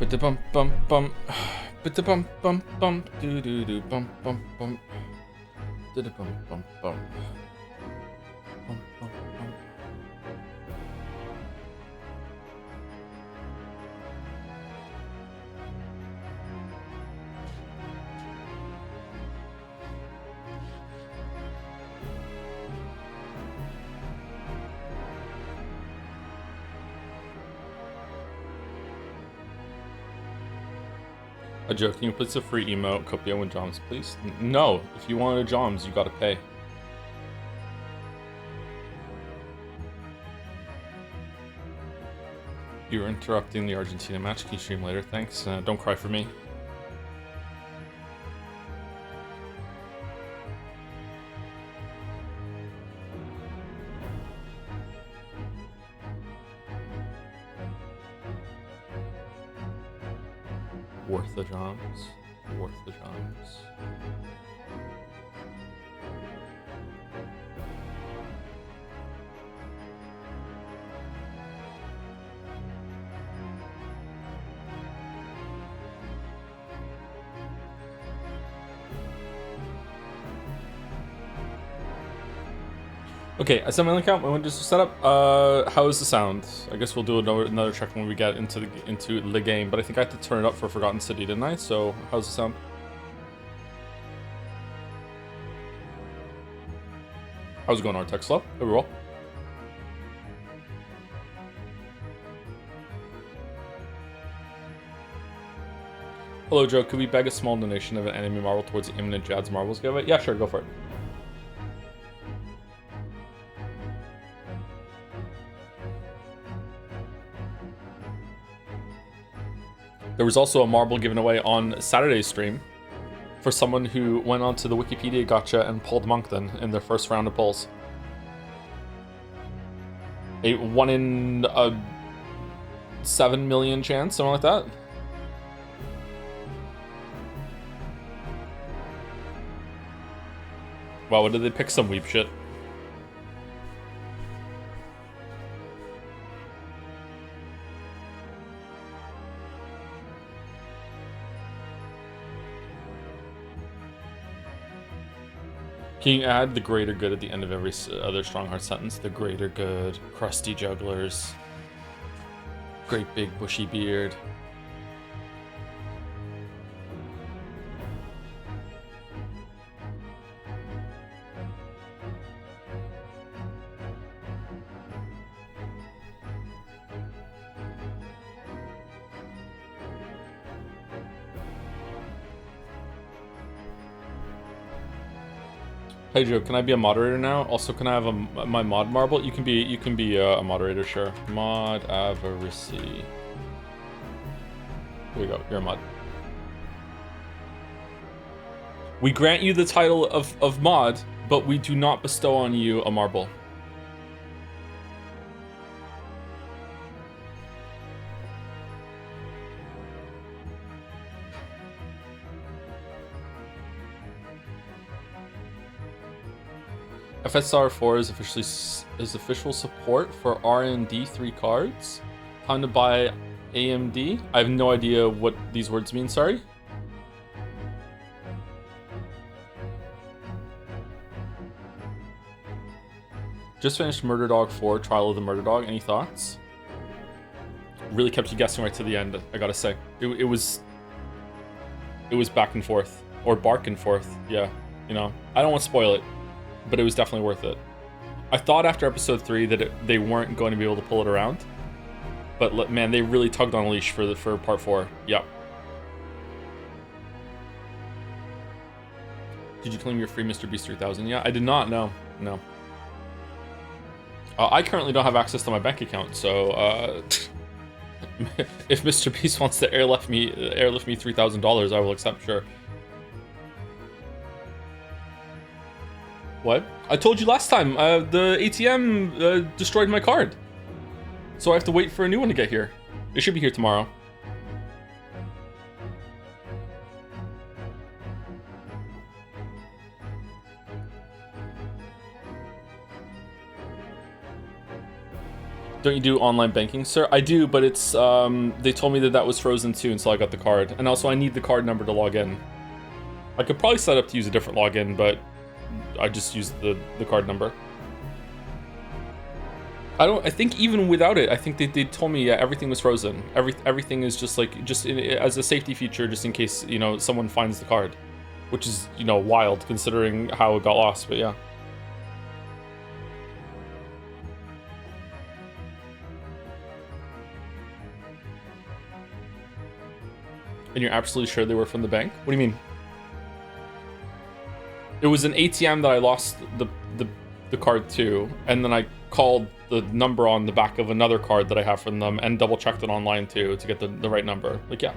Ba bum bum bum. Ba bum bum bum. Do do do bum bum bum. Da bum bum bum. Bum bum bum. A joke, can you put a free emote, Copio and Joms, please? No, if you wanted a Joms, you gotta pay. You're interrupting the Argentina match. Can you stream later? Thanks. Don't cry for me. Worth the Joms. Worth the Joms. Okay, I set my link out. My windows are set up. How is the sound? I guess we'll do another check when we get into the game. But I think I had to turn it up for Forgotten City, didn't I? So how's the sound? How's it going, Artex Slow? Overall. Hello, Joe. Could we beg a small donation of an enemy marble towards the imminent Jad's Marbles giveaway? Yeah, sure. Go for it. There was also a marble given away on Saturday's stream for someone who went onto the Wikipedia Gacha and pulled Moncton in their first round of pulls. A 1 in a 7 million chance, something like that. Wow, what did they pick? Some weep shit. Can you add the greater good at the end of every other Strongheart sentence? The greater good, crusty jugglers, great big bushy beard. Hey Joe, can I be a moderator now? Also, can I have my mod marble? You can be a moderator, sure. Mod Avarici. Here you go. You're a mod. We grant you the title of mod, but we do not bestow on you a marble. FSR4 is official support for RND 3 cards. Time to buy AMD. I have no idea what these words mean, sorry. Just finished Murder Dog 4, Trial of the Murder Dog. Any thoughts? Really kept you guessing right to the end, I gotta say. It was back and forth. Or bark and forth, yeah. You know, I don't want to spoil it, but it was definitely worth it. I thought after episode 3 that they weren't going to be able to pull it around, but man, they really tugged on a leash for part 4. Yep. Did you claim your free Mr. Beast 3000? Yeah, I did not. No. I currently don't have access to my bank account, so if Mr. Beast wants to airlift me $3,000, I will accept. Sure. What? I told you last time, the ATM destroyed my card. So I have to wait for a new one to get here. It should be here tomorrow. Don't you do online banking, sir? I do, but it's, they told me that that was frozen too until I got the card. And also I need the card number to log in. I could probably set up to use a different login, but I just used the card number. I think even without it, I think they told me, yeah, everything was frozen. Everything is just like, as a safety feature, just in case, you know, someone finds the card. Which is, you know, wild considering how it got lost, but yeah. And you're absolutely sure they were from the bank? What do you mean? It was an ATM that I lost the card to, and then I called the number on the back of another card that I have from them and double checked it online too to get the right number. Like, yeah.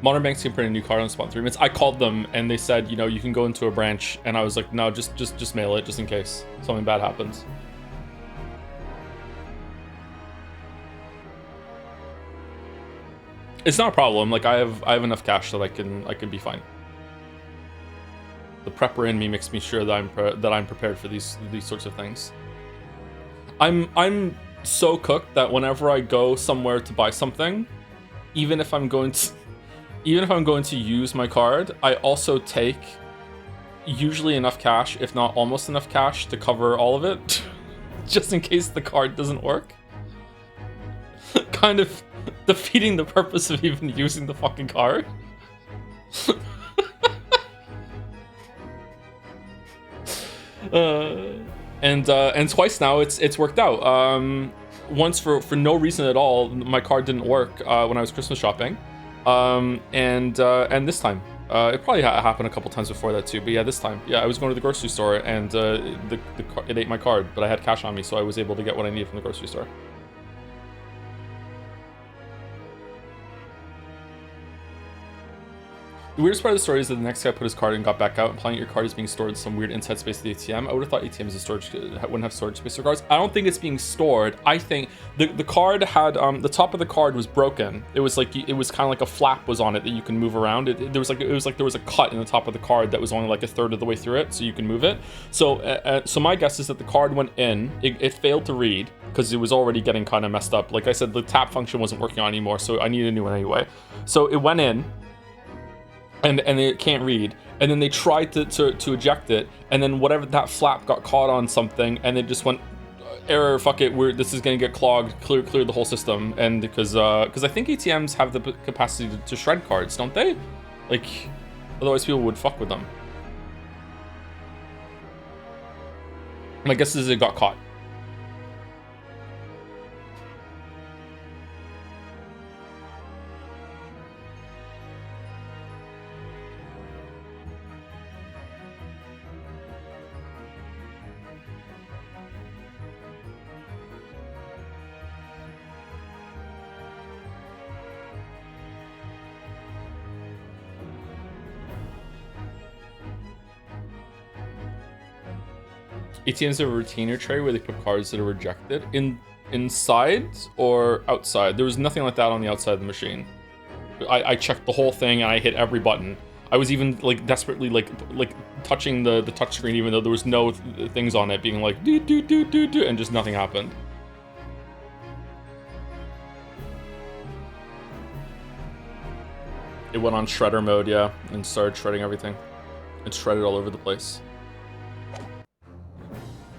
Modern banks can print a new card on the spot in 3 minutes. I called them and they said, you know, you can go into a branch, and I was like, no, just mail it just in case something bad happens. It's not a problem. Like I have enough cash that I can be fine. The prepper in me makes me sure that I'm prepared for these sorts of things. I'm so cooked that whenever I go somewhere to buy something, even if I'm going to use my card, I also take usually enough cash, if not almost enough cash, to cover all of it, just in case the card doesn't work. Kind of defeating the purpose of even using the fucking card. And twice now it's worked out. Once for no reason at all, my card didn't work when I was Christmas shopping. And this time, it probably happened a couple times before that too, but yeah, this time, yeah, I was going to the grocery store and it ate my card, but I had cash on me, so I was able to get what I needed from the grocery store. The weirdest part of the story is that the next guy put his card and got back out, implying your card is being stored in some weird inside space of the ATM. I would have thought ATMs wouldn't have storage space for cards. I don't think it's being stored. I think the card had, the top of the card was broken. It was like, it was kind of like a flap was on it that you can move around. There was like there was a cut in the top of the card that was only like a third of the way through it, so you can move it. So my guess is that the card went in, it failed to read, because it was already getting kind of messed up. Like I said, the tap function wasn't working on anymore, so I needed a new one anyway. So it went in, and it can't read, and then they tried to eject it, and then whatever, that flap got caught on something, and it just went, error, fuck it, this is gonna get clogged, clear the whole system. And because I think ATMs have the capacity to shred cards, don't they? Like, otherwise people would fuck with them. My guess is it got caught. ATMs have a retainer tray where they put cards that are rejected inside or outside. There was nothing like that on the outside of the machine. I checked the whole thing and I hit every button. I was even like desperately like touching the touch screen, even though there was no things on it, being like do do do do do, and just nothing happened. It went on shredder mode, yeah, and started shredding everything. It shredded all over the place.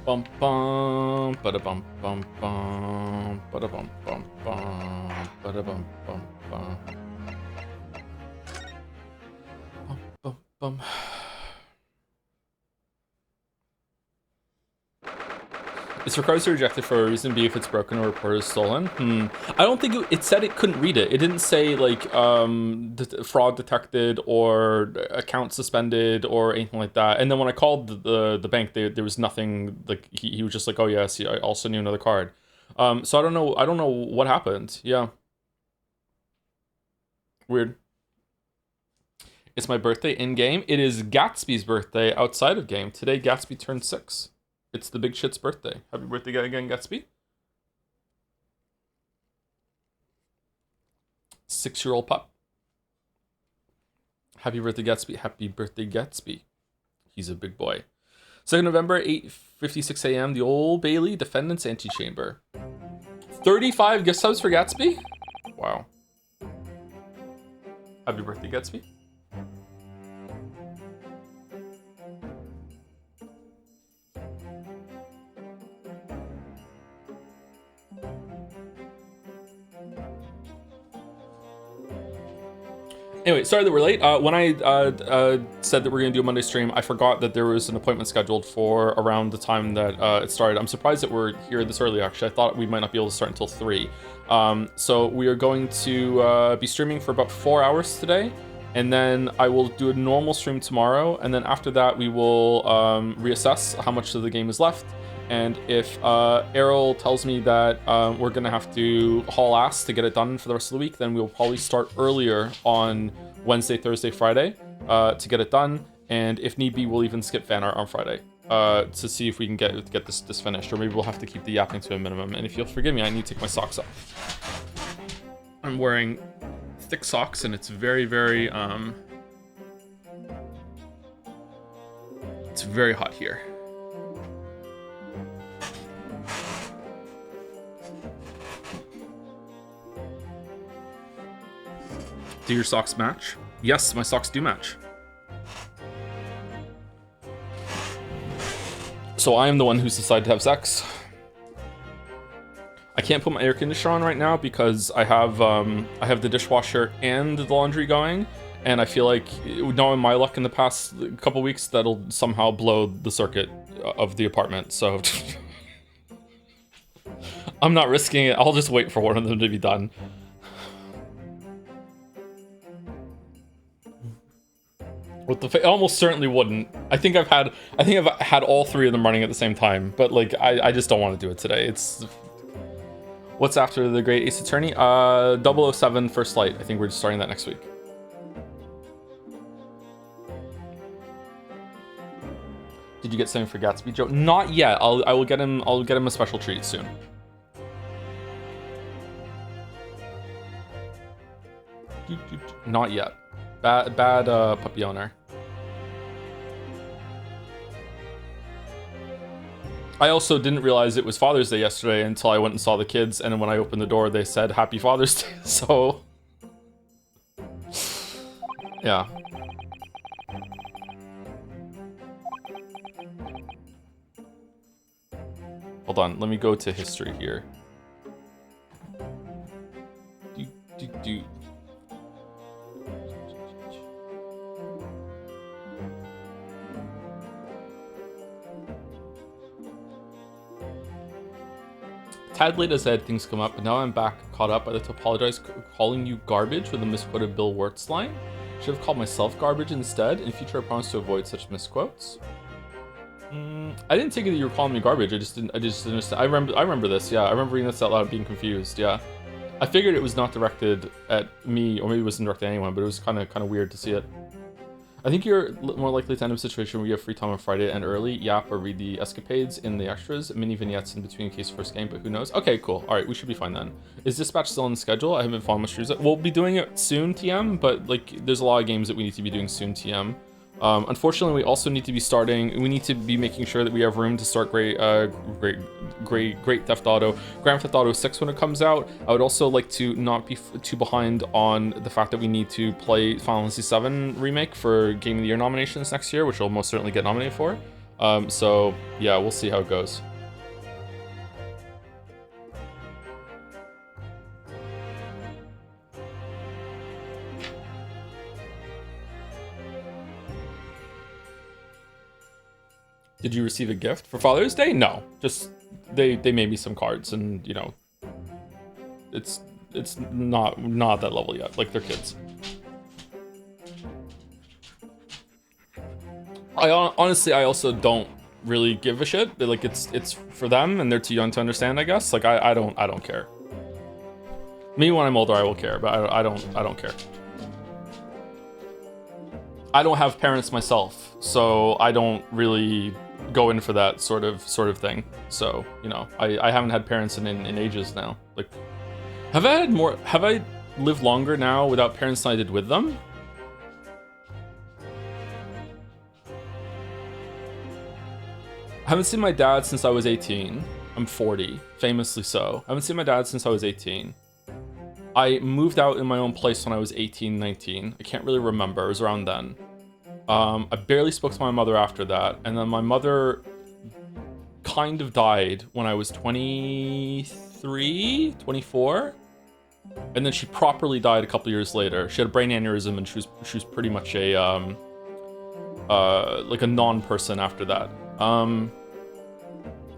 Bum bum, bada bum bum bum, bada bum bum bum, bada bum bum bum. Bum bum bum. It's required to reject it for a reason, B, if it's broken or reported as stolen. I don't think it said it couldn't read it. It didn't say like fraud detected or account suspended or anything like that. And then when I called the bank, there was nothing. Like he was just like, oh yes, I also knew another card. So I don't know what happened. Yeah, weird. It's my birthday in game. It is Gatsby's birthday outside of game today. Gatsby turned 6. It's the big shit's birthday. Happy birthday again, Gatsby. 6-year-old pup. Happy birthday, Gatsby. Happy birthday, Gatsby. He's a big boy. 2nd November, 8:56 a.m. The Old Bailey Defendant's Antechamber. 35 gift subs for Gatsby? Wow. Happy birthday, Gatsby. Anyway, sorry that we're late. When I said that we're going to do a Monday stream, I forgot that there was an appointment scheduled for around the time that it started. I'm surprised that we're here this early, actually. I thought we might not be able to start until 3. So we are going to be streaming for about 4 hours today, and then I will do a normal stream tomorrow, and then after that we will reassess how much of the game is left. And if Errol tells me that we're going to have to haul ass to get it done for the rest of the week, then we'll probably start earlier on Wednesday, Thursday, Friday to get it done. And if need be, we'll even skip fan art on Friday to see if we can get this finished. Or maybe we'll have to keep the yapping to a minimum. And if you'll forgive me, I need to take my socks off. I'm wearing thick socks, and it's very, very... it's very hot here. Do your socks match? Yes, my socks do match. So I am the one who's decided to have sex. I can't put my air conditioner on right now because I have the dishwasher and the laundry going, and I feel like, knowing my luck in the past couple weeks, that'll somehow blow the circuit of the apartment. So I'm not risking it. I'll just wait for one of them to be done. With the almost certainly wouldn't. I think I've had all 3 of them running at the same time, but like I just don't want to do it today. It's what's after the Great Ace Attorney? 007 First Light. I think we're just starting that next week. Did you get something for Gatsby, Joe? Not yet. I will get him. I'll get him a special treat soon. Not yet. Bad puppy owner. I also didn't realize it was Father's Day yesterday until I went and saw the kids, and when I opened the door, they said Happy Father's Day. So, yeah. Hold on, let me go to history here. Tad late as I had things come up, but now I'm back caught up. I'd like to apologize calling you garbage with a misquoted Bill Wirtz line. Should have called myself garbage instead. In future, I promise to avoid such misquotes. I didn't take it that you were calling me garbage. I just didn't understand. I remember this. Yeah, I remember reading this out loud, being confused. Yeah, I figured it was not directed at me, or maybe it wasn't directed at anyone, but it was kind of weird to see it. I think you're more likely to end up in a situation where you have free time on Friday and early, yap, or read the escapades in the extras, mini vignettes in between in case first game, but who knows? Okay, cool. All right, we should be fine then. Is Dispatch still on the schedule? I haven't been following much news. We'll be doing it soon, TM, but like, there's a lot of games that we need to be doing soon, TM. Unfortunately, we also need to be making sure that we have room to start Great Theft Auto, Grand Theft Auto 6 when it comes out. I would also like to not be too behind on the fact that we need to play Final Fantasy VII Remake for Game of the Year nominations next year, which we'll most certainly get nominated for. So yeah, we'll see how it goes. Did you receive a gift for Father's Day? No, just they made me some cards, and you know, it's not that level yet. Like, they're kids. I honestly also don't really give a shit. Like, it's for them, and they're too young to understand, I guess. Like, I don't care. Maybe when I'm older I will care, but I don't care. I don't have parents myself, so I don't really go in for that sort of thing. So, you know, I haven't had parents in ages now. Like, have I live longer now without parents than I did with them. I haven't seen my dad since I was 18. I'm 40, famously so. I haven't seen my dad since I was 18. I moved out in my own place when I was 18, 19. I can't really remember. It was around then. I barely spoke to my mother after that. And then my mother kind of died when I was 23, 24. And then she properly died a couple years later. She had a brain aneurysm, and she was pretty much a like a non-person after that.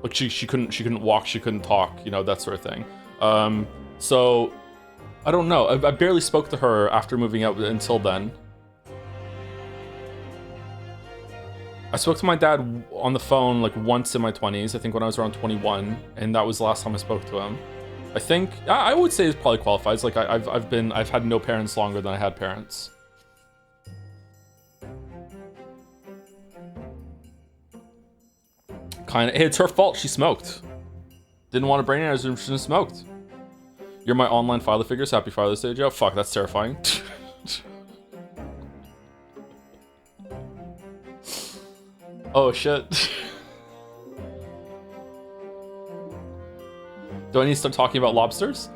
Like she couldn't walk, she couldn't talk, you know, that sort of thing. So I don't know. I barely spoke to her after moving out until then. I spoke to my dad on the phone like once in my 20s, I think when I was around 21, and that was the last time I spoke to him. I think I would say it probably qualifies. Like I've had no parents longer than I had parents. Kinda. Hey, it's her fault. She smoked. Didn't want a brain aneurysm. She just smoked. You're my online father figures. Happy Father's Day, Joe. Fuck, that's terrifying. Oh shit. Do I need to start talking about lobsters?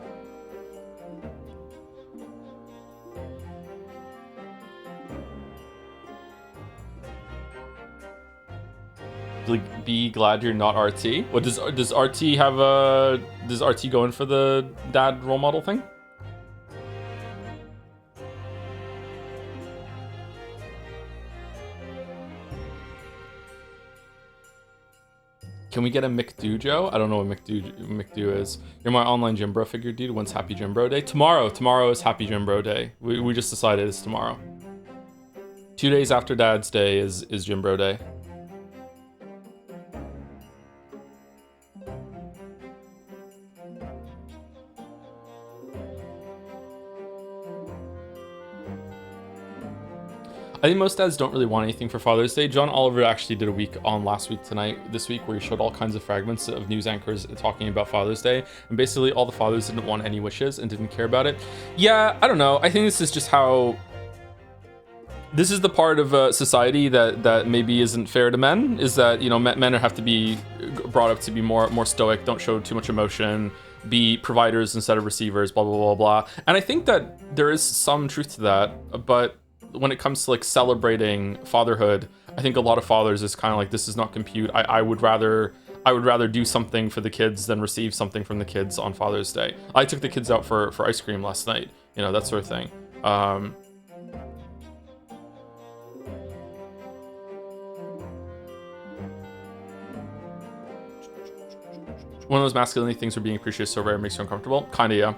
Like, be glad you're not RT. What does RT have a? Does RT go in for the dad role model thing? Can we get a McDo, I don't know what McDo is. You're my online gym bro figure, dude. When's Happy Gym Bro Day? Tomorrow. Tomorrow is Happy Gym Bro Day. We just decided it's tomorrow. 2 days after Dad's Day is Gym Bro Day. I think most dads don't really want anything for Father's Day. John Oliver actually did a week on this week, where he showed all kinds of fragments of news anchors talking about Father's Day. And basically all the fathers didn't want any wishes and didn't care about it. Yeah, I don't know. I think this is just how... This is the part of society that maybe isn't fair to men, is that, you know, men have to be brought up to be more stoic, don't show too much emotion, be providers instead of receivers, blah, blah, blah, blah. And I think that there is some truth to that, but when it comes to like celebrating fatherhood, I think a lot of fathers is kind of like, this is not compute. I would rather do something for the kids than receive something from the kids on Father's Day. I took the kids out for ice cream last night, you know, that sort of thing. One of those masculinity things where being appreciated so rare makes you uncomfortable. Kinda, yeah.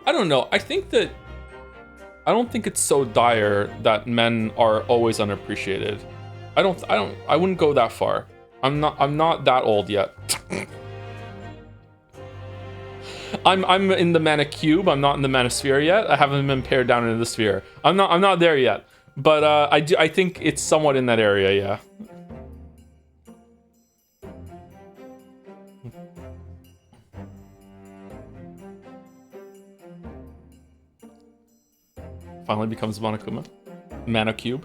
I don't know. I don't think it's so dire that men are always unappreciated. I wouldn't go that far. I'm not that old yet. I'm in the Manicube. I'm not in the Manosphere yet. I haven't been pared down into the sphere. I'm not there yet. But I think it's somewhat in that area, yeah. Finally becomes Monokuma. Manocube.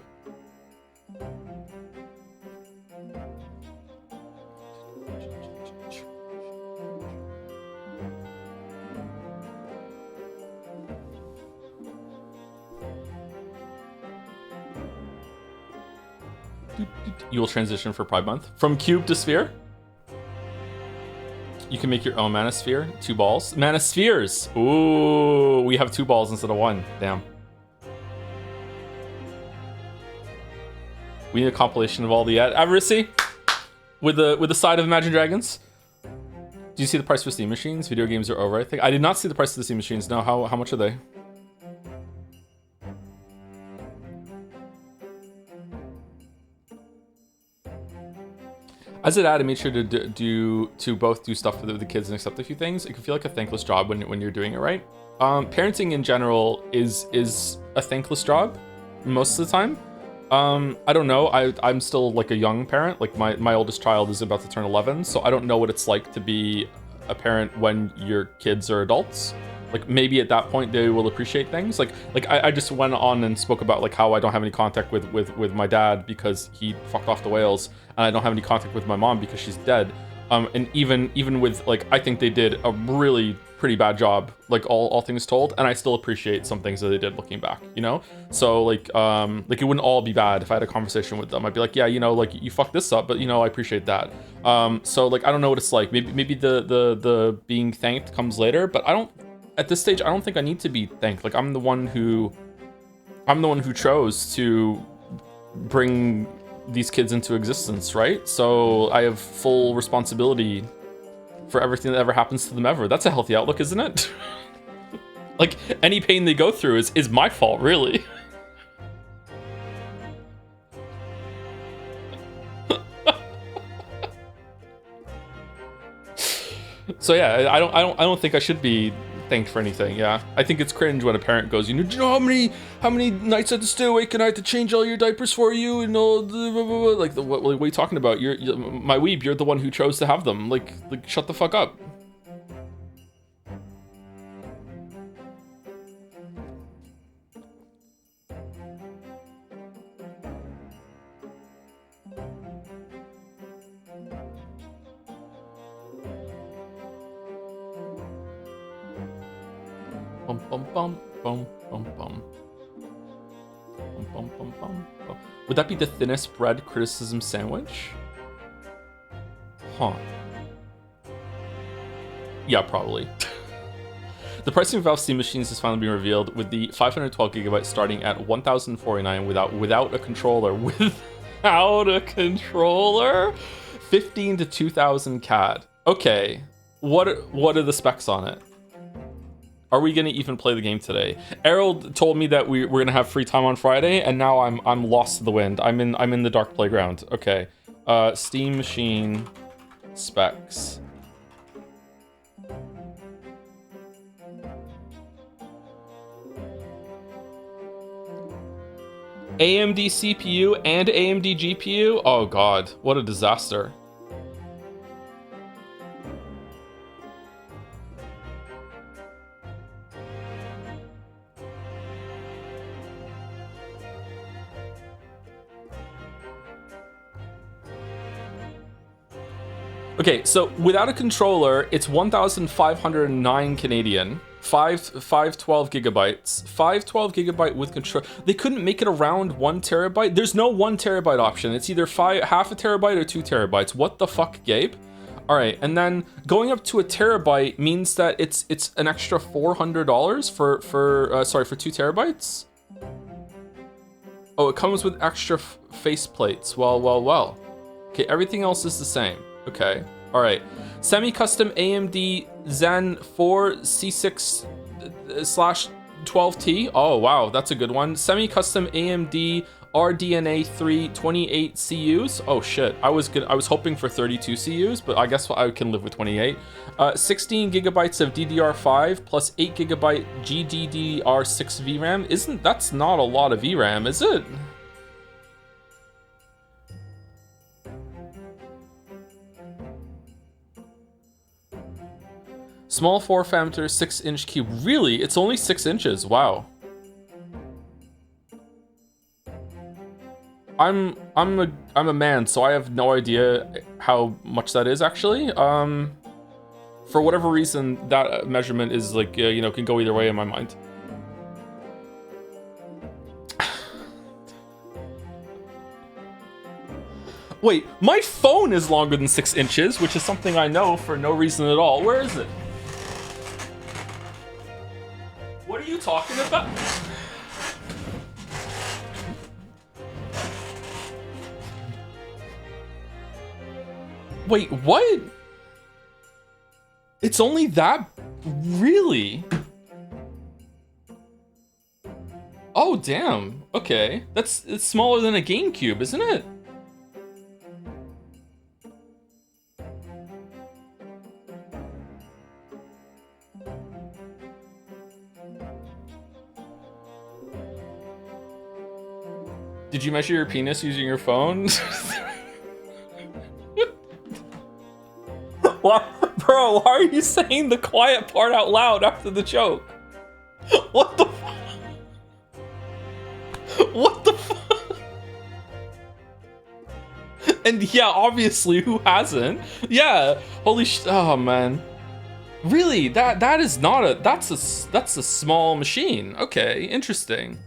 You will transition for Pride Month. From cube to sphere? You can make your own Manosphere. 2 balls. Manospheres! Ooh, we have 2 balls instead of 1. Damn. We need a compilation of all the Avaricy with the side of Imagine Dragons. Do you see the price for Steam machines? Video games are over, I think. I did not see the price of the Steam machines. No, how much are they? As an dad, I made sure to both do stuff for the kids and accept a few things. It can feel like a thankless job when you're doing it right. Parenting in general is a thankless job most of the time. I don't know. I'm still like a young parent. Like my oldest child is about to turn 11, so I don't know what it's like to be a parent when your kids are adults. Like maybe at that point they will appreciate things. Like I just went on and spoke about like how I don't have any contact with my dad because he fucked off to Wales, and I don't have any contact with my mom because she's dead. And even with like, I think they did a really pretty bad job, like all things told, and I still appreciate some things that they did looking back, you know? So like it wouldn't all be bad if I had a conversation with them. I'd be like, yeah, you know, like you fucked this up, but you know, I appreciate that. So like, I don't know what it's like. Maybe the being thanked comes later, but at this stage, I don't think I need to be thanked. Like I'm the one who chose to bring these kids into existence, right? So I have full responsibility for everything that ever happens to them ever. That's a healthy outlook, isn't it? Like any pain they go through is my fault, really. So yeah, I don't think I should be thanked for anything. Yeah, I think it's cringe when a parent goes, you know, do you know how many nights I had to stay awake and I had to change all your diapers for you and all the like what are you talking about? You're my weeb. You're the one who chose to have them. Like shut the fuck up. Bum bum bum bum bum bum. Bum bum bum bum bum. Would that be the thinnest bread criticism sandwich? Huh. Yeah, probably. The pricing of Valve Steam machines has finally been revealed, with the 512GB starting at $1,049 without a controller. Without a controller? 15 to 2,000 CAD. Okay. What are the specs on it? Are we gonna even play the game today? Errol told me that we're gonna have free time on Friday, and now I'm lost to the wind. I'm in the dark playground. Okay. Steam machine specs. AMD CPU and AMD GPU? Oh god, what a disaster. Okay, so without a controller, it's 1,509 Canadian. 512 gigabytes. 512 gigabyte with control. They couldn't make it around 1 terabyte. There's no 1 terabyte option. It's either half a terabyte or 2 terabytes. What the fuck, Gabe? All right, and then going up to a terabyte means that it's an extra $400 for 2 terabytes. Oh, it comes with extra face plates. Well. Okay, everything else is the same. Okay, all right. Semi-custom AMD Zen 4 C6/12T. Oh wow, that's a good one. Semi-custom AMD RDNA 3 28 CUs. Oh shit, I was hoping for 32 CUs, but I guess I can live with 28. 16 gigabytes of DDR5 plus 8 gigabyte GDDR6 VRAM. That's not a lot of VRAM, is it? Small 4-factor 6-inch cube. Really? It's only 6 inches. Wow. I'm a man, so I have no idea how much that is actually. For whatever reason, that measurement is like can go either way in my mind. Wait, my phone is longer than 6 inches, which is something I know for no reason at all. Where is it? What are you talking about? Wait, what? It's only that? Really? Oh, damn. Okay. It's smaller than a GameCube, isn't it? Did you measure your penis using your phone? What? Bro, Bro, why are you saying the quiet part out loud after the joke? What the What the fuck? And yeah, obviously, who hasn't? Yeah, holy oh man. Really? That is not a that's a small machine. Okay, interesting.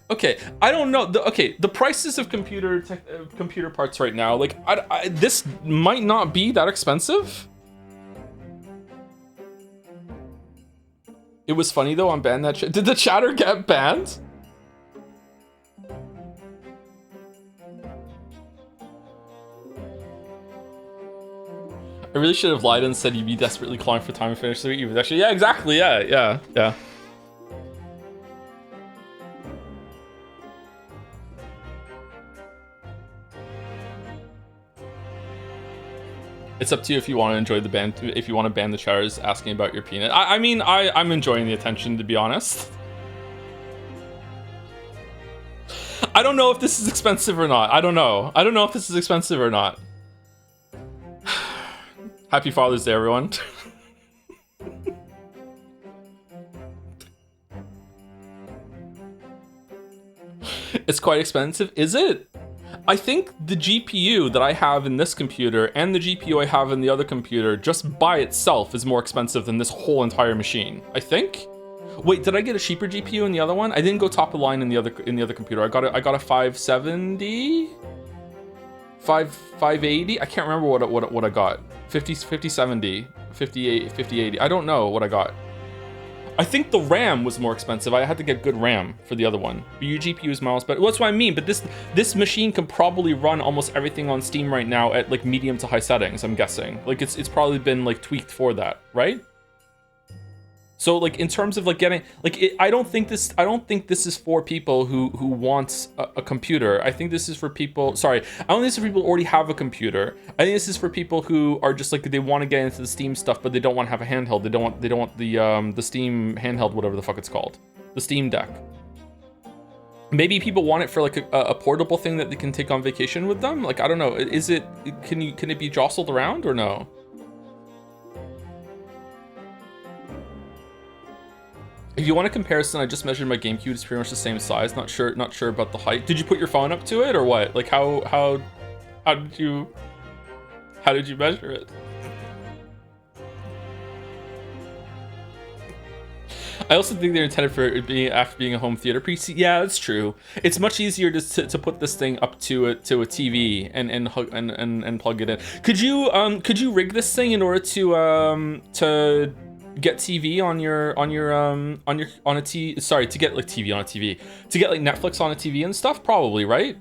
Okay, I don't know. The prices of computer parts right now, like this might not be that expensive. It was funny though on Ban That. Did the chatter get banned? I really should have lied and said you'd be desperately clawing for time to finish the week. Actually, yeah, exactly. Yeah. It's up to you if you want to enjoy the ban. If you want to ban the chatters asking about your peanut. I mean, I'm enjoying the attention, to be honest. I don't know if this is expensive or not. I don't know if this is expensive or not. Happy Father's Day, everyone. It's quite expensive, is it? I think the GPU that I have in this computer and the GPU I have in the other computer just by itself is more expensive than this whole entire machine. I think. Wait, did I get a cheaper GPU in the other one? I didn't go top of the line in the other computer. I got a 570, 580. I can't remember what I got. 5070, 5080. I don't know what I got. I think the RAM was more expensive. I had to get good RAM for the other one. But your GPU is miles better. Well, that's what I mean. But this machine can probably run almost everything on Steam right now at like medium to high settings. I'm guessing. Like it's probably been like tweaked for that, right? So like in terms of like getting like I don't think this is for people who want a computer. I think this is for people. Sorry, I don't think this is for people who already have a computer. I think this is for people who are just like they want to get into the Steam stuff, but they don't want to have a handheld. They don't want the Steam handheld, whatever the fuck it's called, the Steam Deck. Maybe people want it for like a portable thing that they can take on vacation with them. Like I don't know. Is it can it be jostled around or no? If you want a comparison, I just measured my GameCube. It's pretty much the same size. Not sure about the height. Did you put your phone up to it or what? Like how did you measure it? I also think they're intended for being after being a home theater PC. Yeah, that's true. It's much easier to put this thing up to a TV and plug it in. Could you rig this thing in order to get TV on a T? Sorry, to get like TV on a TV, to get like Netflix on a TV and stuff, probably, right?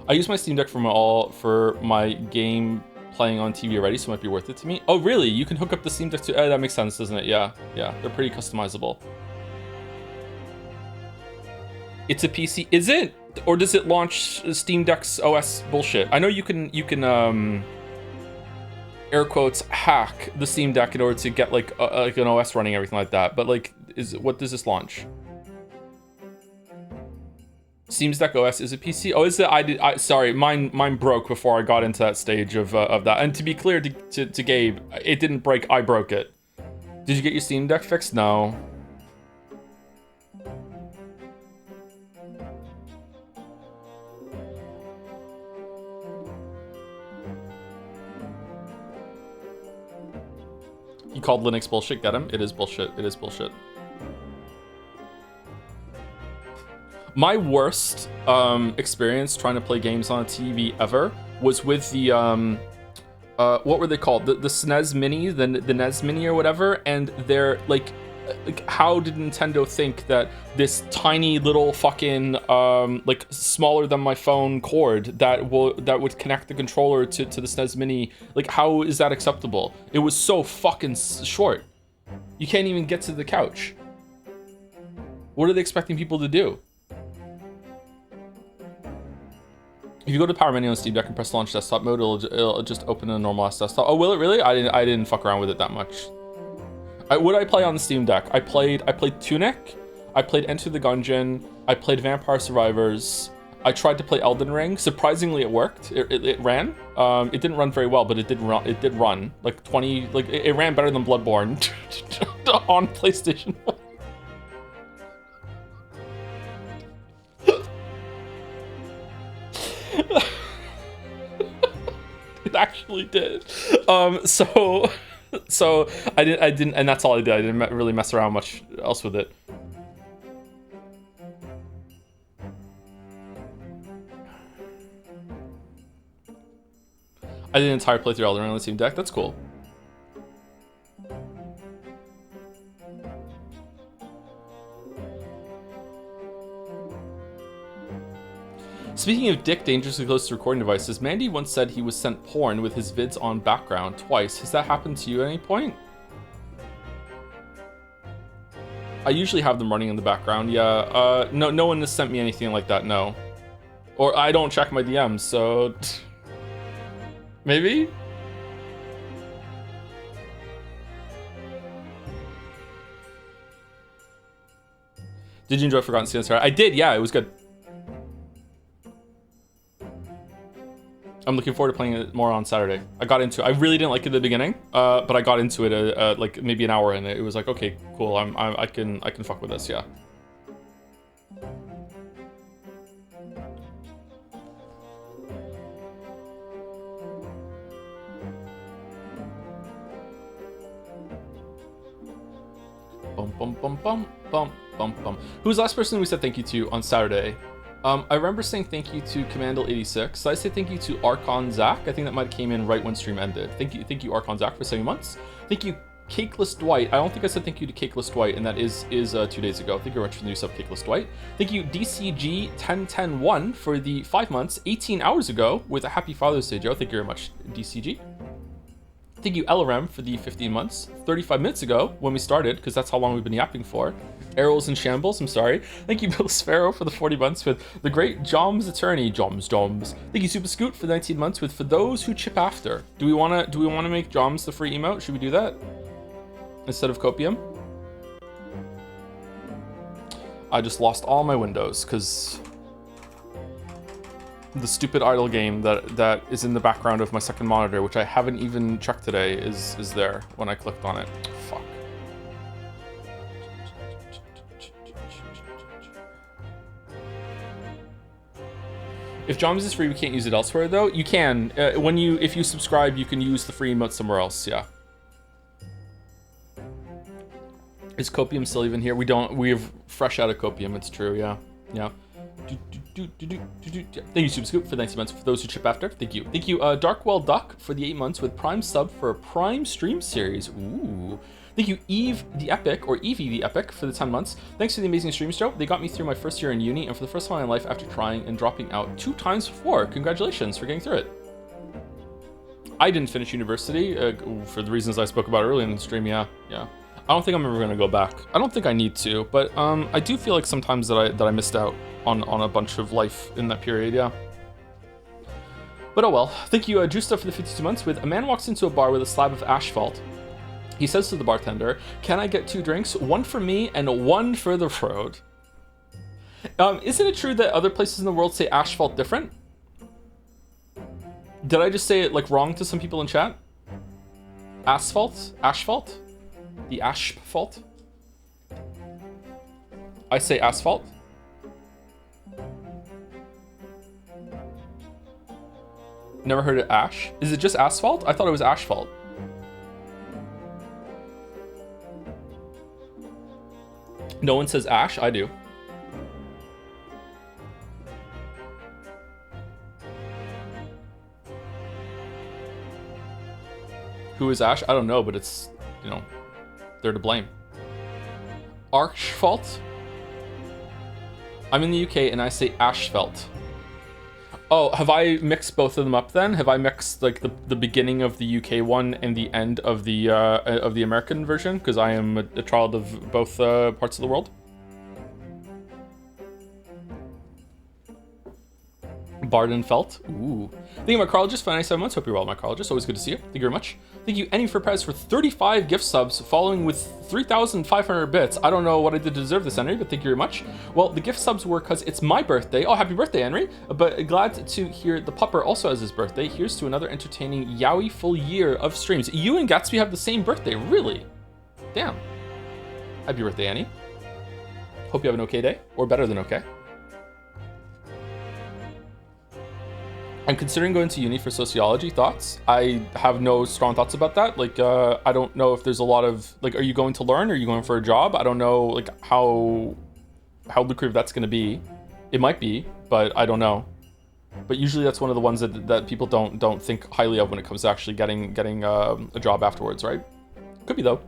I use my Steam Deck for my game playing on TV already, so it might be worth it to me. Oh, really? You can hook up the Steam Deck to... that makes sense, doesn't it? Yeah, they're pretty customizable. It's a PC. Is it? Or does it launch Steam Deck's OS bullshit? I know you can air quotes hack the Steam Deck in order to get like an OS running, everything like that. But like, what does this launch? Steam Deck OS is a PC. Oh, is it? Sorry, mine broke before I got into that stage of that. And to be clear to Gabe, it didn't break. I broke it. Did you get your Steam Deck fixed? No. You called Linux bullshit. Get him? It is bullshit. It is bullshit. My worst experience trying to play games on a TV ever was with the what were they called? The SNES Mini, the NES Mini or whatever. And they're like how did Nintendo think that this tiny little fucking like smaller than my phone cord that would connect the controller to the SNES Mini, like how is that acceptable? It was so fucking short. You can't even get to the couch. What are they expecting people to do? If you go to power menu on Steam Deck and press launch desktop mode, it'll just open a normal ass desktop. Oh, will it really? I didn't fuck around with it that much. What did I play on the Steam Deck? I played Tunic. I played Enter the Gungeon. I played Vampire Survivors. I tried to play Elden Ring. Surprisingly, it worked. It ran. It didn't run very well, but it did run. It did run like 20. Like it ran better than Bloodborne on PlayStation. It actually did. So I didn't, and that's all I did. I didn't really mess around much else with it. I did an entire playthrough Elden Ring on the same deck. That's cool. Speaking of dick dangerously close to recording devices, Mandy once said he was sent porn with his vids on background twice. Has that happened to you at any point? I usually have them running in the background, yeah. No one has sent me anything like that, no. Or I don't check my DMs, so... Maybe? Did you enjoy Forgotten Sands? I did, yeah, it was good. I'm looking forward to playing it more on Saturday. I really didn't like it at the beginning, but I got into it like maybe an hour in. It was like, okay, cool. I can fuck with this, yeah. Bum. Who's the last person we said thank you to on Saturday? I remember saying thank you to Commandal86. Did I say thank you to Archon Zach? I think that might have came in right when stream ended. Thank you Archon Zach for 7 months. Thank you Cakeless Dwight. I don't think I said thank you to Cakeless Dwight, and that is 2 days ago. Thank you very much for the new sub, Cakeless Dwight. Thank you DCG10101 for the 5 months, 18 hours ago, with a happy Father's Day, Joe. Thank you very much, DCG. Thank you LRM for the 15 months, 35 minutes ago when we started, because that's how long we've been yapping for. Arrows and Shambles, I'm sorry. Thank you Bill Sparrow for the 40 months with the great Joms Attorney, Joms. Thank you Super Scoot for the 19 months with For Those Who Chip After. Do we wanna make Joms the free emote? Should we do that instead of Copium? I just lost all my windows because the stupid idle game that is in the background of my second monitor, which I haven't even checked today, is there when I clicked on it. Fuck. If Joms is free, we can't use it elsewhere though. You can. If you subscribe, you can use the free emote somewhere else, yeah. Is Copium still even here? We have fresh out of Copium, it's true, yeah. Yeah. Thank you, Super Scoop, for the 19 months. For those who chip after, thank you. Thank you, Darkwell Duck, for the 8 months with Prime sub for a Prime stream series. Ooh. Thank you, Eve the Epic, or Evie the Epic, for the 10 months. Thanks to the amazing stream show. They got me through my first year in uni, and for the first time in my life after trying and dropping out 2 times before. Congratulations for getting through it. I didn't finish university, for the reasons I spoke about earlier in the stream, yeah. I don't think I'm ever gonna go back. I don't think I need to, but I do feel like sometimes that I missed out on a bunch of life in that period, yeah. But oh well. Thank you, Justa, for the 52 months with A man walks into a bar with a slab of asphalt. He says to the bartender, "Can I get 2 drinks? 1 for me and 1 for the road." Isn't it true that other places in the world say asphalt different? Did I just say it like wrong to some people in chat? Asphalt? Asphalt? The asphalt? I say asphalt. Never heard of ash. Is it just asphalt? I thought it was asphalt. No one says ash? I do. Who is Ash? I don't know, but it's, you know, they're to blame. Archfalt? I'm in the UK and I say asphalt. Oh, have I mixed both of them up then? Have I mixed like the beginning of the UK one and the end of the American version? Because I am a child of both parts of the world. Bardenfelt. Ooh. Thank you, Micrologist, for 97 months. Hope you're well, Micrologist. Always good to see you. Thank you very much. Thank you, Annie, for Prez, for 35 gift subs, following with 3,500 bits. I don't know what I did to deserve this, Henry, but thank you very much. Well, the gift subs were because it's my birthday. Oh, happy birthday, Henry. But glad to hear the pupper also has his birthday. Here's to another entertaining Yowie full year of streams. You and Gatsby have the same birthday, really? Damn. Happy birthday, Annie. Hope you have an okay day, or better than okay. I'm considering going to uni for sociology. Thoughts? I have no strong thoughts about that. Like, I don't know if there's a lot of, like, are you going to learn? Are you going for a job? I don't know, like, how lucrative that's going to be. It might be, but I don't know. But usually that's one of the ones that people don't think highly of when it comes to actually getting a job afterwards, right? Could be though.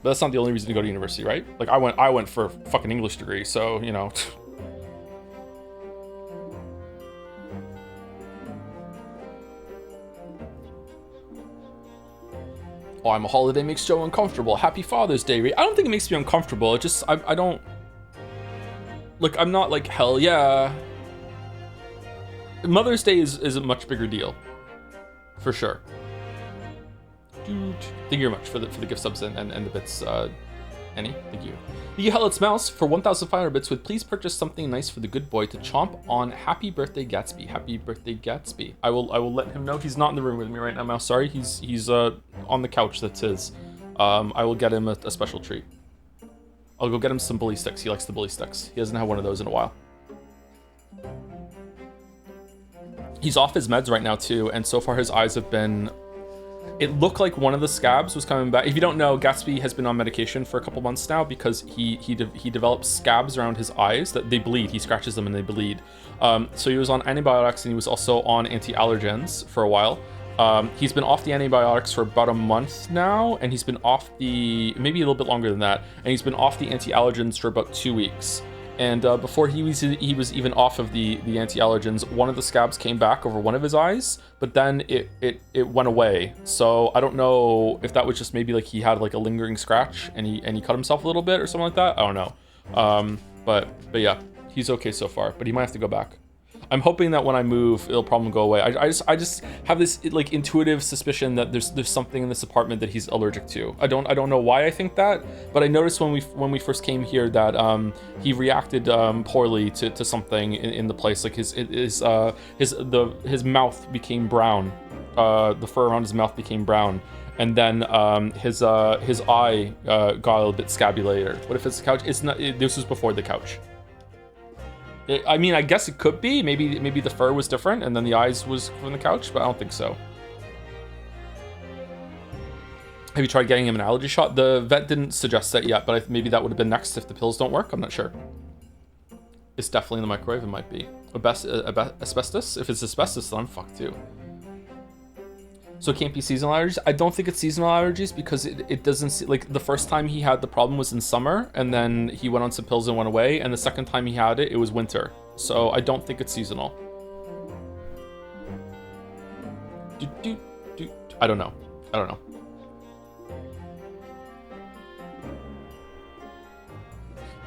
But that's not the only reason to go to university, right? Like, I went for a fucking English degree, so, you know. Oh, I'm a holiday makes Joe uncomfortable. Happy Father's Day. I don't think it makes me uncomfortable. It just, I don't, like, I'm not like, hell yeah. Mother's Day is a much bigger deal. For sure. Thank you very much for the gift subs and the bits, Annie. Thank you. Thank you, Hell It's Mouse, for 1,500 bits with please purchase something nice for the good boy to chomp on. Happy birthday, Gatsby. Happy birthday, Gatsby. I will let him know. He's not in the room with me right now, Mouse. Sorry, he's on the couch. That's his. I will get him a special treat. I'll go get him some bully sticks. He likes the bully sticks. He hasn't had one of those in a while. He's off his meds right now too, and so far his eyes have been. It looked like one of the scabs was coming back. If you don't know, Gatsby has been on medication for a couple months now because he develops scabs around his eyes that they bleed. He scratches them and they bleed. So he was on antibiotics and he was also on anti-allergens for a while. He's been off the antibiotics for about a month now, and he's been off maybe a little bit longer than that, and he's been off the anti-allergens for about 2 weeks. And before he was even off of the anti-allergens, one of the scabs came back over one of his eyes, but then it went away. So I don't know if that was just maybe like he had like a lingering scratch and he cut himself a little bit or something like that. I don't know. But yeah, he's okay so far, but he might have to go back. I'm hoping that when I move, it'll probably go away. I just have this like intuitive suspicion that there's something in this apartment that he's allergic to. I don't know why I think that, but I noticed when we first came here that he reacted poorly to something in the place. Like his mouth became brown. The fur around his mouth became brown, and then his eye got a little bit scabby later. What if it's the couch? It's not. This was before the couch. I mean, I guess it could be. Maybe the fur was different and then the eyes was from the couch, but I don't think so. Have you tried getting him an allergy shot? The vet didn't suggest that yet, but maybe that would have been next if the pills don't work. I'm not sure. It's definitely in the microwave. It might be. Asbestos? If it's asbestos, then I'm fucked too. So it can't be seasonal allergies? I don't think it's seasonal allergies because it doesn't, like the first time he had the problem was in summer and then he went on some pills and went away, and the second time he had it was winter. So I don't think it's seasonal. I don't know.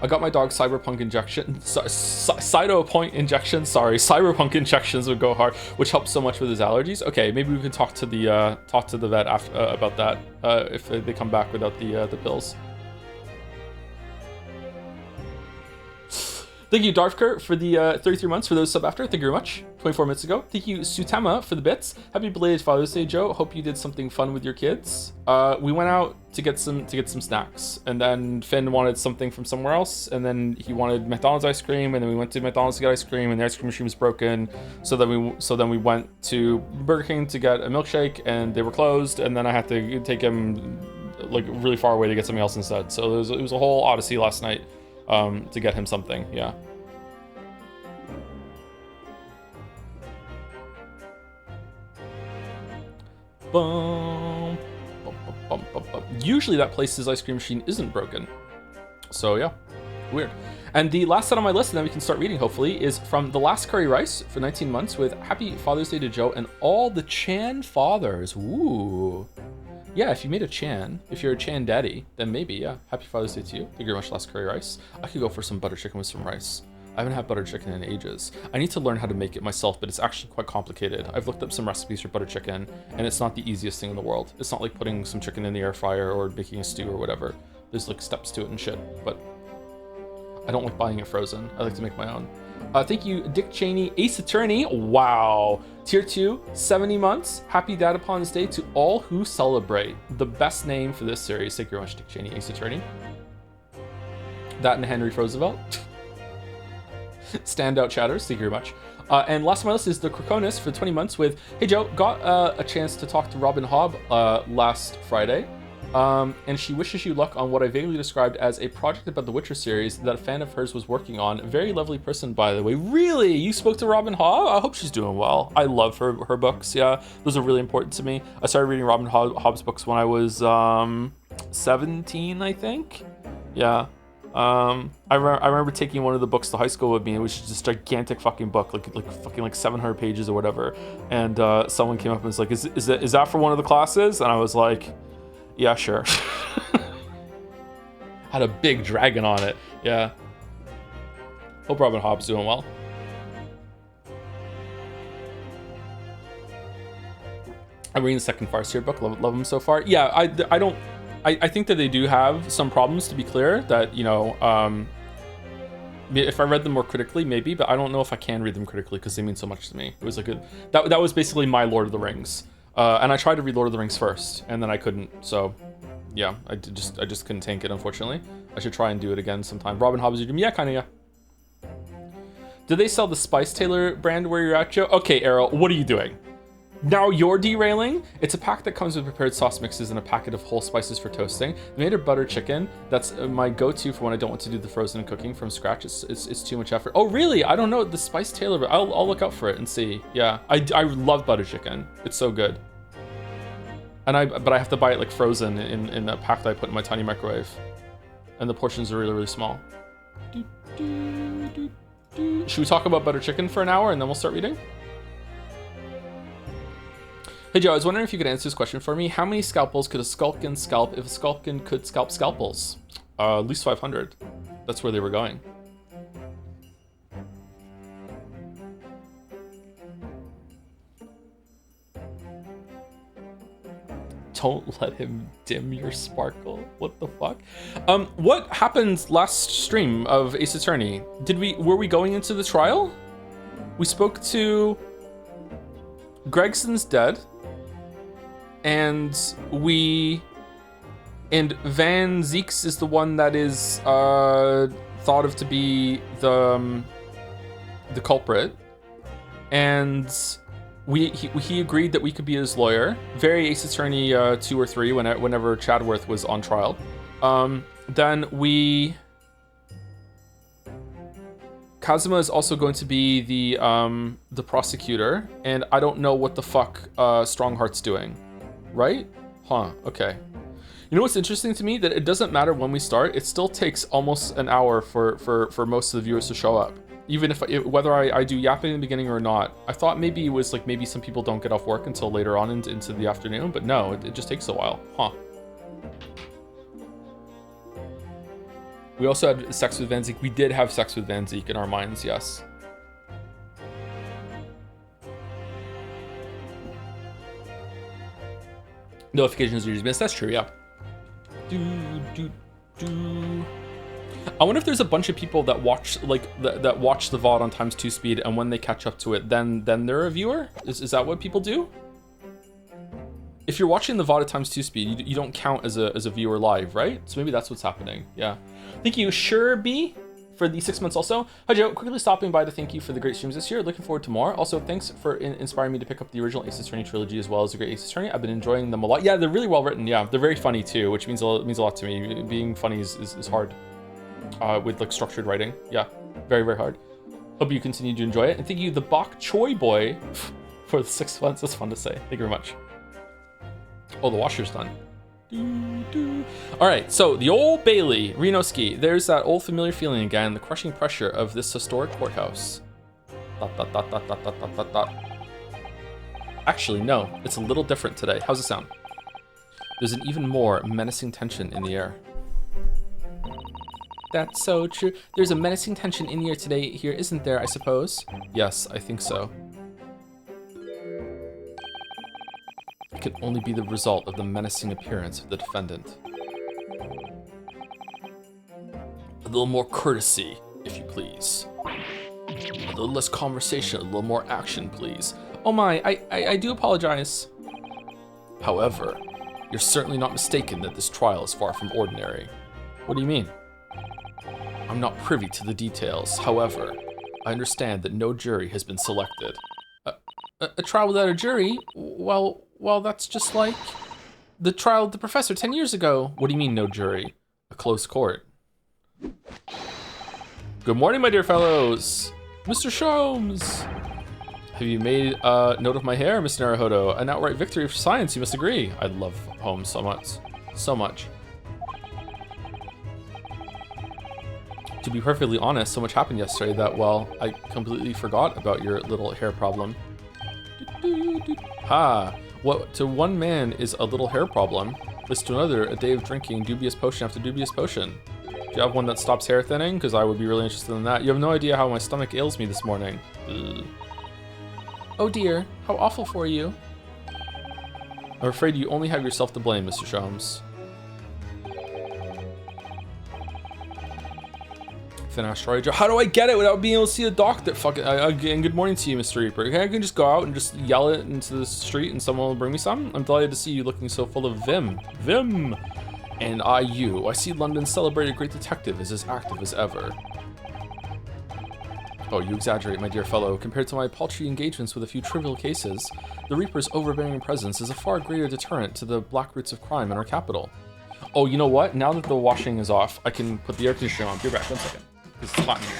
I got my dog Cyberpunk injection, Cytopoint injection. Sorry, Cyberpunk injections would go hard, which helps so much with his allergies. Okay, maybe we can talk to the vet after about that if they come back without the pills. Thank you, Darfkurt, for the 33 months for those sub after. Thank you very much. 24 minutes ago. Thank you, Sutema, for the bits. Happy belated Father's Day, Joe. Hope you did something fun with your kids. We went out to get some snacks, and then Finn wanted something from somewhere else, and then he wanted McDonald's ice cream, and then we went to McDonald's to get ice cream, and the ice cream machine was broken. So then we went to Burger King to get a milkshake, and they were closed, and then I had to take him like really far away to get something else instead. So it was a whole odyssey last night. To get him something, yeah. Usually that place's ice cream machine isn't broken. So yeah, weird. And the last set on my list, and then we can start reading hopefully, is from The Last Curry Rice for 19 months with Happy Father's Day to Joe and all the Chan fathers. Ooh. Yeah, if you made a Chan, if you're a Chan daddy, then maybe, yeah. Happy Father's Day to you. Thank you very much, Last Curry Rice. I could go for some butter chicken with some rice. I haven't had butter chicken in ages. I need to learn how to make it myself, but it's actually quite complicated. I've looked up some recipes for butter chicken, and it's not the easiest thing in the world. It's not like putting some chicken in the air fryer or making a stew or whatever. There's like steps to it and shit, but I don't like buying it frozen. I like to make my own. Thank you, Dick Cheney, Ace Attorney. Wow. Tier 2, 70 months. Happy Dad Upon this day to all who celebrate. The best name for this series. Thank you very much, Dick Cheney, Ace Attorney. That and Henry Roosevelt. Standout chatters, thank you very much. And last on my list is the Krakonis for 20 months with, hey Joe, got a chance to talk to Robin Hobb last Friday. And she wishes you luck on what I vaguely described as a project about the Witcher series that a fan of hers was working on. Very lovely person, by the way. Really? You spoke to Robin Hobb? I hope she's doing well. I love her books, yeah. Those are really important to me. I started reading Robin Hobb's books when I was 17, I think. Yeah. I remember taking one of the books to high school with me. It was just a gigantic fucking book, like 700 pages or whatever. And someone came up and was like, "Is that for one of the classes?" And I was like, "Yeah, sure." Had a big dragon on it. Yeah. Hope Robin Hobb's doing well. I'm reading the second Farseer book. Love them so far. Yeah, I think that they do have some problems, to be clear, that, you know, if I read them more critically, maybe, but I don't know if I can read them critically because they mean so much to me. It was like that was basically my Lord of the Rings. And I tried to read Lord of the Rings first, and then I couldn't, so yeah, I just couldn't tank it, unfortunately. I should try and do it again sometime. Robin Hobb is your dream? Yeah, kinda, yeah. Do they sell the Spice Tailor brand where you're at, Joe? Okay, Errol, what are you doing? Now you're derailing. It's a pack that comes with prepared sauce mixes and a packet of whole spices for toasting. They made a butter chicken. That's my go-to for when I don't want to do the frozen cooking from scratch. It's too much effort. Oh, really? I don't know. The Spice Tailor, but I'll look out for it and see. Yeah, I love butter chicken. It's so good. But I have to buy it like frozen in a pack that I put in my tiny microwave. And the portions are really, really small. Should we talk about butter chicken for an hour and then we'll start reading? Hey Joe, I was wondering if you could answer this question for me. How many scalpels could a Skulkin scalp if a Skulkin could scalp scalpels? At least 500. That's where they were going. Don't let him dim your sparkle. What the fuck? What happened last stream of Ace Attorney? Were we going into the trial? We spoke to Gregson's dead. And Van Zeeks is the one that is thought of to be the culprit, and he agreed that we could be his lawyer. Very Ace Attorney 2 or 3 whenever Chadworth was on trial. Then Kazuma is also going to be the prosecutor, and I don't know what the fuck Strongheart's doing. Right? Huh, okay. You know what's interesting to me? That it doesn't matter when we start, it still takes almost an hour for most of the viewers to show up. Even whether I do yapping in the beginning or not. I thought maybe it was like maybe some people don't get off work until later on into the afternoon, but no, it just takes a while. Huh. We also had sex with Van Zeke. We did have sex with Van Zeke in our minds, yes. Notifications are usually missed. That's true, yeah. I wonder if there's a bunch of people that watch that watch the VOD on ×2 speed, and when they catch up to it, then they're a viewer. Is that what people do? If you're watching the VOD at ×2 speed, you don't count as a viewer live, right? So maybe that's what's happening. Yeah. Thank you, Sherby, for the 6 months also. Hi Joe, quickly stopping by to thank you for the great streams this year. Looking forward to more. Also, thanks for inspiring me to pick up the original Ace Attorney trilogy as well as the Great Ace Attorney. I've been enjoying them a lot. Yeah, they're really well written. Yeah, they're very funny too, which means a lot to me. Being funny is hard with like structured writing. Yeah, very, very hard. Hope you continue to enjoy it. And thank you, the Bok Choy Boy, for the 6 months. That's fun to say. Thank you very much. Oh, the washer's done. All right, so the Old Bailey, Renoski. There's that old familiar feeling again, the crushing pressure of this historic courthouse. Actually, no, it's a little different today. How's it sound? There's an even more menacing tension in the air. That's so true. There's a menacing tension in here today, isn't there, I suppose? Yes, I think so. It could only be the result of the menacing appearance of the defendant. A little more courtesy, if you please. A little less conversation, a little more action, please. Oh my, I do apologize. However, you're certainly not mistaken that this trial is far from ordinary. What do you mean? I'm not privy to the details. However, I understand that no jury has been selected. A trial without a jury? Well, that's just like the trial of the professor 10 years ago. What do you mean, no jury? A closed court. Good morning, my dear fellows. Mr. Sholmes. Have you made a note of my hair, Mr. Naruhodo? An outright victory for science, you must agree. I love Holmes so much. So much. To be perfectly honest, so much happened yesterday that, well, I completely forgot about your little hair problem. Ha! What to one man is a little hair problem, is to another a day of drinking dubious potion after dubious potion. Do you have one that stops hair thinning? Because I would be really interested in that. You have no idea how my stomach ails me this morning. Ugh. Oh dear, how awful for you. I'm afraid you only have yourself to blame, Mr. Sholmes. How do I get it without being able to see a doctor? Fuck it. Again, good morning to you, Mr. Reaper. Okay, I can just go out and just yell it into the street and someone will bring me some? I'm delighted to see you looking so full of vim. Vim! And I see London's celebrated great detective is as active as ever. Oh, you exaggerate, my dear fellow. Compared to my paltry engagements with a few trivial cases, the Reaper's overbearing presence is a far greater deterrent to the black roots of crime in our capital. Oh, you know what? Now that the washing is off, I can put the air conditioner on. Be back, 1 second. It's hot in here.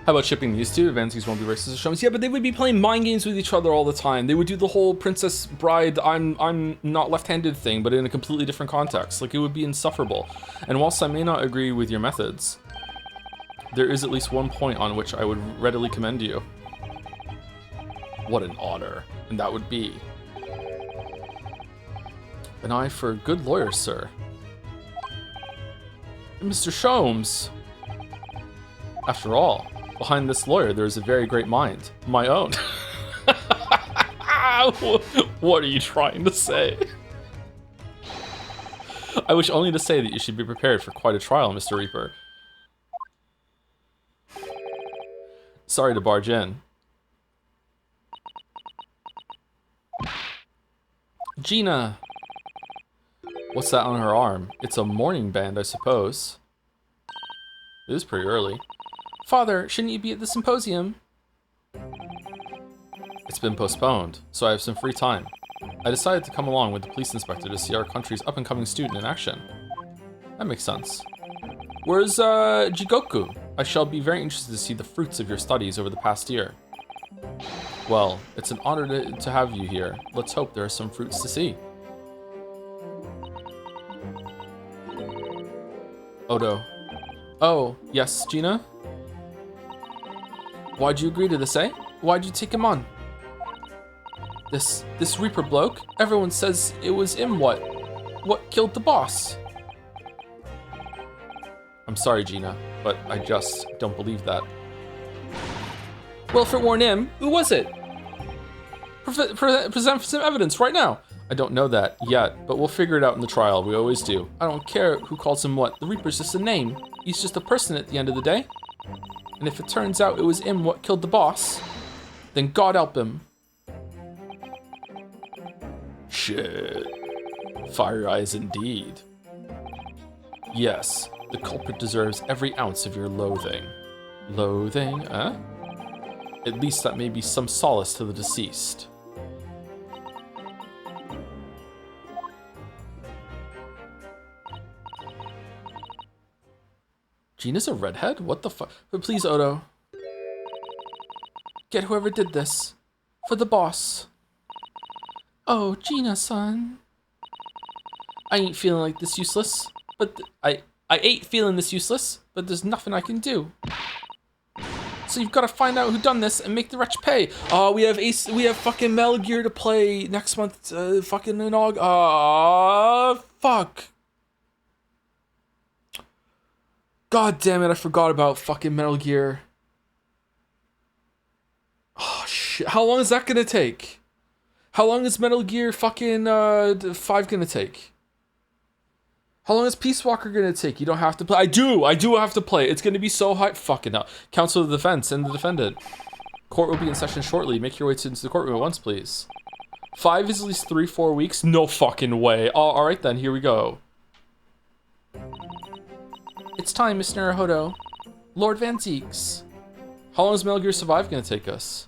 How about shipping these two? Advances won't be racist as Sholmes. Yeah, but they would be playing mind games with each other all the time. They would do the whole Princess Bride, I'm not left-handed thing, but in a completely different context. Like, it would be insufferable. And whilst I may not agree with your methods, there is at least one point on which I would readily commend you. What an honor. And that would be an eye for good lawyers, sir. Mr. Sholmes. After all, behind this lawyer, there is a very great mind. My own. What are you trying to say? I wish only to say that you should be prepared for quite a trial, Mr. Reaper. Sorry to barge in. Gina! What's that on her arm? It's a mourning band, I suppose. It is pretty early. Father, shouldn't you be at the symposium? It's been postponed, so I have some free time. I decided to come along with the police inspector to see our country's up-and-coming student in action. That makes sense. Where's, Jigoku? I shall be very interested to see the fruits of your studies over the past year. Well, it's an honor to have you here. Let's hope there are some fruits to see. Odo. Oh, yes, Gina? Why'd you agree to this, eh? Why'd you take him on? This Reaper bloke? Everyone says it was him what killed the boss? I'm sorry, Gina, but I just don't believe that. Well, if it weren't him, who was it? Present some evidence right now. I don't know that yet, but we'll figure it out in the trial. We always do. I don't care who calls him what. The Reaper's just a name. He's just a person at the end of the day. And if it turns out it was him what killed the boss, then God help him. Shit. Fire eyes indeed. Yes, the culprit deserves every ounce of your loathing. Loathing, huh? At least that may be some solace to the deceased. Gina's a redhead? What the fuck? But please, Odo. Get whoever did this. For the boss. Oh, Gina-san. I ain't feeling like this useless. But I ain't feeling this useless, but there's nothing I can do. So you've got to find out who done this and make the wretch pay. Oh, we have fucking Metal Gear to play next month. Fucking in August. Oh, fuck. God damn it! I forgot about fucking Metal Gear. Oh shit! How long is that gonna take? How long is Metal Gear fucking 5 gonna take? How long is Peace Walker gonna take? You don't have to play. I do have to play. It's gonna be so high. Fucking hell. Counsel of the defense and the defendant. Court will be in session shortly. Make your way into the courtroom at once, please. 5 is at least 3-4 weeks? No fucking way. Oh, alright then, here we go. It's time, Mr. Naruhodo. Lord Van Zieks. How long is Metal Gear Survive gonna take us?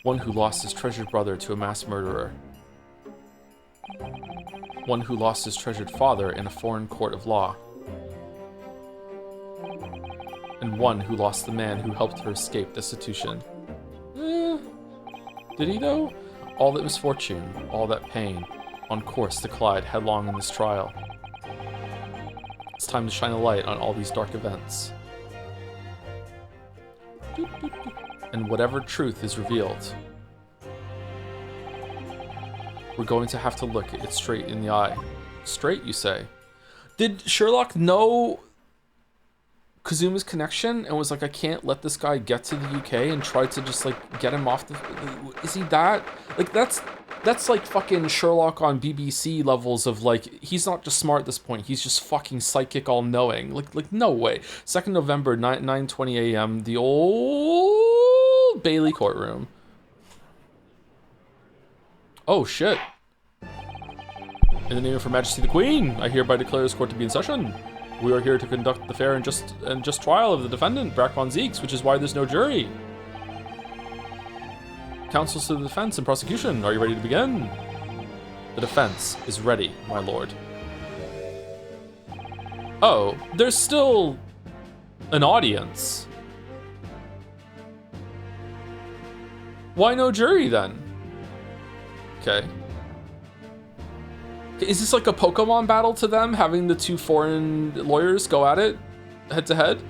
One who lost his treasured brother to a mass murderer. One who lost his treasured father in a foreign court of law. And one who lost the man who helped her escape destitution. Did he though? All that misfortune, all that pain, on course to collide headlong in this trial. It's time to shine a light on all these dark events. And whatever truth is revealed, we're going to have to look it straight in the eye. Straight, you say? Did Sherlock know Kazuma's connection and was like, I can't let this guy get to the UK and try to just like get him off the... Is he that? Like that's like fucking Sherlock on BBC levels of like, he's not just smart at this point, he's just fucking psychic all-knowing. Like no way. 2nd November, 9:20 a.m., the old Bailey courtroom. Oh shit. In the name of Her Majesty the Queen, I hereby declare this court to be in session. We are here to conduct the fair and just trial of the defendant, Brack Von Zieks, which is why there's no jury. Counsels to the defense and prosecution, are you ready to begin? The defense is ready, my lord. Oh, there's still an audience. Why no jury then? Okay. Is this like a Pokemon battle to them, having the two foreign lawyers go at it head to head?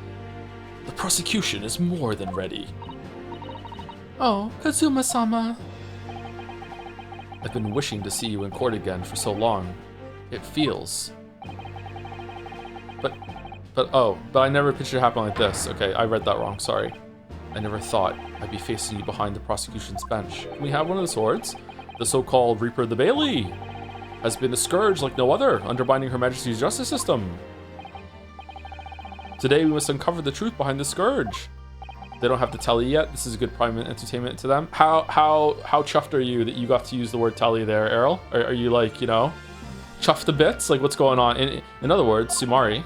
The prosecution is more than ready. Oh, Kazuma-sama. I've been wishing to see you in court again for so long. It feels... But I never pictured it happening like this. Okay, I read that wrong, sorry. I never thought I'd be facing you behind the prosecution's bench. Can we have one of the swords? The so-called Reaper of the Bailey has been a scourge like no other, undermining Her Majesty's justice system. Today we must uncover the truth behind the scourge. They don't have to tell you yet. This is a good private entertainment to them. How chuffed are you that you got to use the word tell you there, Errol? Are you like, you know, chuffed to bits? Like what's going on? In other words, Sumari,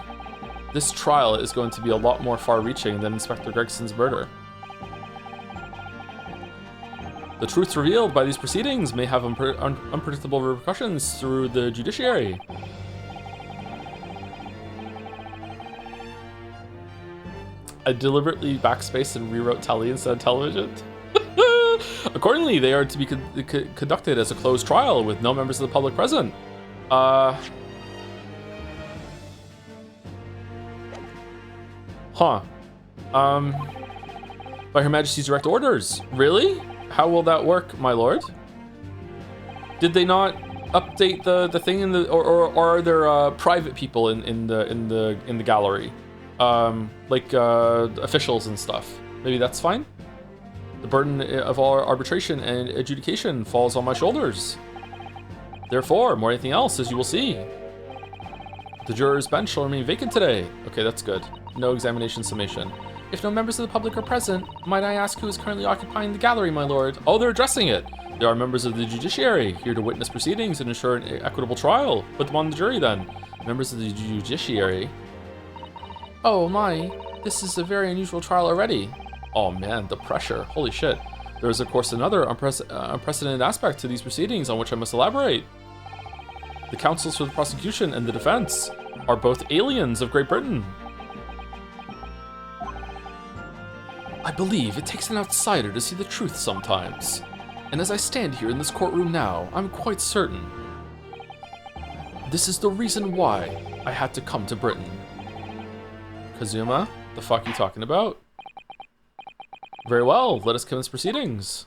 this trial is going to be a lot more far-reaching than Inspector Gregson's murder. The truths revealed by these proceedings may have unpredictable repercussions through the judiciary. I deliberately backspaced and rewrote tele instead of television. Accordingly, they are to be conducted as a closed trial with no members of the public present. By Her Majesty's direct orders. Really? How will that work, my lord? Did they not update the thing in the or are there private people in the gallery, like officials and stuff? Maybe that's fine. The burden of all arbitration and adjudication falls on my shoulders. Therefore, more than anything else, as you will see, The juror's bench shall remain vacant today. Okay, that's good. No examination summation. If no members of the public are present, might I ask who is currently occupying the gallery, my lord? Oh, they're addressing it. They are members of the judiciary, here to witness proceedings and ensure an equitable trial. Put them on the jury then. Members of the judiciary. Oh my, this is a very unusual trial already. Oh man, the pressure. Holy shit. There is, of course, another unprecedented aspect to these proceedings on which I must elaborate. The counsels for the prosecution and the defense are both aliens of Great Britain. I believe it takes an outsider to see the truth sometimes. And as I stand here in this courtroom now, I'm quite certain. This is the reason why I had to come to Britain. Kazuma, the fuck you talking about? Very well, let us commence proceedings.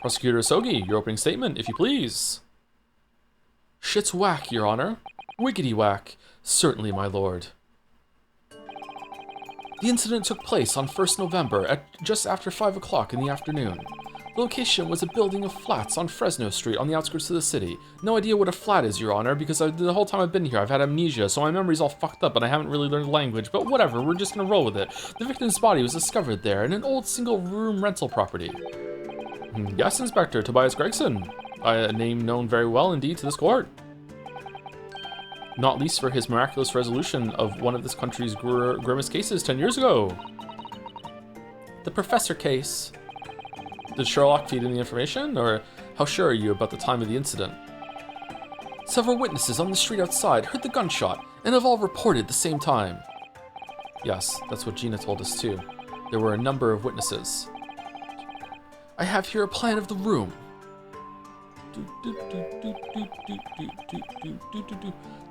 Prosecutor Asogi, your opening statement, if you please. Shit's whack, Your Honor. Wiggity whack. Certainly, my lord. The incident took place on 1st November at just after 5 o'clock in the afternoon. The location was a building of flats on Fresno Street on the outskirts of the city. No idea what a flat is, Your Honor, because the whole time I've been here I've had amnesia, so my memory's all fucked up and I haven't really learned the language, but whatever, we're just gonna roll with it. The victim's body was discovered there in an old single-room rental property. Yes, Inspector, Tobias Gregson. A name known very well indeed to this court. Not least for his miraculous resolution of one of this country's grimmest cases 10 years ago. The Professor case. Did Sherlock feed in the information, or how sure are you about the time of the incident? Several witnesses on the street outside heard the gunshot, and have all reported the same time. Yes, that's what Gina told us too. There were a number of witnesses. I have here a plan of the room.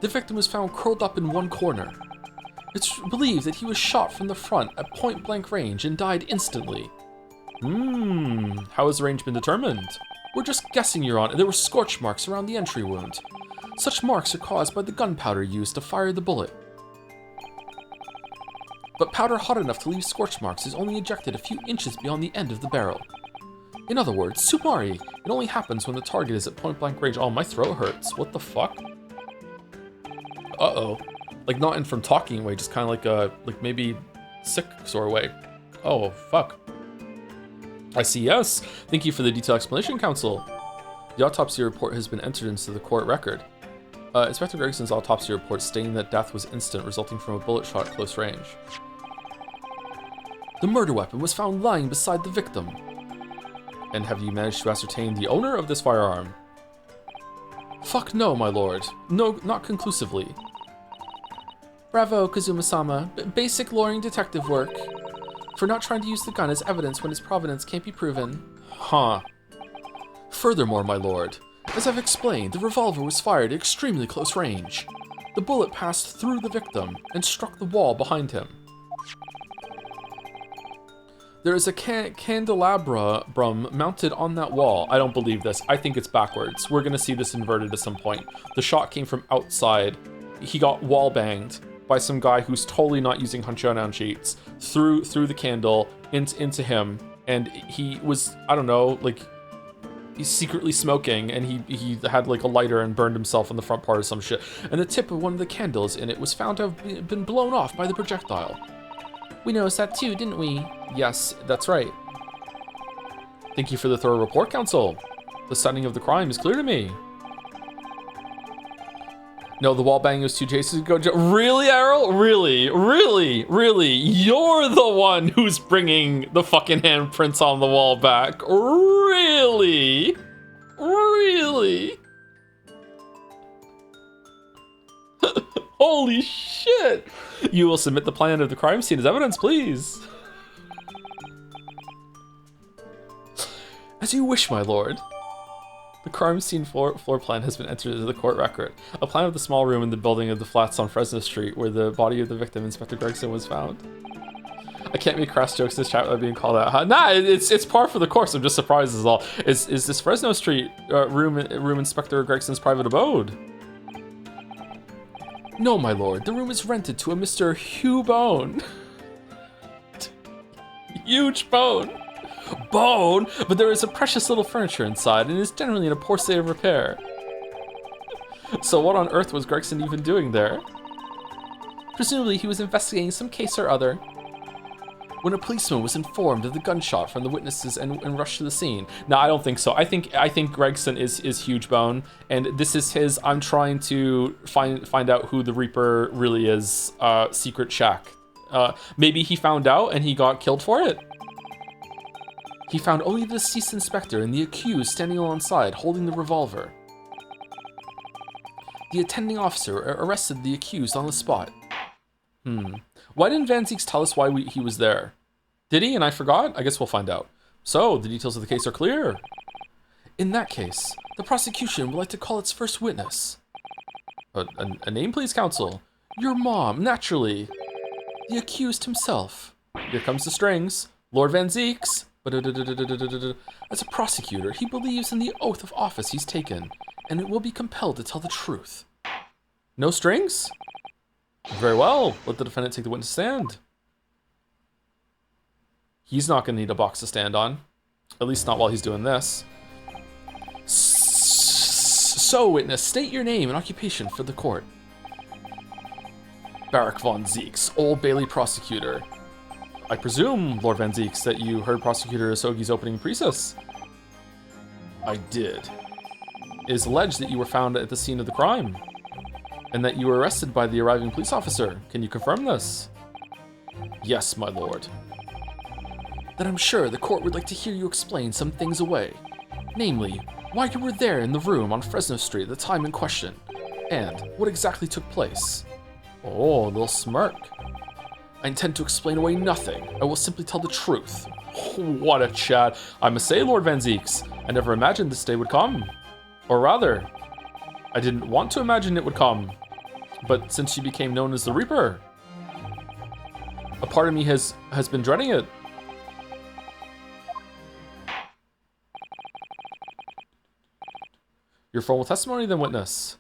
The victim was found curled up in one corner. It's believed that he was shot from the front at point-blank range and died instantly. How has the range been determined? We're just guessing, Your Honor. There were scorch marks around the entry wound. Such marks are caused by the gunpowder used to fire the bullet. But powder hot enough to leave scorch marks is only ejected a few inches beyond the end of the barrel. In other words, Sumari, it only happens when the target is at point-blank range. Oh, my throat hurts. What the fuck? Uh-oh. Like, not in from talking way, just kind of like maybe sick sort of way. Oh, fuck. I see, yes. Thank you for the detailed explanation, counsel. The autopsy report has been entered into the court record. Inspector Gregson's autopsy report stating that death was instant, resulting from a bullet shot at close range. The murder weapon was found lying beside the victim. And have you managed to ascertain the owner of this firearm? Fuck no, my lord. No, not conclusively. Bravo, Kazuma-sama. Basic lawyering detective work. For not trying to use the gun as evidence when its provenance can't be proven. Huh. Furthermore, my lord, as I've explained, the revolver was fired at extremely close range. The bullet passed through the victim and struck the wall behind him. There is a candelabrum mounted on that wall. I don't believe this. I think it's backwards. We're gonna see this inverted at some point. The shot came from outside. He got wall banged by some guy who's totally not using Hunchonan sheets through the candle into him, and he was, I don't know, like, he's secretly smoking, and he had like a lighter and burned himself on the front part of some shit. And the tip of one of the candles in it was found to have been blown off by the projectile. We noticed that too, didn't we? Yes, that's right. Thank you for the thorough report, counsel. The setting of the crime is clear to me. No, the wall banging was 2 chases ago. Really, Errol? Really? Really? Really? You're the one who's bringing the fucking handprints on the wall back. Really? Really? Holy shit! You will submit the plan of the crime scene as evidence, please. As you wish, my lord. The crime scene floor plan has been entered into the court record. A plan of the small room in the building of the flats on Fresno Street where the body of the victim, Inspector Gregson, was found. I can't make crass jokes in this chat without being called out. Nah, it's par for the course. I'm just surprised is all. Is this Fresno Street room Inspector Gregson's private abode? No, my lord. The room is rented to a Mr. Hugh Bone. Huge bone. Bone, but there is a precious little furniture inside and is generally in a poor state of repair. So what on earth was Gregson even doing there? Presumably he was investigating some case or other when a policeman was informed of the gunshot from the witnesses and rushed to the scene. No, I don't think so. I think Gregson is huge bone, and this is his I'm trying to find out who the Reaper really is secret shack. Maybe he found out and he got killed for it. He found only the deceased inspector and the accused standing alongside holding the revolver. The attending officer arrested the accused on the spot. Why didn't Van Zieks tell us why he was there? Did he and I forgot? I guess we'll find out. So, the details of the case are clear. In that case, the prosecution would like to call its first witness. A name, please, counsel. Your mom, naturally. The accused himself. Here comes the strings. Lord Van Zieks. As a prosecutor, he believes in the oath of office he's taken, and it will be compelled to tell the truth. No strings? Very well. Let the defendant take the witness stand. He's not going to need a box to stand on. At least not while he's doing this. So, witness, state your name and occupation for the court. Barak Von Zieks, Old Bailey prosecutor. I presume, Lord Van Zieks, that you heard Prosecutor Isogi's opening precis. I did. It is alleged that you were found at the scene of the crime, and that you were arrested by the arriving police officer. Can you confirm this? Yes, my lord. Then I'm sure the court would like to hear you explain some things away. Namely, why you were there in the room on Fresno Street at the time in question, and what exactly took place. Oh, a little smirk. I intend to explain away nothing. I will simply tell the truth. What a chat. I must say, Lord Van Zieks, I never imagined this day would come. Or rather, I didn't want to imagine it would come. But since you became known as the Reaper, a part of me has been dreading it. Your formal testimony, then, witness.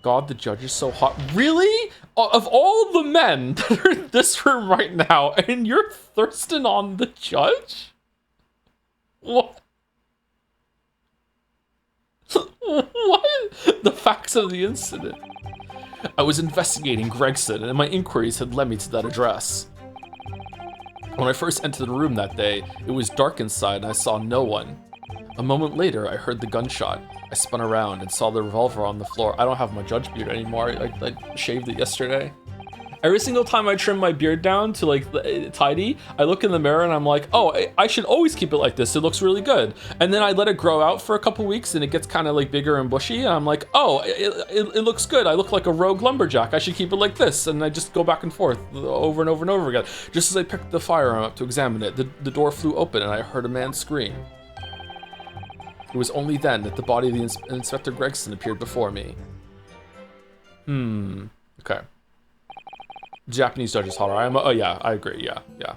God, the judge is so hot. Really? Of all the men that are in this room right now, and you're thirsting on the judge? What? What? The facts of the incident. I was investigating Gregson, and my inquiries had led me to that address. When I first entered the room that day, it was dark inside and I saw no one. A moment later, I heard the gunshot. I spun around and saw the revolver on the floor. I don't have my judge beard anymore. I shaved it yesterday. Every single time I trim my beard down to like tidy, I look in the mirror and I'm like, oh, I should always keep it like this. It looks really good. And then I let it grow out for a couple weeks and it gets kind of like bigger and bushy. And I'm like, oh, it looks good. I look like a rogue lumberjack. I should keep it like this. And I just go back and forth over and over and over again. Just as I picked the firearm up to examine it, the door flew open and I heard a man scream. It was only then that the body of the Inspector Gregson appeared before me. Okay. Japanese judge is hotter. Oh yeah, I agree. Yeah.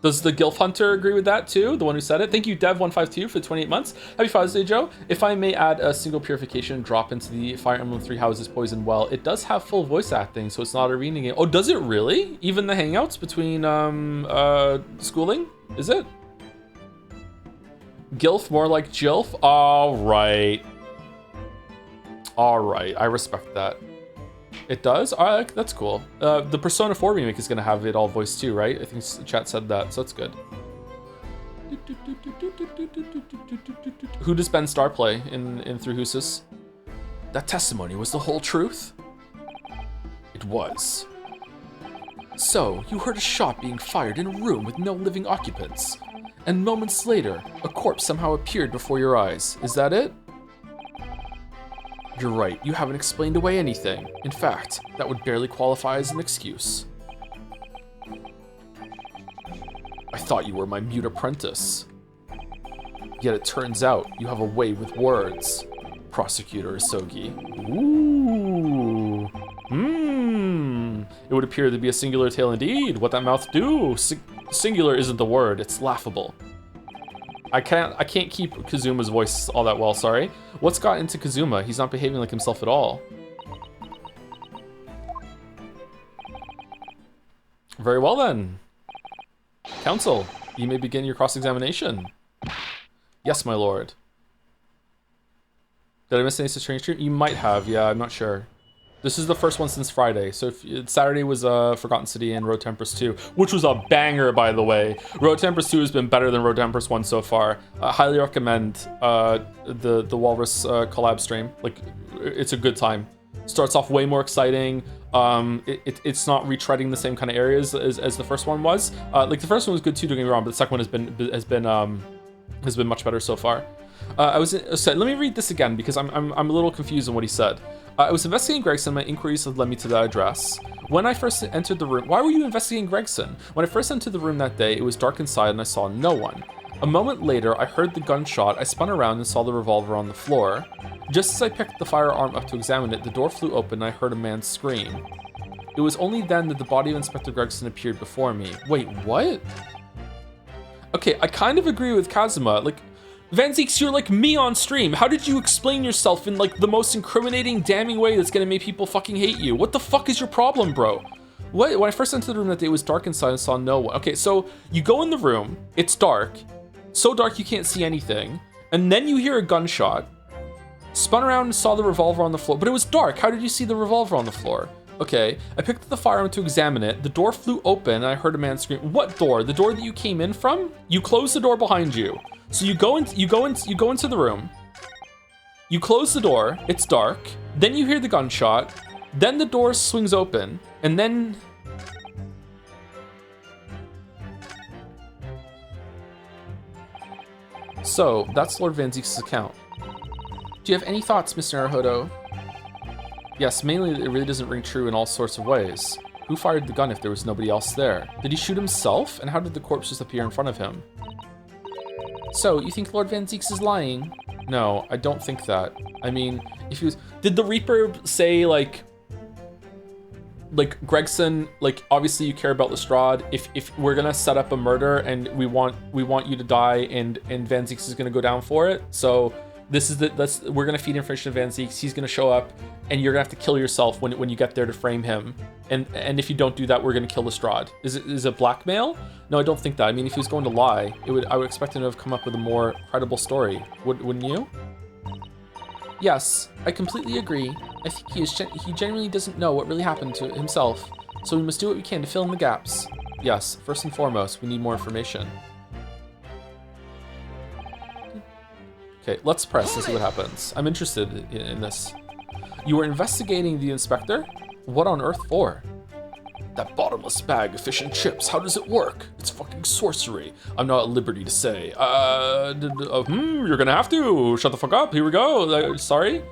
Does the Gilf Hunter agree with that too? The one who said it? Thank you, Dev152 for 28 months. Happy Father's Day, Joe. If I may add a single purification drop into the Fire Emblem Three Houses Poison Well, it does have full voice acting, so it's not a reading game. Oh, does it really? Even the hangouts between schooling? Is it? Gilf, more like Jilf? All right, I respect that. It does? That's cool. The Persona 4 remake is going to have it all voiced too, right? I think the chat said that, so that's good. Who does Ben Starr play in Three Houses? That testimony was the whole truth? It was. So, you heard a shot being fired in a room with no living occupants, and moments later, a corpse somehow appeared before your eyes. Is that it? You're right, you haven't explained away anything. In fact, that would barely qualify as an excuse. I thought you were my mute apprentice. Yet it turns out you have a way with words, Prosecutor Isogi. Ooh. It would appear to be a singular tale indeed. What that mouth do? Singular isn't the word, it's laughable. I can't keep Kazuma's voice all that well, sorry. What's got into Kazuma? He's not behaving like himself at all. Very well then. Counsel, you may begin your cross-examination. Yes, my lord. Did I miss any strange stream? You might have, yeah, I'm not sure. This is the first one since Friday. So if Saturday was Forgotten City and Road to Empress 2, which was a banger, by the way. Road to Empress 2 has been better than Road to Empress 1 so far. Highly recommend the Walrus collab stream. Like, it's a good time. Starts off way more exciting. It's not retreading the same kind of areas as the first one was. Like, the first one was good too, don't get me wrong, but the second one has been much better so far. So let me read this again because I'm a little confused on what he said. I was investigating Gregson. My inquiries had led me to that address. When I first entered the room, why were you investigating Gregson? When I first entered the room that day, it was dark inside and I saw no one. A moment later, I heard the gunshot. I spun around and saw the revolver on the floor. Just as I picked the firearm up to examine it, the door flew open and I heard a man scream. It was only then that the body of Inspector Gregson appeared before me. Wait, what? Okay, I kind of agree with Kazuma. Like, Van Zieks, you're like me on stream. How did you explain yourself in like the most incriminating, damning way that's gonna make people fucking hate you? What the fuck is your problem, bro? What? When I first entered the room that day, it was dark inside and saw no one. Okay, so you go in the room, it's dark, so dark you can't see anything, and then you hear a gunshot, spun around and saw the revolver on the floor, but it was dark. How did you see the revolver on the floor? Okay, I picked up the firearm to examine it. The door flew open and I heard a man scream. What door? The door that you came in from? You closed the door behind you. So you go into the room. You close the door. It's dark. Then you hear the gunshot. Then the door swings open, and then so that's Lord Van Zieks' account. Do you have any thoughts, Mr. Naruhodo? Yes, mainly it really doesn't ring true in all sorts of ways. Who fired the gun if there was nobody else there? Did he shoot himself? And how did the corpse just appear in front of him? So, you think Lord Van Zieks is lying? No, I don't think that. I mean, if he was... Did the Reaper say, like Gregson, like, obviously you care about Lestrade. If we're gonna set up a murder and we want you to die and Van Zieks is gonna go down for it, so we're gonna feed information to Van Zieks, he's gonna show up, and you're gonna have to kill yourself when you get there to frame him. And if you don't do that, we're gonna kill Lestrade. Is it blackmail? No, I don't think that. I mean, if he was going to lie, I would expect him to have come up with a more credible story. Wouldn't you? Yes, I completely agree. I think he genuinely doesn't know what really happened to himself, so we must do what we can to fill in the gaps. Yes, first and foremost, we need more information. Okay, let's press and see what happens. I'm interested in this. You were investigating the inspector? What on earth for? That bottomless bag of fish and chips, how does it work? It's fucking sorcery. I'm not at liberty to say. You're gonna have to. Shut the fuck up, here we go. Sorry?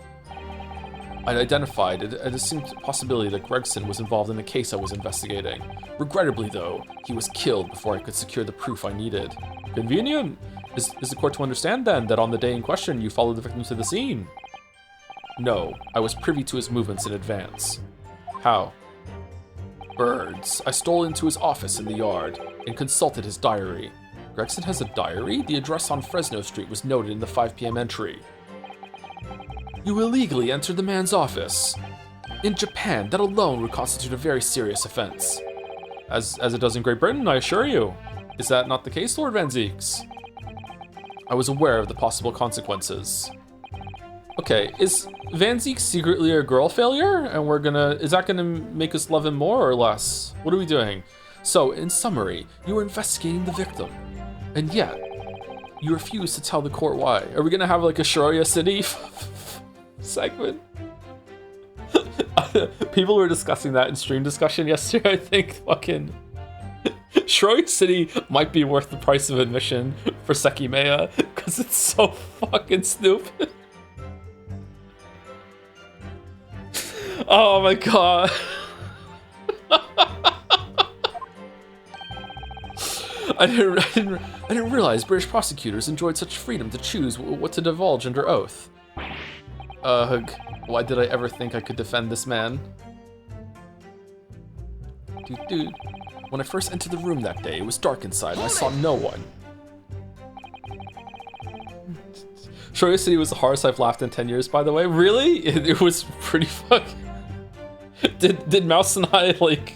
I'd identified a distinct possibility that Gregson was involved in the case I was investigating. Regrettably, though, he was killed before I could secure the proof I needed. Convenient. Is the court to understand, then, that on the day in question, you followed the victim to the scene? No, I was privy to his movements in advance. How? Birds. I stole into his office in the yard and consulted his diary. Gregson has a diary? The address on Fresno Street was noted in the 5 p.m. entry. You illegally entered the man's office. In Japan, that alone would constitute a very serious offense. As it does in Great Britain, I assure you. Is that not the case, Lord Van Zieks? I was aware of the possible consequences. Okay, is Van Zieks secretly a girl failure? And is that gonna make us love him more or less? What are we doing? So, in summary, you were investigating the victim. And yet, you refuse to tell the court why. Are we gonna have like a Shiroya City segment? People were discussing that in stream discussion yesterday. I think fucking Shiroya City might be worth the price of admission for Sekimeya because it's so fucking stupid. Oh my god. I didn't realize British prosecutors enjoyed such freedom to choose what to divulge under oath. Ugh, why did I ever think I could defend this man? Dude. When I first entered the room that day, it was dark inside and I saw no one. Shiroya City was the hardest I've laughed in 10 years, by the way. Really? It was pretty fucking... Did Mouse and I, like,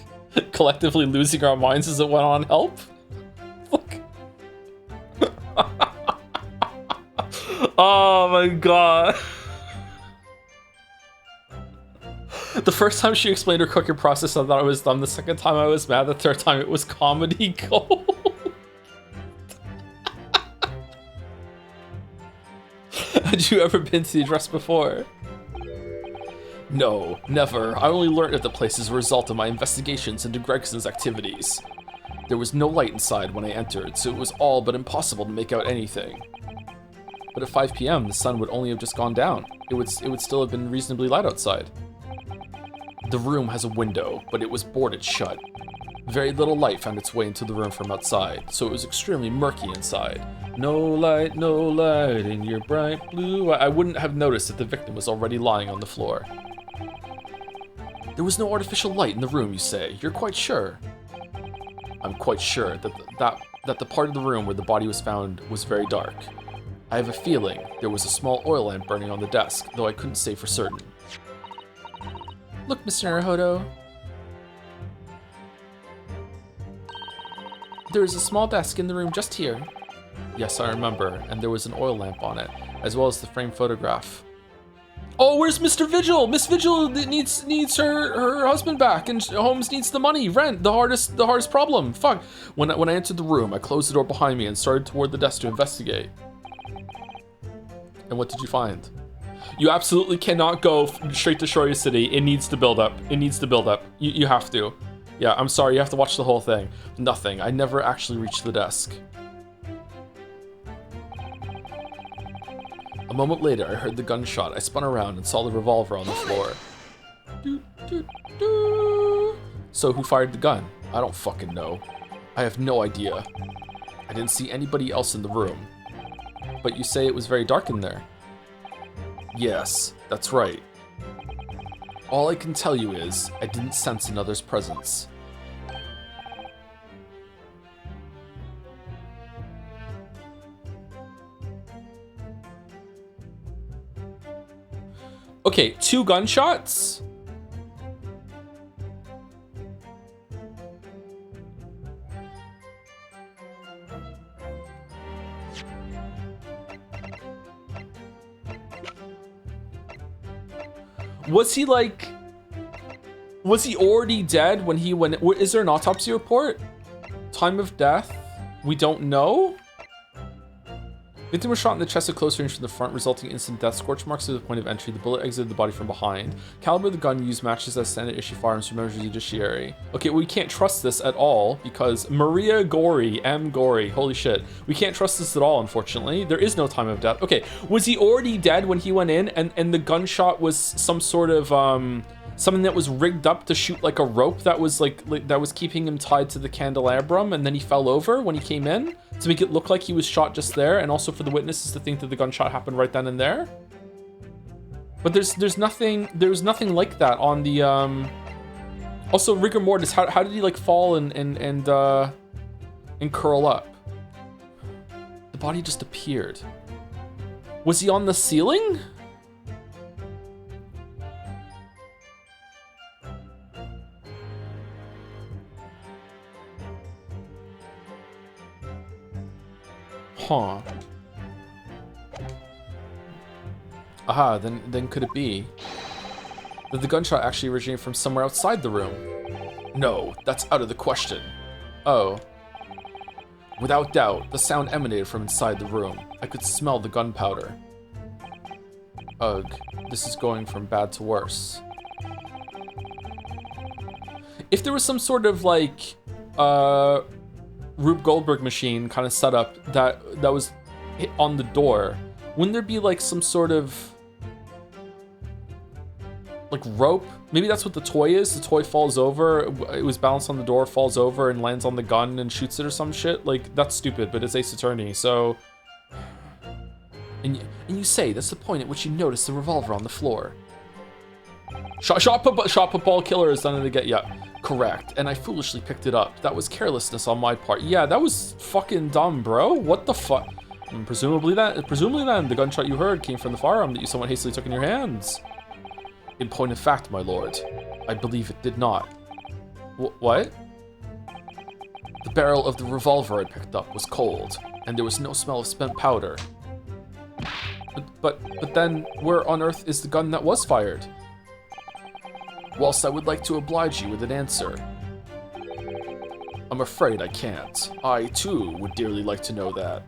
collectively losing our minds as it went on help? Fuck. Oh my god. The first time she explained her cooking process, I thought it was dumb. The second time I was mad. The third time it was comedy gold. Had you ever been to the address before? No, never. I only learned of the place as a result of my investigations into Gregson's activities. There was no light inside when I entered, so it was all but impossible to make out anything. But at 5 p.m., the sun would only have just gone down. It would still have been reasonably light outside. The room has a window, but it was boarded shut. Very little light found its way into the room from outside, so it was extremely murky inside. No light in your bright blue. I wouldn't have noticed that the victim was already lying on the floor. There was no artificial light in the room, you say? You're quite sure? I'm quite sure that the part of the room where the body was found was very dark. I have a feeling there was a small oil lamp burning on the desk, though I couldn't say for certain. Look, Mr. Naruhodo. There is a small desk in the room just here. Yes, I remember, and there was an oil lamp on it, as well as the framed photograph. Oh, where's Mr. Vigil? Miss Vigil needs her husband back, and Holmes needs the money, rent, the hardest problem. Fuck. When I entered the room, I closed the door behind me and started toward the desk to investigate. And what did you find? You absolutely cannot go straight to Shiroya City. It needs to build up. It needs to build up. You have to. Yeah, I'm sorry. You have to watch the whole thing. Nothing. I never actually reached the desk. A moment later, I heard the gunshot. I spun around and saw the revolver on the floor. So who fired the gun? I don't fucking know. I have no idea. I didn't see anybody else in the room. But you say it was very dark in there. Yes, that's right. All I can tell you is, I didn't sense another's presence. Okay, 2 gunshots? Was he like... Was he already dead when he went... Is there an autopsy report? Time of death? We don't know? Victim was shot in the chest at close range from the front, resulting in instant death. Scorch marks at the point of entry. The bullet exited the body from behind. Caliber of the gun used matches as standard issue firearms from members of the judiciary. Okay, we can't trust this at all because Maria Gory, M. Gory, holy shit. We can't trust this at all, unfortunately. There is no time of death. Okay, was he already dead when he went in and the gunshot was some sort of, something that was rigged up to shoot like a rope that was like that was keeping him tied to the candelabrum, and then he fell over when he came in to make it look like he was shot just there, and also for the witnesses to think that the gunshot happened right then and there. But there's nothing like that on the also rigor mortis. How did he like fall and curl up? The body just appeared. Was he on the ceiling? Huh. Aha, then could it be that the gunshot actually originated from somewhere outside the room? No, that's out of the question. Oh. Without doubt, the sound emanated from inside the room. I could smell the gunpowder. Ugh, this is going from bad to worse. If there was some sort of like, Rube Goldberg machine kind of setup that was hit on the door, wouldn't there be like some sort of like rope? Maybe that's what the toy is. The toy falls over. It was balanced on the door, falls over, and lands on the gun and shoots it or some shit. Like, that's stupid, but it's Ace Attorney, so... And you say that's the point at which you notice the revolver on the floor. Shot put ball killer is done to get ya. Correct, and I foolishly picked it up. That was carelessness on my part. Yeah, that was fucking dumb, bro. What the fuck? Presumably then, the gunshot you heard came from the firearm that you somewhat hastily took in your hands. In point of fact, my lord, I believe it did not. What? The barrel of the revolver I picked up was cold, and there was no smell of spent powder. But then, where on earth is the gun that was fired? Whilst I would like to oblige you with an answer, I'm afraid I can't. I, too, would dearly like to know that.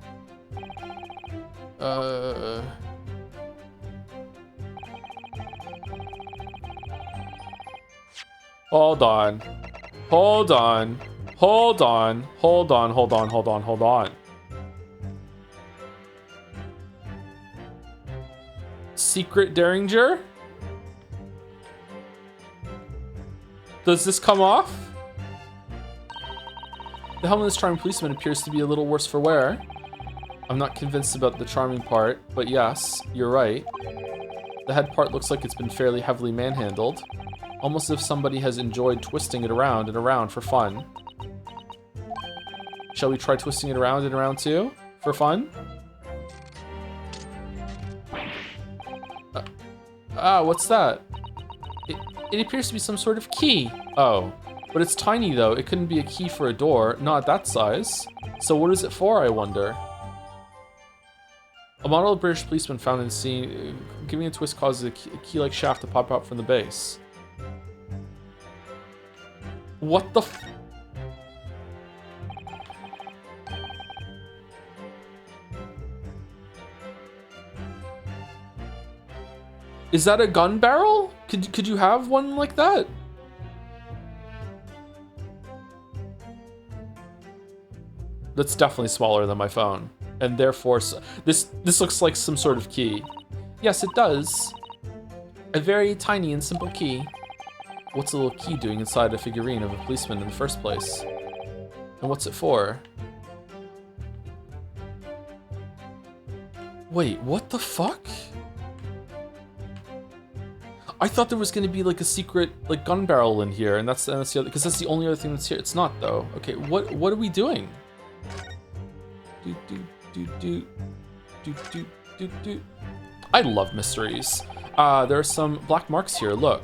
Hold on. Hold on. Hold on. Hold on, hold on, hold on, hold on. Secret Derringer? Does this come off? The helmetless charming policeman appears to be a little worse for wear. I'm not convinced about the charming part, but yes, you're right. The head part looks like it's been fairly heavily manhandled. Almost as if somebody has enjoyed twisting it around and around for fun. Shall we try twisting it around and around too? For fun? What's that? It appears to be some sort of key. Oh, but it's tiny though. It couldn't be a key for a door, not that size. So what is it for, I wonder? A model of British policeman found in the scene, giving a twist causes a key-like shaft to pop out from the base. What the f- Is that a gun barrel? Could you have one like that? That's definitely smaller than my phone. And therefore, this looks like some sort of key. Yes, it does. A very tiny and simple key. What's a little key doing inside a figurine of a policeman in the first place? And what's it for? Wait, what the fuck? I thought there was gonna be like a secret like gun barrel in here, and that's the other, because that's the only other thing that's here. It's not though. Okay, what are we doing? I love mysteries. There are some black marks here. Look.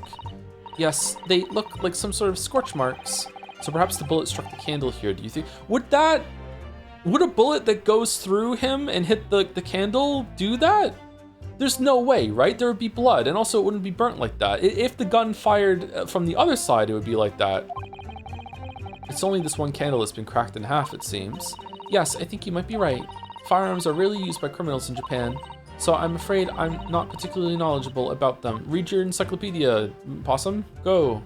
Yes, they look like some sort of scorch marks. So perhaps the bullet struck the candle here. Do you think would a bullet that goes through him and hit the candle do that? There's no way, right? There would be blood, and also it wouldn't be burnt like that. If the gun fired from the other side, it would be like that. It's only this one candle that's been cracked in half, it seems. Yes, I think you might be right. Firearms are rarely used by criminals in Japan, so I'm afraid I'm not particularly knowledgeable about them. Read your encyclopedia, Possum. Go.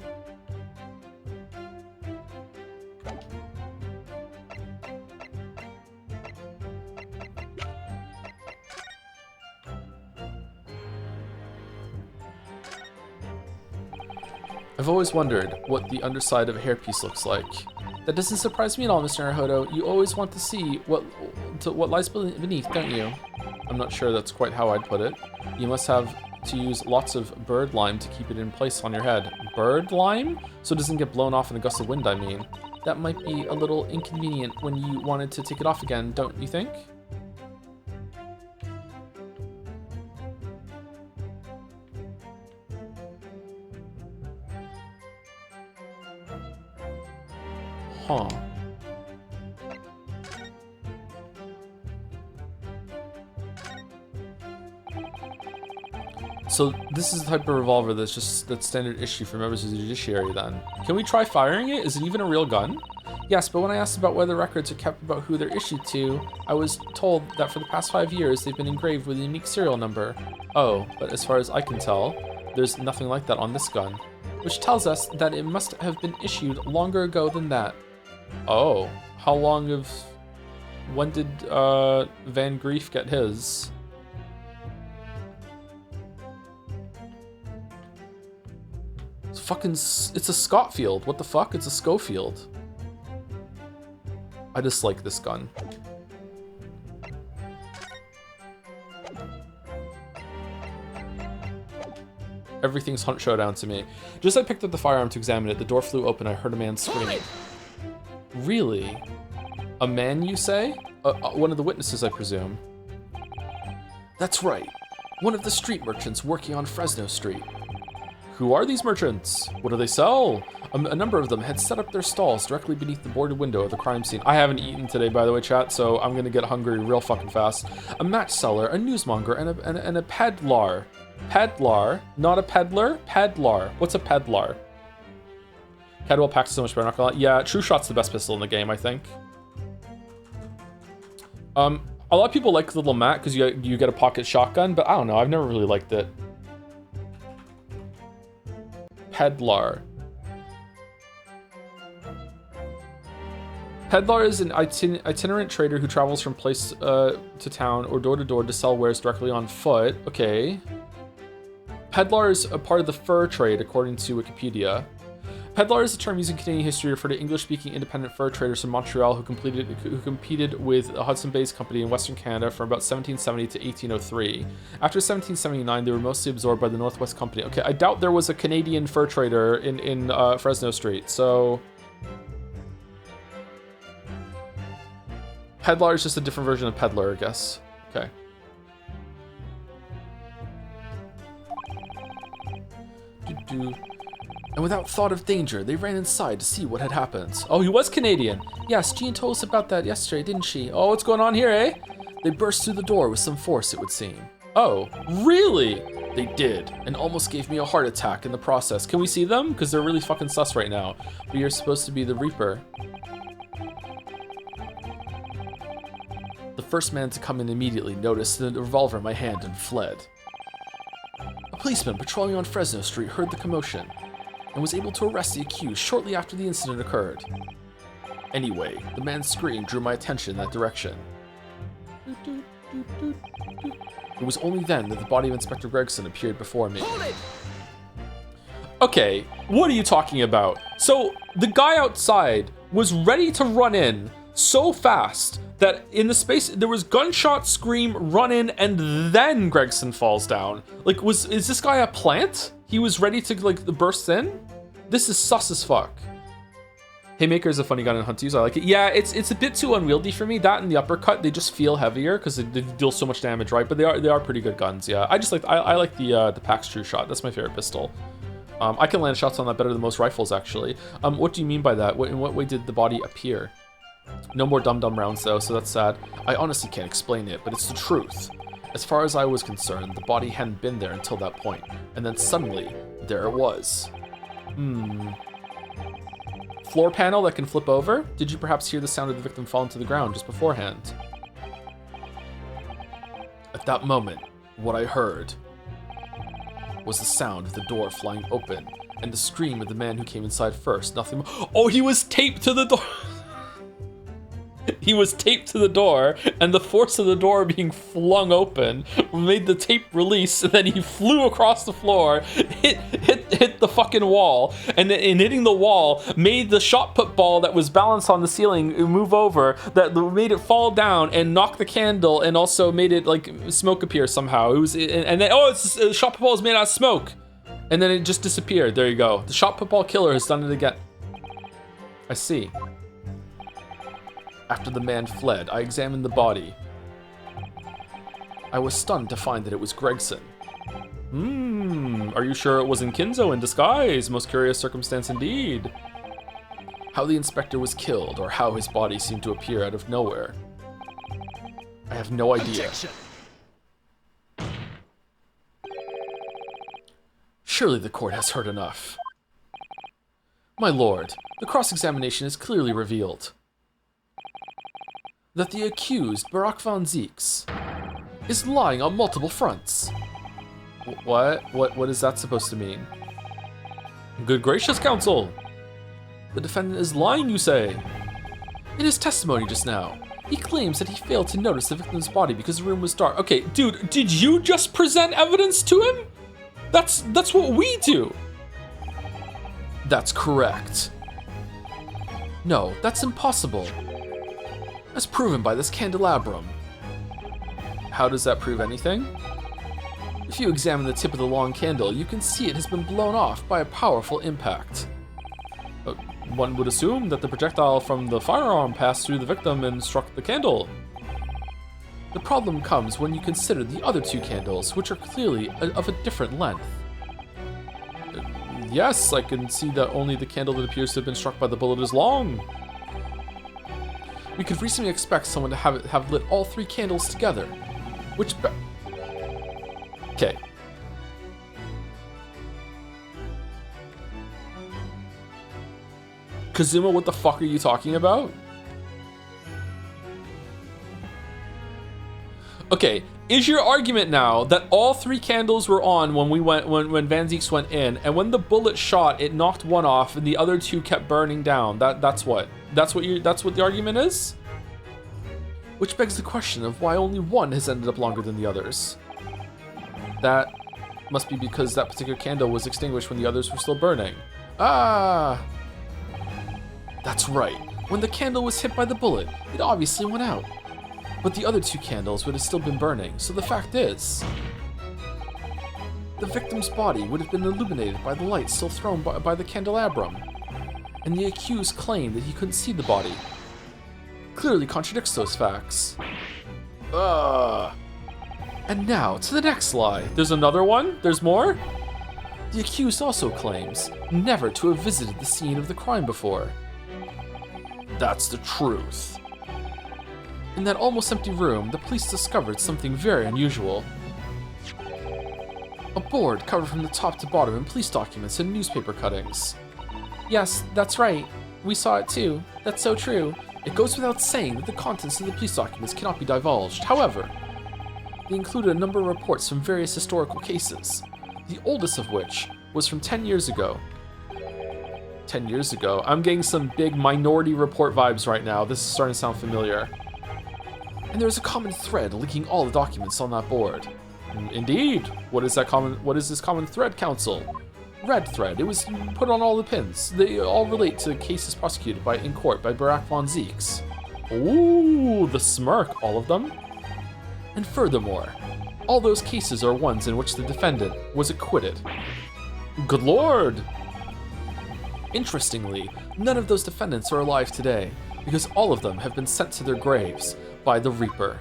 I've always wondered what the underside of a hairpiece looks like. That doesn't surprise me at all, Mr. Naruhodo. You always want to see what lies beneath, don't you? I'm not sure that's quite how I'd put it. You must have to use lots of bird lime to keep it in place on your head. Bird lime? So it doesn't get blown off in a gust of wind, I mean. That might be a little inconvenient when you wanted to take it off again, don't you think? Huh. So this is the type of revolver that's standard issue for members of the judiciary then. Can we try firing it? Is it even a real gun? Yes, but when I asked about whether records are kept about who they're issued to, I was told that for the past 5 years they've been engraved with a unique serial number. Oh, but as far as I can tell, there's nothing like that on this gun. Which tells us that it must have been issued longer ago than that. Oh, how long of... When did Van Grief get his? It's a Scotfield. What the fuck? It's a Schofield. I dislike this gun. Everything's Hunt Showdown to me. Just as I picked up the firearm to examine it, the door flew open. I heard a man scream. Really? A man, you say? One of the witnesses, I presume. That's right. One of the street merchants working on Fresno Street. Who are these merchants? What do they sell? A number of them had set up their stalls directly beneath the boarded window of the crime scene. I haven't eaten today, by the way, chat, so I'm gonna get hungry real fucking fast. A match seller, a newsmonger, and a peddler. Peddler, not a peddler, peddler. What's a peddler? Cadwell packs so much better, not gonna lie. Yeah, True Shot's the best pistol in the game, I think. A lot of people like the little mat because you get a pocket shotgun, but I don't know, I've never really liked it. Peddler. Peddler is an itinerant trader who travels from place to town or door to door to sell wares directly on foot. Okay. Peddler is a part of the fur trade, according to Wikipedia. Peddler is a term used in Canadian history to refer to English-speaking independent fur traders from Montreal who competed with the Hudson Bay's Company in Western Canada from about 1770 to 1803. After 1779, they were mostly absorbed by the Northwest Company. Okay, I doubt there was a Canadian fur trader in Fresno Street, so... Peddler is just a different version of peddler, I guess. Okay. And without thought of danger, they ran inside to see what had happened. Oh, he was Canadian. Yes, Jean told us about that yesterday, didn't she? Oh, what's going on here, eh? They burst through the door with some force, it would seem. Oh, really? They did, and almost gave me a heart attack in the process. Can we see them? Because they're really fucking sus right now. But you're supposed to be the Reaper. The first man to come in immediately noticed the revolver in my hand and fled. A policeman patrolling on Fresno Street heard the commotion and was able to arrest the accused shortly after the incident occurred. Anyway, the man's scream drew my attention in that direction. It was only then that the body of Inspector Gregson appeared before me. Okay, what are you talking about? So, the guy outside was ready to run in so fast that in the space, there was gunshot, scream, run in, and then Gregson falls down. Like, is this guy a plant? He was ready to, like, burst in? This is sus as fuck. Haymaker is a funny gun in Hunt to use. I like it. Yeah, it's a bit too unwieldy for me. That and the uppercut, they just feel heavier because they deal so much damage, right? But they are pretty good guns. Yeah, I like the PAX True Shot. That's my favorite pistol. I can land shots on that better than most rifles, actually. What do you mean by that? In what way did the body appear? No more dum-dum rounds though, so that's sad. I honestly can't explain it, but it's the truth. As far as I was concerned, the body hadn't been there until that point, and then suddenly, there it was. Floor panel that can flip over? Did you perhaps hear the sound of the victim falling to the ground just beforehand? At that moment, what I heard was the sound of the door flying open, and the scream of the man who came inside first. Nothing. Oh, he was taped to the door! He was taped to the door, and the force of the door being flung open made the tape release, and then he flew across the floor, hit the fucking wall, and in hitting the wall, made the shot put ball that was balanced on the ceiling move over, that made it fall down and knock the candle, and also made it like smoke appear somehow. It was, and then the shot put ball is made out of smoke, and then it just disappeared. There you go. The shot put ball killer has done it again. I see. After the man fled, I examined the body. I was stunned to find that it was Gregson. Are you sure it wasn't Kinzo in disguise? Most curious circumstance indeed. How the inspector was killed, or how his body seemed to appear out of nowhere, I have no idea. Objection. Surely the court has heard enough. My lord, the cross-examination is clearly revealed that the accused, Barak von Zieks, is lying on multiple fronts. What is that supposed to mean? Good gracious, counsel! The defendant is lying, you say? In his testimony just now, he claims that he failed to notice the victim's body because the room was dark. Okay, dude, did you just present evidence to him? That's what we do! That's correct. No, that's impossible. As proven by this candelabrum. How does that prove anything? If you examine the tip of the long candle, you can see it has been blown off by a powerful impact. One would assume that the projectile from the firearm passed through the victim and struck the candle. The problem comes when you consider the other two candles, which are clearly of a different length. Yes, I can see that only the candle that appears to have been struck by the bullet is long. We could reasonably expect someone to have lit all 3 candles together. Okay. Kazuma, what the fuck are you talking about? Okay, is your argument now that all 3 candles were on when Van Zieks went in, and when the bullet shot, it knocked one off, and the other 2 kept burning down? That's what the argument is? Which begs the question of why only one has ended up longer than the others. That must be because that particular candle was extinguished when the others were still burning. Ah! That's right. When the candle was hit by the bullet, it obviously went out. But the other 2 candles would have still been burning, so the fact is, the victim's body would have been illuminated by the light still thrown by the candelabrum, and the accused claimed that he couldn't see the body. Clearly contradicts those facts. And now, to the next lie. There's another one? There's more? The accused also claims never to have visited the scene of the crime before. That's the truth. In that almost empty room, the police discovered something very unusual. A board covered from the top to bottom in police documents and newspaper cuttings. Yes, that's right. We saw it too. That's so true. It goes without saying that the contents of the police documents cannot be divulged. However, they included a number of reports from various historical cases, the oldest of which was from 10 years ago. 10 years ago? I'm getting some big Minority Report vibes right now. This is starting to sound familiar. And there's a common thread linking all the documents on that board. Indeed. What is this common thread, Counsel? Red thread. It was put on all the pins. They all relate to cases prosecuted in court by Barak von Zieks. Ooh, the smirk. All of them? And furthermore, all those cases are ones in which the defendant was acquitted. Good lord! Interestingly, none of those defendants are alive today, because all of them have been sent to their graves by the Reaper.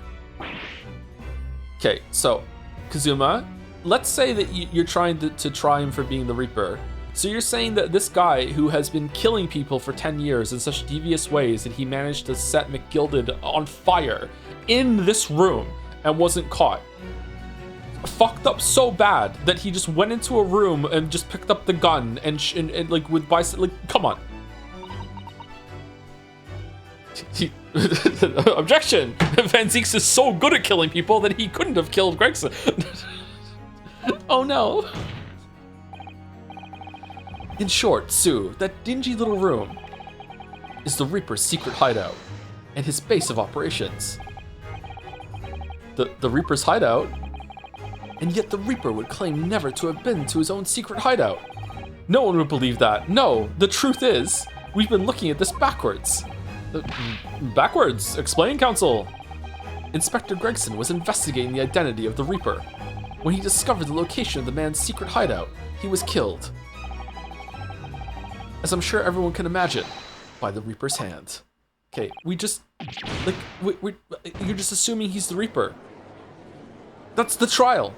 Okay, so, Kazuma, let's say that you're trying to try him for being the Reaper. So you're saying that this guy who has been killing people for 10 years in such devious ways that he managed to set McGilded on fire in this room and wasn't caught, fucked up so bad that he just went into a room and just picked up the gun and like with bicep, like, come on. Objection! Van Zieks is so good at killing people that he couldn't have killed Gregson. Oh no. In short, Sue, that dingy little room is the Reaper's secret hideout and his base of operations. The Reaper's hideout? And yet the Reaper would claim never to have been to his own secret hideout. No one would believe that. No, the truth is, we've been looking at this backwards. Backwards? Explain, Counsel. Inspector Gregson was investigating the identity of the Reaper. When he discovered the location of the man's secret hideout, he was killed. As I'm sure everyone can imagine, by the Reaper's hand. Okay, you're just assuming he's the Reaper. That's the trial.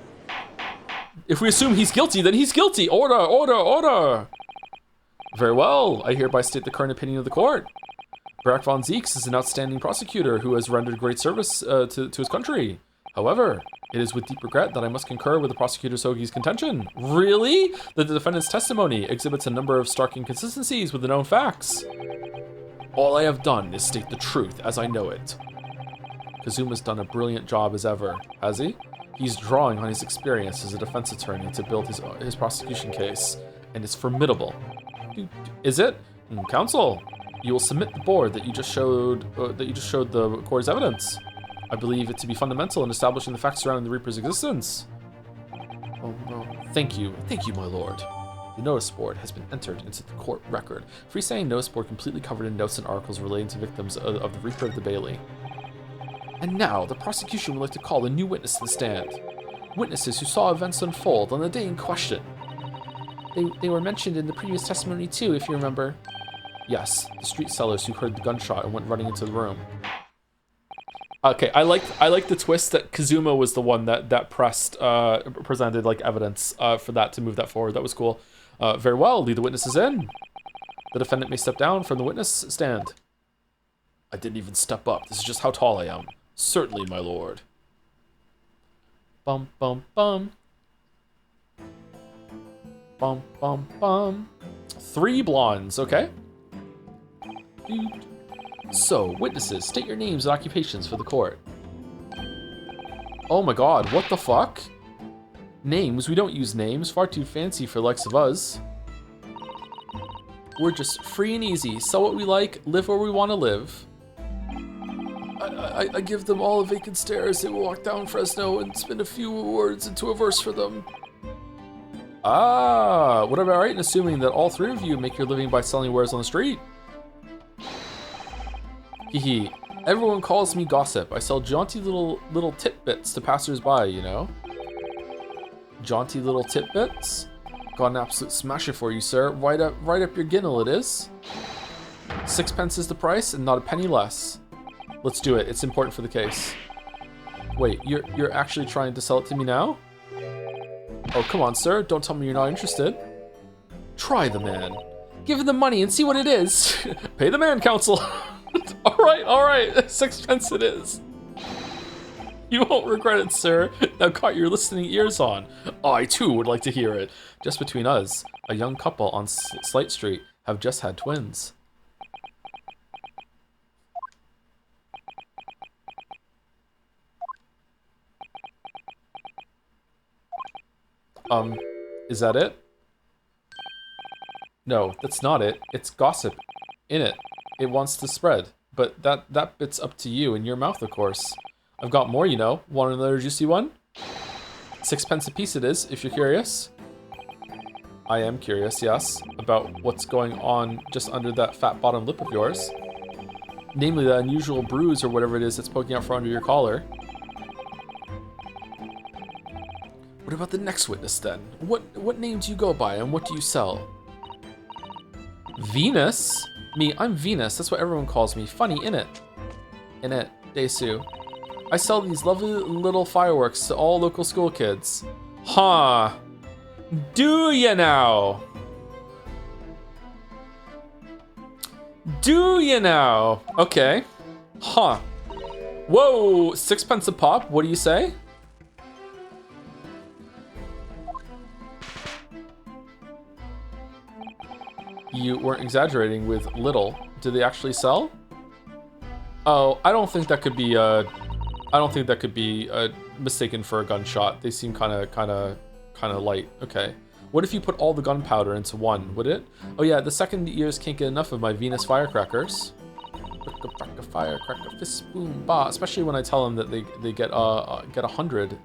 If we assume he's guilty, then he's guilty. Order, order, order. Very well, I hereby state the current opinion of the court. Barak von Zieks is an outstanding prosecutor who has rendered great service to his country. However, it is with deep regret that I must concur with the prosecutor Sogi's contention. Really? That the defendant's testimony exhibits a number of stark inconsistencies with the known facts. All I have done is state the truth as I know it. Kazuma's done a brilliant job as ever, has he? He's drawing on his experience as a defense attorney to build his prosecution case, and it's formidable. Is it? Counsel, you will submit the board that you just showed the court as evidence. I believe it to be fundamental in establishing the facts surrounding the Reaper's existence. Oh no. Thank you, my lord. The notice board has been entered into the court record. Freestanding notice board completely covered in notes and articles relating to victims of the Reaper of the Bailey. And now, the prosecution would like to call a new witness to the stand. Witnesses who saw events unfold on the day in question. They were mentioned in the previous testimony too, if you remember. Yes, the street sellers who heard the gunshot and went running into the room. Okay, I like the twist that Kazuma was the one that presented like evidence for that to move that forward. That was cool. Very well, lead the witnesses in. The defendant may step down from the witness stand. I didn't even step up. This is just how tall I am. Certainly, my lord. Bum, bum, bum. Bum, bum, bum. 3 blondes, okay? So, witnesses, state your names and occupations for the court. Oh my god, what the fuck? Names? We don't use names. Far too fancy for the likes of us. We're just free and easy. Sell what we like, live where we want to live. I give them all a vacant stare as they walk down Fresno and spin a few words into a verse for them. Ah, would I be right in assuming that all 3 of you make your living by selling wares on the street? Hehe. Everyone calls me Gossip. I sell jaunty little titbits to passers-by, you know? Jaunty little titbits? Got an absolute smasher for you, sir. Right up your ginnel it is. 6 pence is the price and not a penny less. Let's do it. It's important for the case. Wait, you're actually trying to sell it to me now? Oh, come on, sir. Don't tell me you're not interested. Try the man. Give him the money and see what it is. Pay the man, counsel. All right. 6 pence it is. You won't regret it, sir. Now got your listening ears on. I, too, would like to hear it. Just between us, a young couple on Slight Street have just had twins. Is that it? No, that's not it. It's gossip. In it. It wants to spread. But that bit's up to you and your mouth, of course. I've got more, you know. Want another juicy one? 6 pence a piece it is, if you're curious. I am curious, yes, about what's going on just under that fat bottom lip of yours. Namely, the unusual bruise or whatever it is that's poking out from under your collar. What about the next witness, then? What name do you go by, and what do you sell? Venus? Me, I'm Venus. That's what everyone calls me. Funny, innit? Innit, Desu. I sell these lovely little fireworks to all local school kids. Huh. Do ya now? Do ya now? Okay. Huh. Whoa, 6 pence a pop? What do you say? You weren't exaggerating with little. Did they actually sell? Oh, I don't think that could be mistaken for a gunshot. They seem kind of light. Okay. What if you put all the gunpowder into one? Would it? Oh yeah, the second years can't get enough of my Venus firecrackers. Firecracker, fist, boom, bah. Especially when I tell them that they get 100.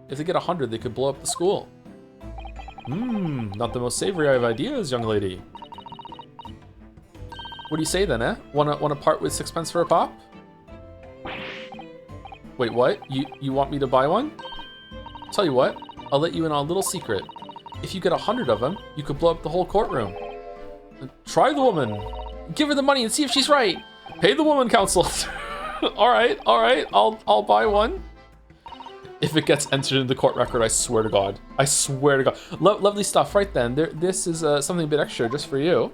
If they get 100, they could blow up the school. Not the most savory of ideas, young lady. What do you say then, eh? Wanna part with 6 pence for a pop? Wait, what? You want me to buy one? Tell you what, I'll let you in on a little secret. If you get 100 of them, you could blow up the whole courtroom. Try the woman. Give her the money and see if she's right. Pay the woman, counsel. All right, I'll buy one. If it gets entered into the court record, I swear to God. I swear to God. Lovely stuff, right then. This is something a bit extra just for you.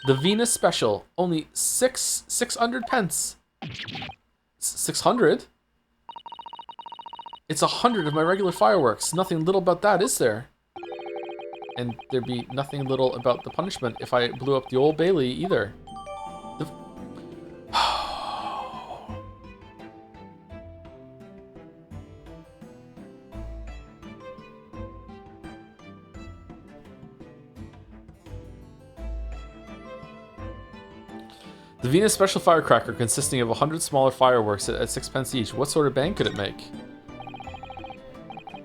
The Venus Special, only 600 pence. 600? It's 100 of my regular fireworks. Nothing little about that, is there? And there'd be nothing little about the punishment if I blew up the Old Bailey either. The Venus Special Firecracker, consisting of 100 smaller fireworks at 6 pence each. What sort of bang could it make?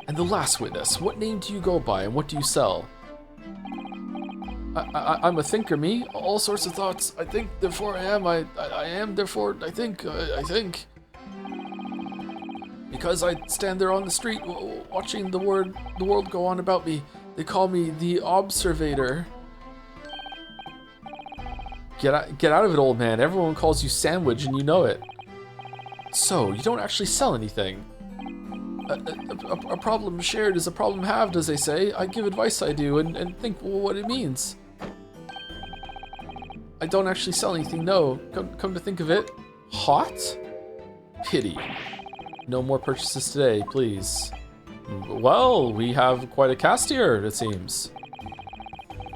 And the last witness. What name do you go by, and what do you sell? I'm a thinker, me. All sorts of thoughts. I think, therefore I am. I am, therefore I think. I think. Because I stand there on the street, watching the world go on about me. They call me the Observator. Get out of it, old man. Everyone calls you Sandwich, and you know it. So, you don't actually sell anything. A problem shared is a problem halved, as they say. I give advice, I do, and think what it means. I don't actually sell anything, no. Come to think of it. Hot? Pity. No more purchases today, please. Well, we have quite a cast here, it seems.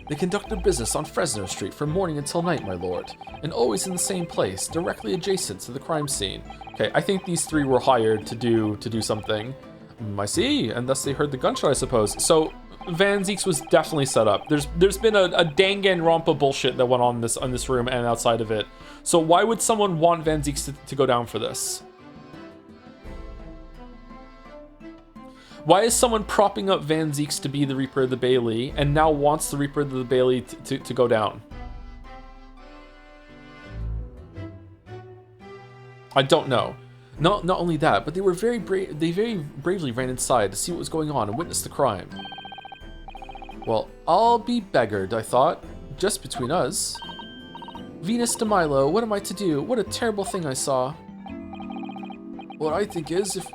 They conduct their business on Fresno Street from morning until night, my lord. And always in the same place, directly adjacent to the crime scene. Okay, I think these three were hired to do something. I see, and thus they heard the gunshot, I suppose. So Van Zeeks was definitely set up. There's been a Danganronpa bullshit that went on in this room and outside of it. So why would someone want Van Zeeks to go down for this? Why is someone propping up Van Zeeks to be the Reaper of the Bailey and now wants the Reaper of the Bailey to go down? I don't know. Not only that, but they were very bravely ran inside to see what was going on and witness the crime. Well, I'll be beggared, I thought. Just between us. Venus de Milo, what am I to do? What a terrible thing I saw. What I think is, if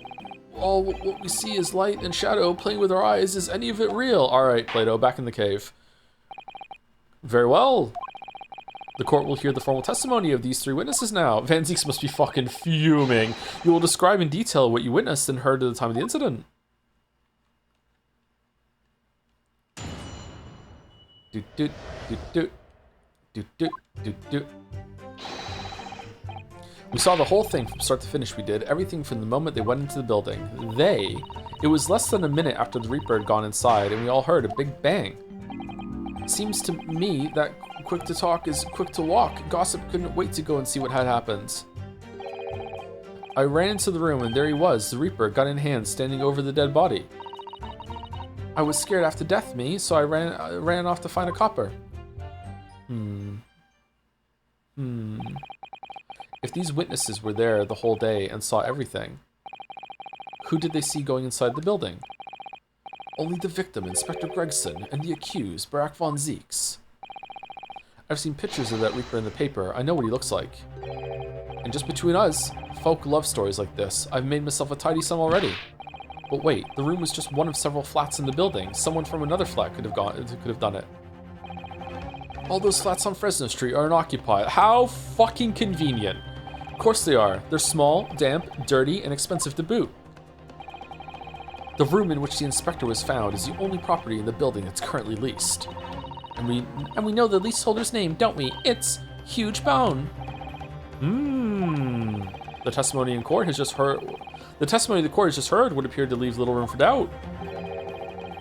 all what we see is light and shadow playing with our eyes, is any of it real? Alright, Plato, back in the cave. Very well. The court will hear the formal testimony of these three witnesses now. Van Zeeks must be fucking fuming. You will describe in detail what you witnessed and heard at the time of the incident. We saw the whole thing from start to finish. We did everything from the moment they went into the building. It was less than a minute after the Reaper had gone inside, and we all heard a big bang. Seems to me that quick to talk is quick to walk. Gossip couldn't wait to go and see what had happened. I ran into the room, and there he was, the Reaper, gun in hand, standing over the dead body. I was scared after death, me, so I ran off to find a copper. If these witnesses were there the whole day and saw everything, who did they see going inside the building? Only the victim, Inspector Gregson, and the accused, Barack Von Zeeks. I've seen pictures of that Reaper in the paper. I know what he looks like. And just between us, folk love stories like this. I've made myself a tidy sum already. But wait, the room was just one of several flats in the building. Someone from another flat could have done it. All those flats on Fresno Street are unoccupied. How fucking convenient. Of course they are. They're small, damp, dirty, and expensive to boot. The room in which the inspector was found is the only property in the building that's currently leased. And we know the leaseholder's name, don't we? It's Huge Bone. The testimony in court has just heard. The testimony the court has just heard would appear to leave little room for doubt.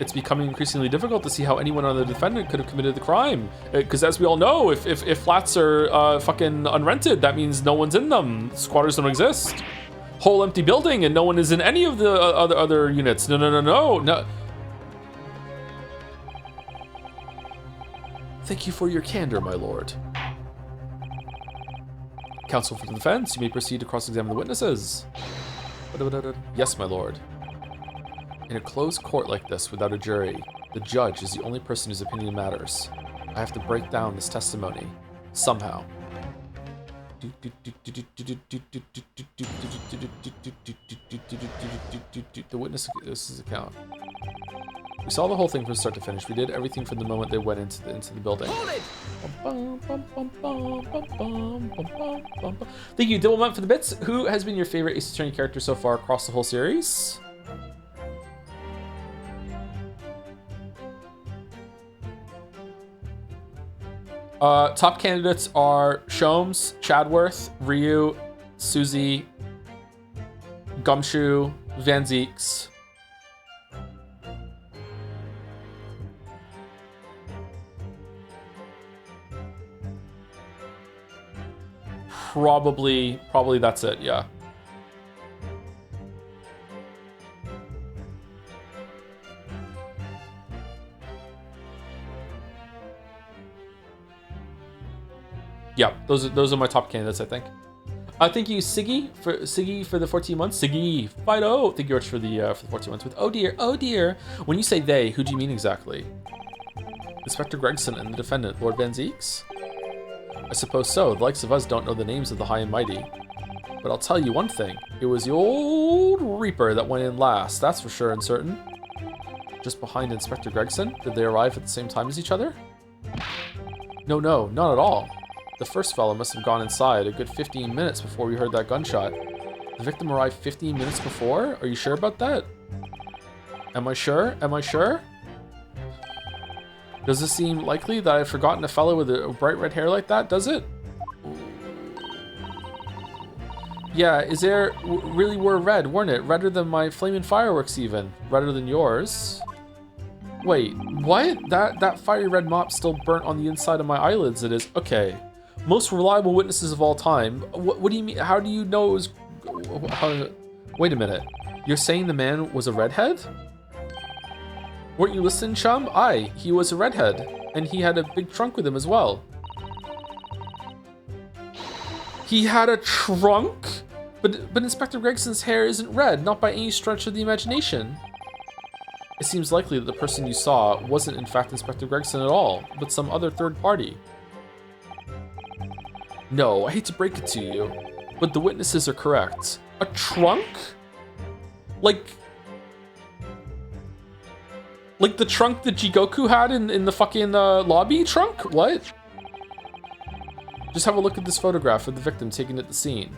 It's becoming increasingly difficult to see how anyone other than the defendant could have committed the crime. Because as we all know, if flats are fucking unrented, that means no one's in them. Squatters don't exist. Whole empty building and no one is in any of the other units. No. Thank you for your candor, my lord. Counsel for the defense, you may proceed to cross-examine the witnesses. Yes, my lord. In a closed court like this without a jury, the judge is the only person whose opinion matters. I have to break down this testimony. Somehow. The witness's account. We saw the whole thing from start to finish. We did everything from the moment they went into the building. Thank you, Dibblemont, for the bits. Who has been your favorite Ace Attorney character so far across the whole series? Top candidates are Sholmes, Chadworth, Ryu, Susie, Gumshoe, Van Zeeks. Probably that's it, yeah. Yeah, those are my top candidates, I think. Thank you, Siggy for the 14 months. Siggy, Fido. Thank you, George, for the 14 months with oh dear. When you say they, who do you mean exactly? Inspector Gregson and the defendant, Lord Van Zeeks? I suppose so. The likes of us don't know the names of the high and mighty. But I'll tell you one thing. It was the old Reaper that went in last. That's for sure and certain. Just behind Inspector Gregson. Did they arrive at the same time as each other? No, not at all. The first fellow must have gone inside a good 15 minutes before we heard that gunshot. The victim arrived 15 minutes before? Are you sure about that? Am I sure? Am I sure? Does it seem likely that I've forgotten a fellow with a bright red hair like that, does it? Yeah, is there... really were red, weren't it? Redder than my flaming fireworks even. Redder than yours. Wait, what? That fiery red mop still burnt on the inside of my eyelids, it is. Okay. Most reliable witnesses of all time. What do you mean? How do you know it was... Wait a minute. You're saying the man was a redhead? Weren't you listening, chum? Aye, he was a redhead. And he had a big trunk with him as well. He had a trunk? But Inspector Gregson's hair isn't red, not by any stretch of the imagination. It seems likely that the person you saw wasn't in fact Inspector Gregson at all, but some other third party. No, I hate to break it to you, but the witnesses are correct. A trunk? Like the trunk that Jigoku had in the fucking lobby trunk? What? Just have a look at this photograph of the victim taken at the scene.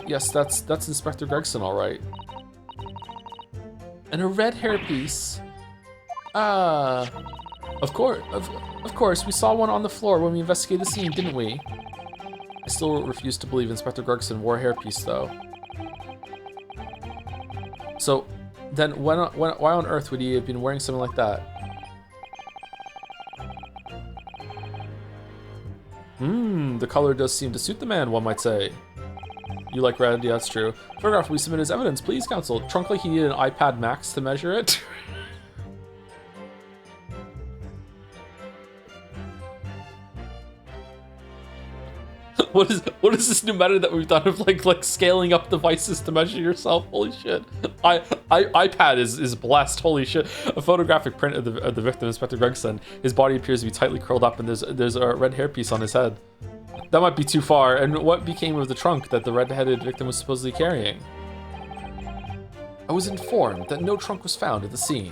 Yes, that's Inspector Gregson, all right. And a red hairpiece. Ah, of course, we saw one on the floor when we investigated the scene, didn't we? I still refuse to believe Inspector Gregson wore a hairpiece, though. So, then why on earth would he have been wearing something like that? The color does seem to suit the man, one might say. You like red? Yeah, that's true. Photograph we submit as evidence, please, counsel. Trunk like he needed an iPad Max to measure it. What is this new method that we've done of like scaling up devices to measure yourself? Holy shit! iPad is blessed. Holy shit! A photographic print of the victim, Inspector Gregson. His body appears to be tightly curled up, and there's a red hairpiece on his head. That might be too far. And what became of the trunk that the red-headed victim was supposedly carrying? I was informed that no trunk was found at the scene.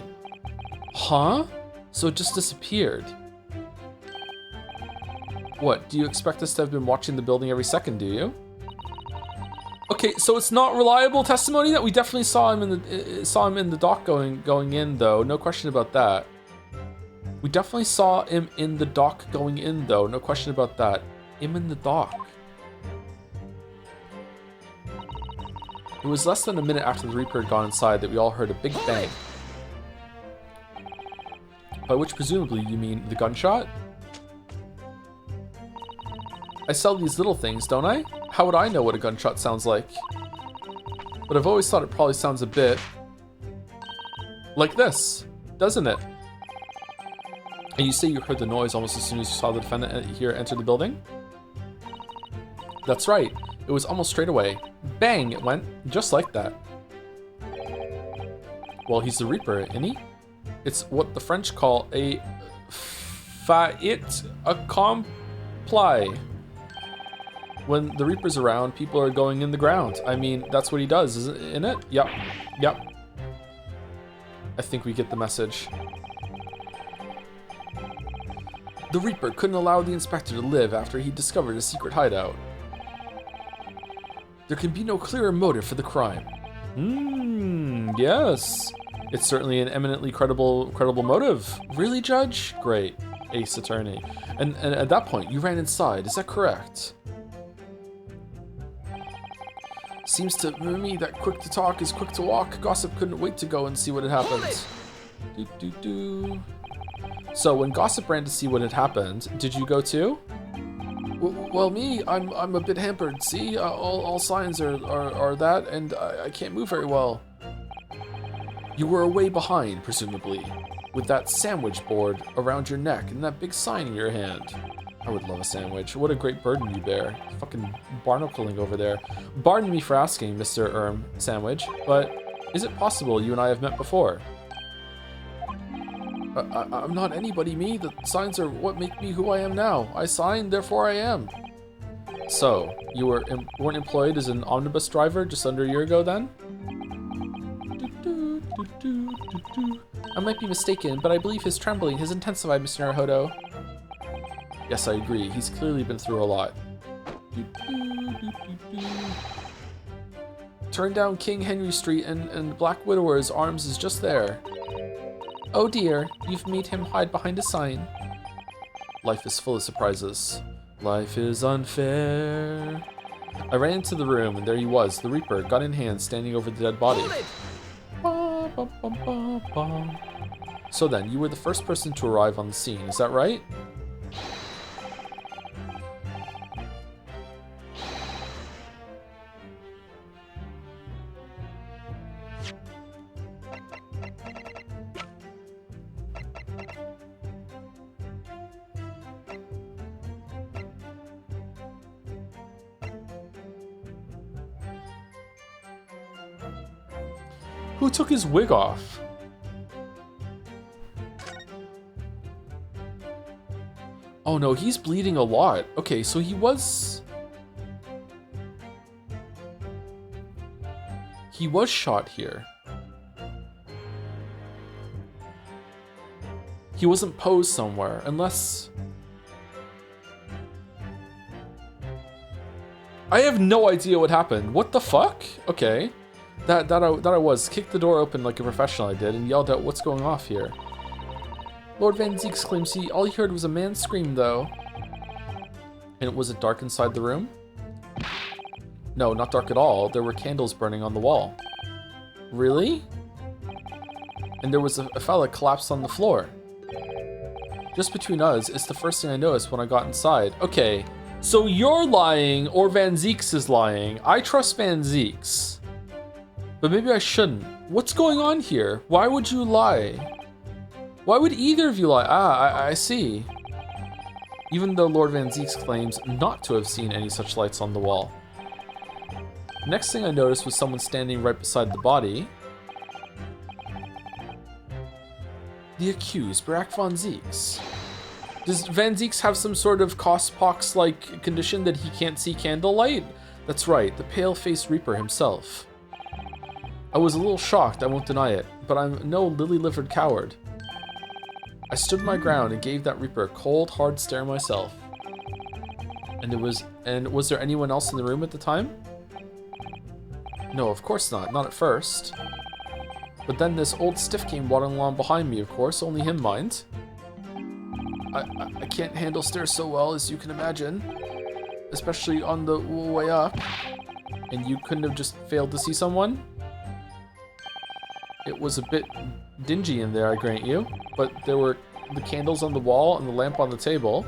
Huh? So it just disappeared. What, do you expect us to have been watching the building every second, do you? Okay, so it's not reliable testimony that we definitely saw him in the dock going in, though. No question about that. We definitely saw him in the dock going in, though. No question about that. Him in the dock. It was less than a minute after the Reaper had gone inside that we all heard a big bang. By which presumably you mean the gunshot? I sell these little things, don't I? How would I know what a gunshot sounds like? But I've always thought it probably sounds a bit like this, doesn't it? And you say you heard the noise almost as soon as you saw the defendant here enter the building? That's right. It was almost straight away. Bang! It went, just like that. Well, he's the Reaper, isn't he? It's what the French call a fait accompli. When the Reaper's around, people are going in the ground. I mean, that's what he does, isn't it? Yep. I think we get the message. The Reaper couldn't allow the Inspector to live after he discovered his secret hideout. There can be no clearer motive for the crime. Yes. It's certainly an eminently credible motive. Really, Judge? Great. Ace Attorney. And at that point, you ran inside, is that correct? Seems to me that quick to talk is quick to walk. Gossip couldn't wait to go and see what had happened. So when Gossip ran to see what had happened, did you go too? Well, me, I'm a bit hampered. See, all signs are that, and I can't move very well. You were way behind, presumably, with that sandwich board around your neck and that big sign in your hand. I would love a sandwich. What a great burden you bear. Fucking barnacling over there. Pardon me for asking, Mr. Sandwich, but is it possible you and I have met before? I'm not anybody, me. The signs are what make me who I am now. I signed, therefore I am. So, you weren't employed as an omnibus driver just under a year ago then? I might be mistaken, but I believe his trembling has intensified, Mr. Naruhodo. Yes, I agree. He's clearly been through a lot. Turn down King Henry Street and Black Widower's Arms is just there. Oh dear, you've made him hide behind a sign. Life is full of surprises. Life is unfair. I ran into the room and there he was, the Reaper, gun in hand, standing over the dead body. Ba, ba, ba, ba, ba. So then, you were the first person to arrive on the scene, is that right? Who took his wig off? Oh no, he's bleeding a lot. Okay, so he was shot here. He wasn't posed somewhere, unless... I have no idea what happened. What the fuck? Okay. That I was. Kicked the door open like a professional I did and yelled out, "What's going off here?" Lord Van Zieks claims all he heard was a man scream, though. And was it dark inside the room? No, not dark at all. There were candles burning on the wall. Really? And there was a fella collapsed on the floor. Just between us, it's the first thing I noticed when I got inside. Okay, so you're lying or Van Zieks is lying. I trust Van Zieks. But maybe I shouldn't. What's going on here? Why would you lie? Why would either of you lie? I see. Even though Lord Van Zieks claims not to have seen any such lights on the wall. Next thing I noticed was someone standing right beside the body. The accused, Barack Van Zieks. Does Van Zieks have some sort of Cospox-like condition that he can't see candlelight? That's right, the pale-faced Reaper himself. I was a little shocked, I won't deny it, but I'm no lily-livered coward. I stood my ground and gave that Reaper a cold, hard stare myself. And was there anyone else in the room at the time? No, of course not at first. But then this old stiff came waddling along behind me, of course, only him mind. I can't handle stairs so well, as you can imagine. Especially on the way up. And you couldn't have just failed to see someone? It was a bit dingy in there, I grant you, but there were the candles on the wall and the lamp on the table.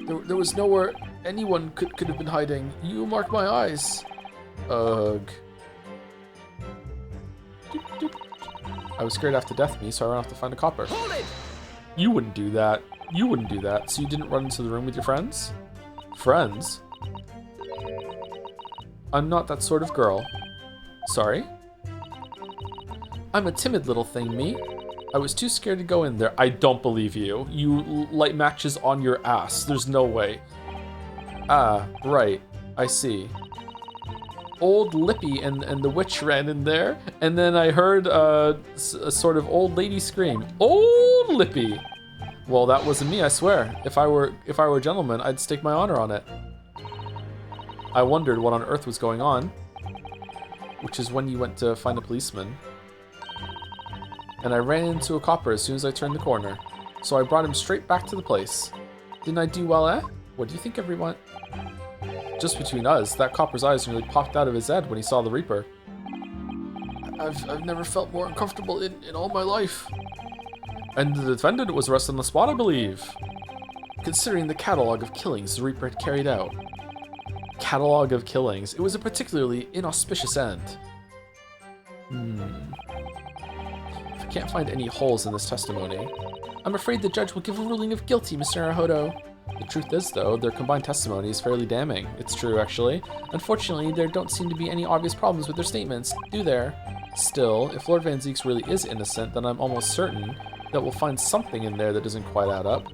There was nowhere anyone could have been hiding. You mark my eyes. Ugh. I was scared after death me, so I ran off to find a copper. Hold it! You wouldn't do that. You wouldn't do that. So you didn't run into the room with your friends? Friends? I'm not that sort of girl. Sorry? I'm a timid little thing, me. I was too scared to go in there. I don't believe you. You light matches on your ass. There's no way. Ah, right. I see. Old Lippy and the witch ran in there, and then I heard a sort of old lady scream. Old Lippy! Well, that wasn't me, I swear. If I were a gentleman, I'd stake my honor on it. I wondered what on earth was going on, which is when you went to find a policeman. And I ran into a copper as soon as I turned the corner. So I brought him straight back to the place. Didn't I do well, eh? What do you think, everyone? Just between us, that copper's eyes nearly popped out of his head when he saw the Reaper. I've never felt more uncomfortable in all my life. And the defendant was arrested on the spot, I believe. Considering the catalog of killings the Reaper had carried out. Catalog of killings. It was a particularly inauspicious end. If I can't find any holes in this testimony, I'm afraid the judge will give a ruling of guilty, Mr. Naruhodo. The truth is, though, their combined testimony is fairly damning. It's true, actually. Unfortunately, there don't seem to be any obvious problems with their statements, do there? Still, if Lord Van Zieks really is innocent, then I'm almost certain that we'll find something in there that doesn't quite add up.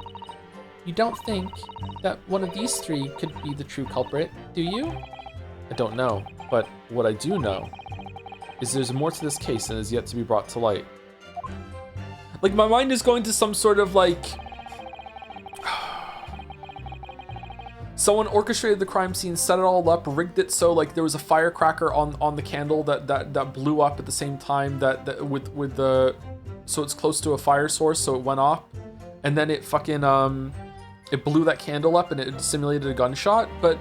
You don't think that one of these three could be the true culprit, do you? I don't know, but what I do know is there's more to this case than is yet to be brought to light. Like, my mind is going to some sort of, like... Someone orchestrated the crime scene, set it all up, rigged it so, like, there was a firecracker on the candle that blew up at the same time with the... So it's close to a fire source, so it went off. And then it fucking, it blew that candle up and it simulated a gunshot. But,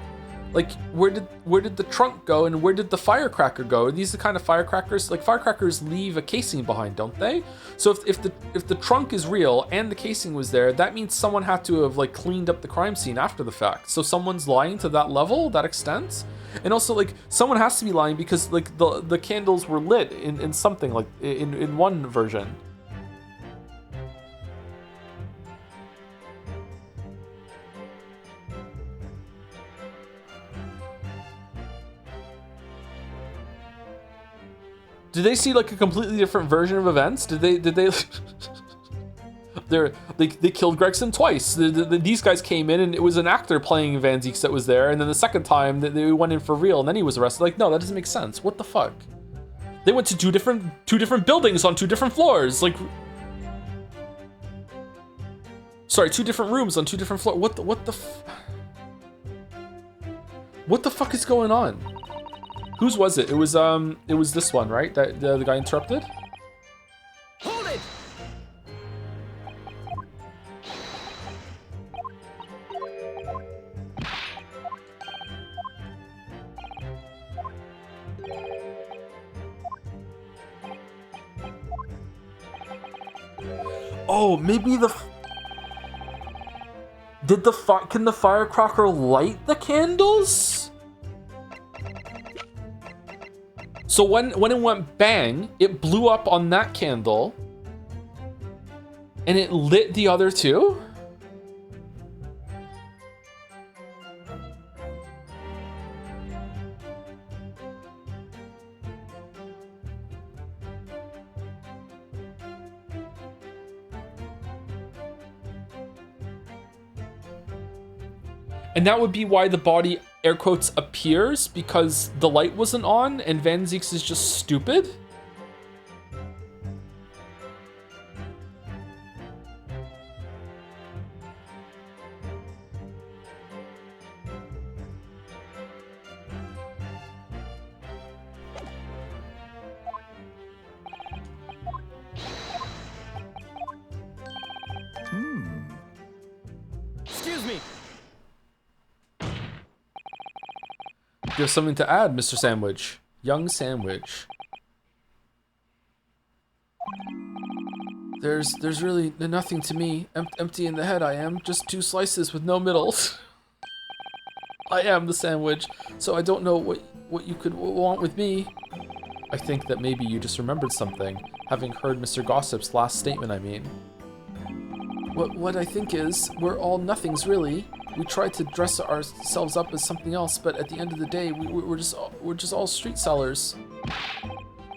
like, where did the trunk go and where did the firecracker go? Are these the kind of firecrackers? Like, firecrackers leave a casing behind, don't they? So if the trunk is real and the casing was there, that means someone had to have, like, cleaned up the crime scene after the fact. So someone's lying to that level, that extent? And also, like, someone has to be lying because, like, the candles were lit in something, like, in one version. Did they see, like, a completely different version of events? Did they they killed Gregson twice. These guys came in and it was an actor playing Van Zieks that was there, and then the second time they went in for real and then he was arrested. Like, no, that doesn't make sense. What the fuck? They went to two different buildings on 2 different floors. Like, sorry, 2 different rooms on 2 different floors. What the fuck is going on? Whose was it? It was this one, right? That the guy interrupted? Hold it! Oh, maybe can the firecracker light the candles? So when it went bang, it blew up on that candle, and it lit the other two? And that would be why the body, air quotes, appears, because the light wasn't on and Van Zieks is just stupid? Excuse me. You have something to add, Mr. Sandwich. Young Sandwich. There's really nothing to me. Empty in the head I am. Just 2 slices with no middles. I am the sandwich, so I don't know what you could want with me. I think that maybe you just remembered something, having heard Mr. Gossip's last statement, I mean. What I think is, we're all nothings really. We try to dress ourselves up as something else, but at the end of the day, we're just all street sellers.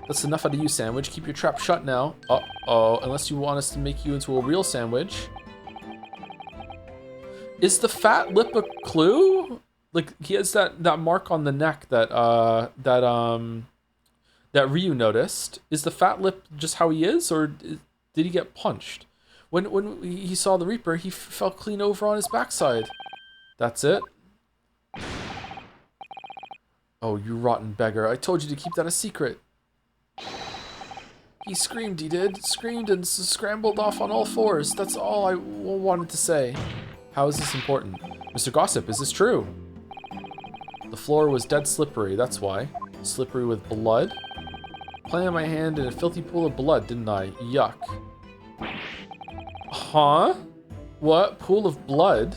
That's enough out of you, Sandwich. Keep your trap shut now. Uh-oh, unless you want us to make you into a real sandwich. Is the fat lip a clue? Like, he has that mark on the neck that Ryu noticed. Is the fat lip just how he is, or did he get punched? When he saw the Reaper, he fell clean over on his backside. That's it? Oh, you rotten beggar. I told you to keep that a secret. He screamed, he did. Screamed and scrambled off on all 4s. That's all I wanted to say. How is this important? Mr. Gossip, is this true? The floor was dead slippery, that's why. Slippery with blood? Planted my hand in a filthy pool of blood, didn't I? Yuck. Huh? What? Pool of blood?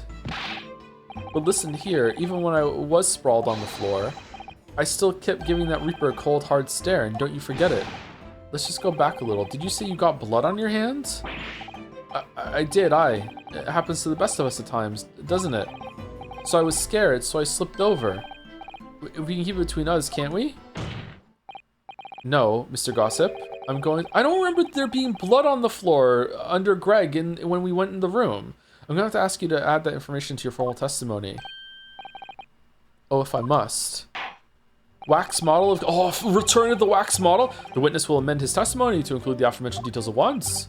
But listen here, even when I was sprawled on the floor, I still kept giving that Reaper a cold, hard stare, and don't you forget it. Let's just go back a little. Did you say you got blood on your hands? I did, It happens to the best of us at times, doesn't it? So I was scared, so I slipped over. We can keep it between us, can't we? No, Mr. Gossip. I don't remember there being blood on the floor under Greg when we went in the room. I'm gonna have to ask you to add that information to your formal testimony. Oh, if I must. Wax model of... Oh, return of the wax model. The witness will amend his testimony to include the aforementioned details at once.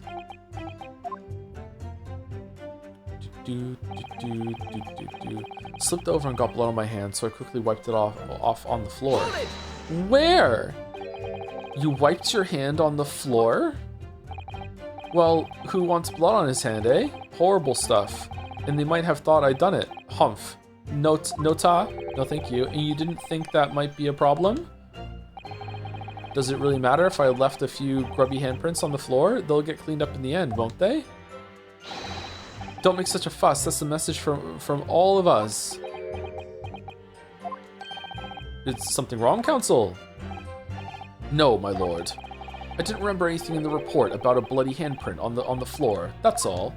Slipped over and got blood on my hand, so I quickly wiped it off on the floor. Where? You wiped your hand on the floor? Well, who wants blood on his hand, eh? Horrible stuff. And they might have thought I'd done it. Humph. No thank you. And you didn't think that might be a problem? Does it really matter if I left a few grubby handprints on the floor? They'll get cleaned up in the end, won't they? Don't make such a fuss. That's the message from all of us. Is something wrong, Counsel? No, my lord. I didn't remember anything in the report about a bloody handprint on the floor. That's all.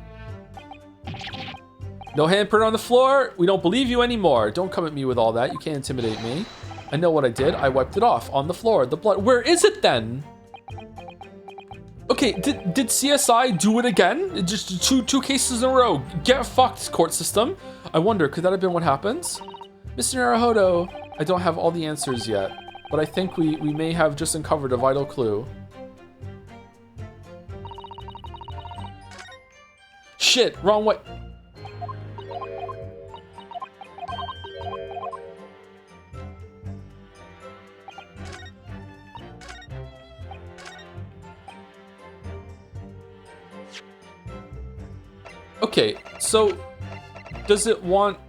No handprint on the floor? We don't believe you anymore. Don't come at me with all that. You can't intimidate me. I know what I did. I wiped it off on the floor. The blood. Where is it then? Okay, did CSI do it again? Just two cases in a row. Get fucked, court system. I wonder, could that have been what happens? Mr. Naruhodo, I don't have all the answers yet, but I think we may have just uncovered a vital clue. Shit, wrong way. Okay, so does it want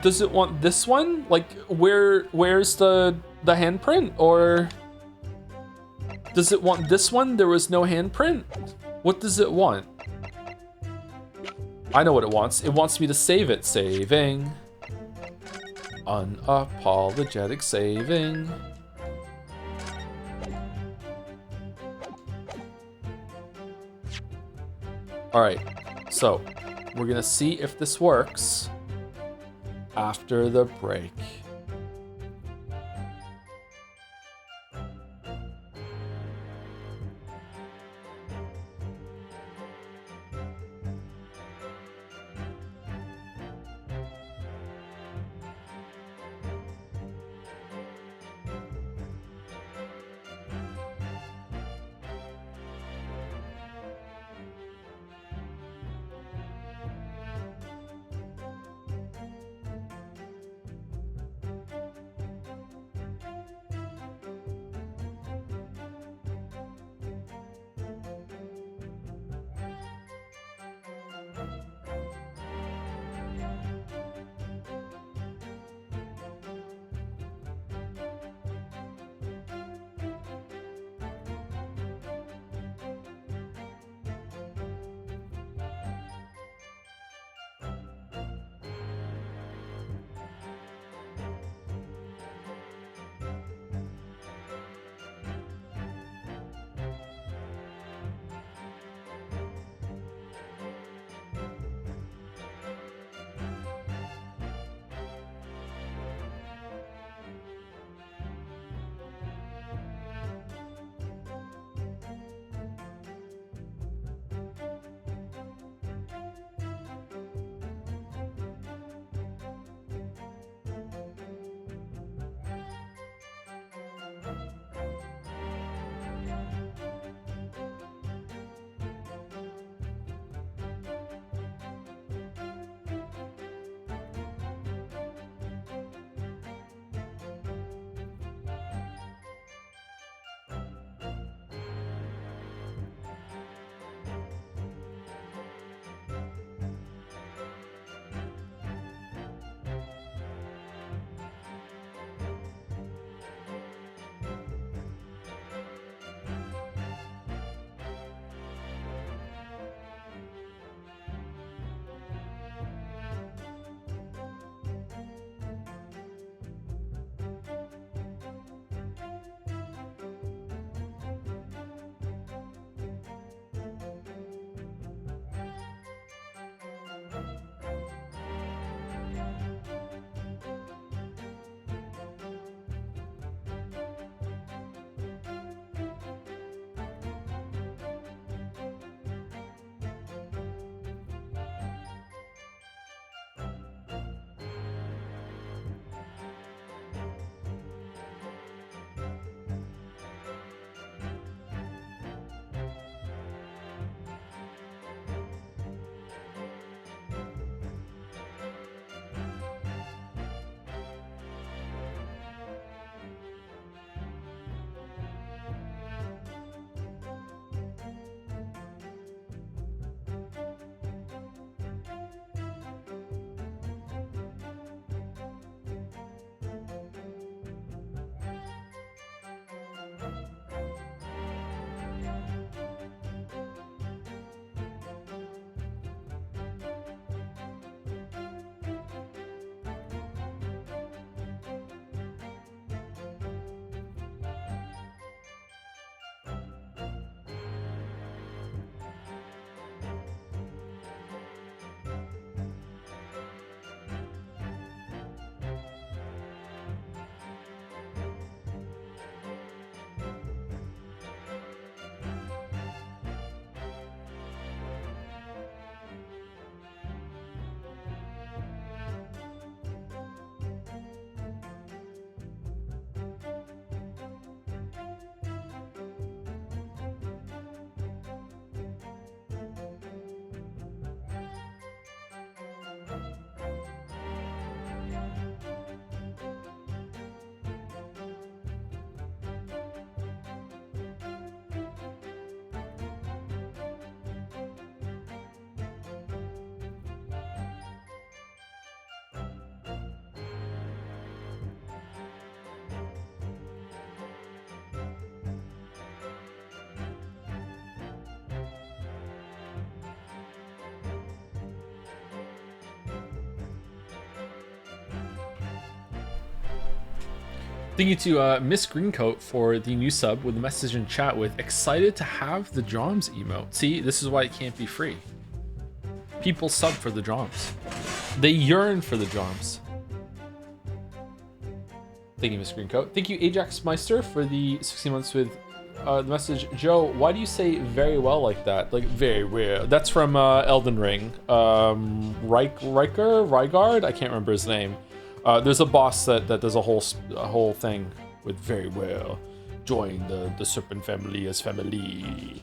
this one? Like where's the handprint, or does it want this one? There was no handprint. What does it want? I know what it wants. It wants me to save it. Saving. Unapologetic saving. All right, so we're gonna see if this works after the break. Thank you to Miss Greencoat for the new sub with a message in chat with excited to have the drums emote. See, this is why it can't be free. People sub for the drums. They yearn for the drums. Thank you, Miss Greencoat. Thank you, Ajax Meister, for the 16 months with the message. Joe, why do you say very well like that? Like, very well. That's from Elden Ring. Rygard? I can't remember his name. There's a boss that does a whole thing with very well. Join the serpent family as family.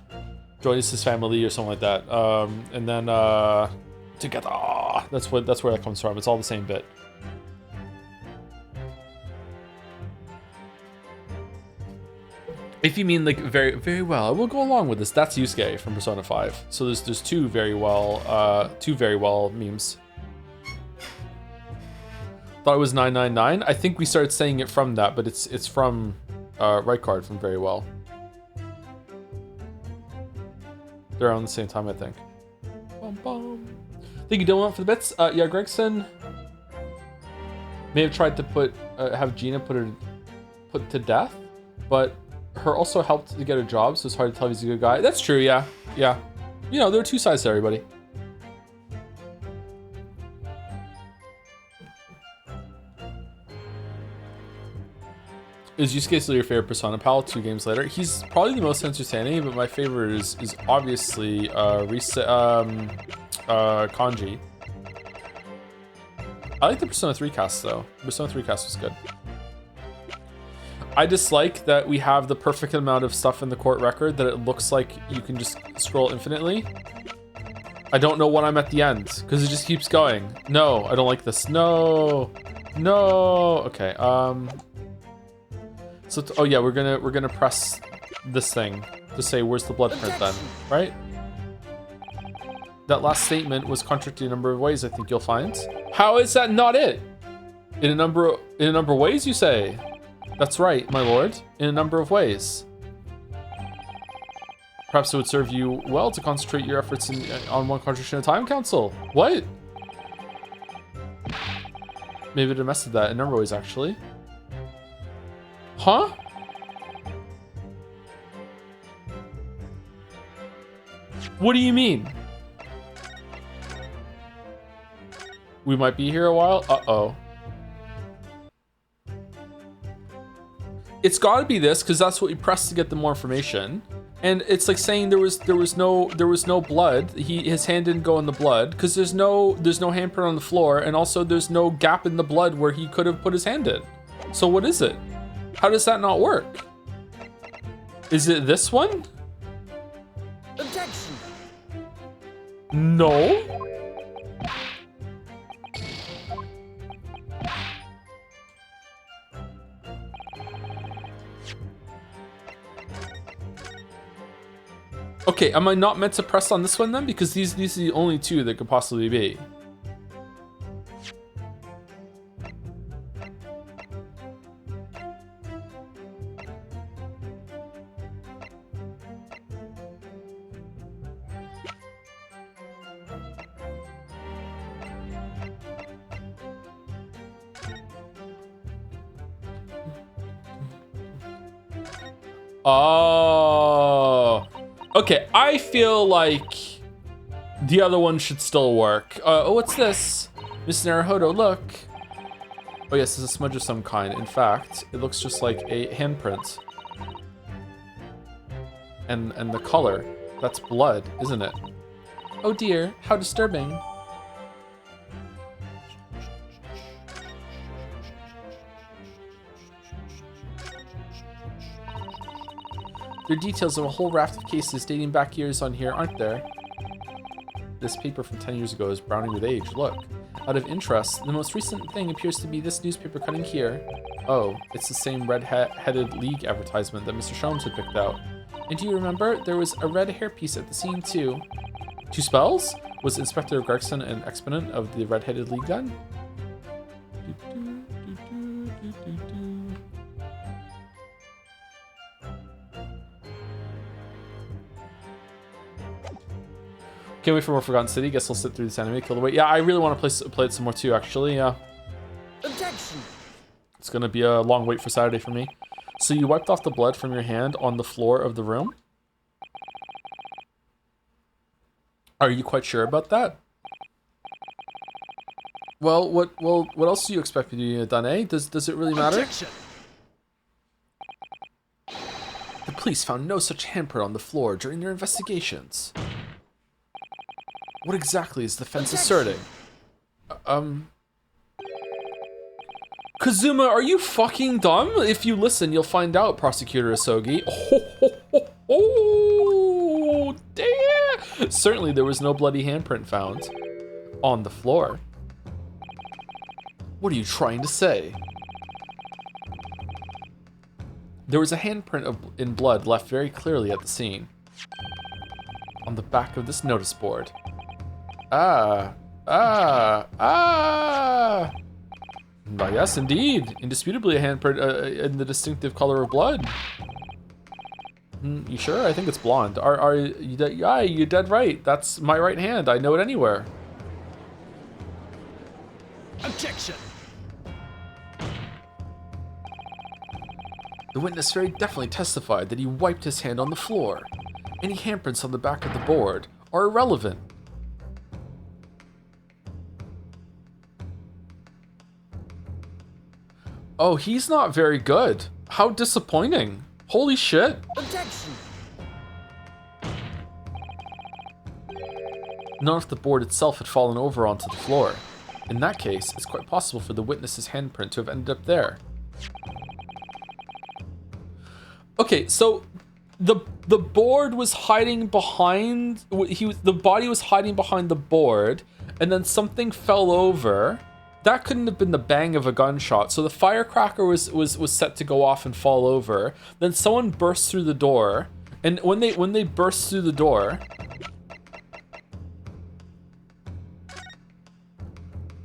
Join us as family or something like that. And then together. That's where that comes from. It's all the same bit. If you mean like very very well, I will go along with this. That's Yusuke from Persona 5. So there's two very well memes. Thought it was 999. I think we started saying it from that, but it's from Rykard from Very Well. They're around the same time, I think. Bum, bum. Thank you, Dylan, for the bits. Yeah, Gregson may have tried to have Gina put to death, but her also helped to get a job, so it's hard to tell if he's a good guy. That's true, yeah. Yeah. You know, there are two sides to everybody. Is Yusuke still your favorite Persona pal 2 games later? He's probably the most entertaining, but my favorite is obviously Kanji. I like the Persona 3 cast though. Persona 3 cast was good. I dislike that we have the perfect amount of stuff in the court record that it looks like you can just scroll infinitely. I don't know when I'm at the end because it just keeps going. No, I don't like this. No. Okay. So oh yeah, we're gonna press this thing to say where's the blood print then, right? That last statement was contradicted in a number of ways. I think you'll find. How is that not it? In a number of ways, you say. That's right, my lord. In a number of ways. Perhaps it would serve you well to concentrate your efforts on one contradiction at a time, Council. What? Maybe it messed with that in a number of ways, actually. Huh? What do you mean? We might be here a while? Uh-oh. It's got to be this because that's what we pressed to get the more information, and it's like saying there was no blood. His hand didn't go in the blood because there's no handprint on the floor, and also there's no gap in the blood where he could have put his hand in. So what is it? How does that not work? Is it this one? Objection. No. Okay, am I not meant to press on this one then? Because these are the only two that could possibly be. Oh. Okay, I feel like the other one should still work. Oh, what's this? Miss Naruhodo, look. Oh yes, it's a smudge of some kind. In fact, it looks just like a handprint. And the color, that's blood, isn't it? Oh dear, how disturbing. There are details of a whole raft of cases dating back years on here, aren't there? This paper from 10 years ago is browning with age. Look. Out of interest, the most recent thing appears to be this newspaper cutting here. Oh, it's the same red-headed league advertisement that Mr. Sholmes had picked out. And do you remember? There was a red hairpiece at the scene, too. Two spells? Was Inspector Gregson an exponent of the red-headed league then? Can't wait for more Forgotten City. Guess I'll sit through this anime, kill the wait. Yeah, I really want to play it some more too, actually. Yeah. Objection. It's gonna be a long wait for Saturday for me. So you wiped off the blood from your hand on the floor of the room? Are you quite sure about that? Well, what else do you expect me to do, Dane? Does it really matter? Objection. The police found no such handprint on the floor during their investigations. What exactly is the defense asserting? Kazuma, are you fucking dumb? If you listen, you'll find out, Prosecutor Asogi. Oh, damn! Certainly there was no bloody handprint found on the floor. What are you trying to say? There was a handprint in blood left very clearly at the scene. On the back of this notice board. Ah. Yes, indeed. Indisputably a handprint in the distinctive color of blood. You sure? I think it's blonde. Are you dead? Yeah, you're dead right. That's my right hand. I know it anywhere. Objection. The witness very definitely testified that he wiped his hand on the floor. Any handprints on the back of the board are irrelevant. Oh, he's not very good. How disappointing. Holy shit. Objection. None of the board itself had fallen over onto the floor. In that case, it's quite possible for the witness's handprint to have ended up there. Okay, so the board was hiding behind the body was hiding behind the board, and then something fell over. That couldn't have been the bang of a gunshot. So the firecracker was set to go off and fall over. Then someone burst through the door, and when they burst through the door,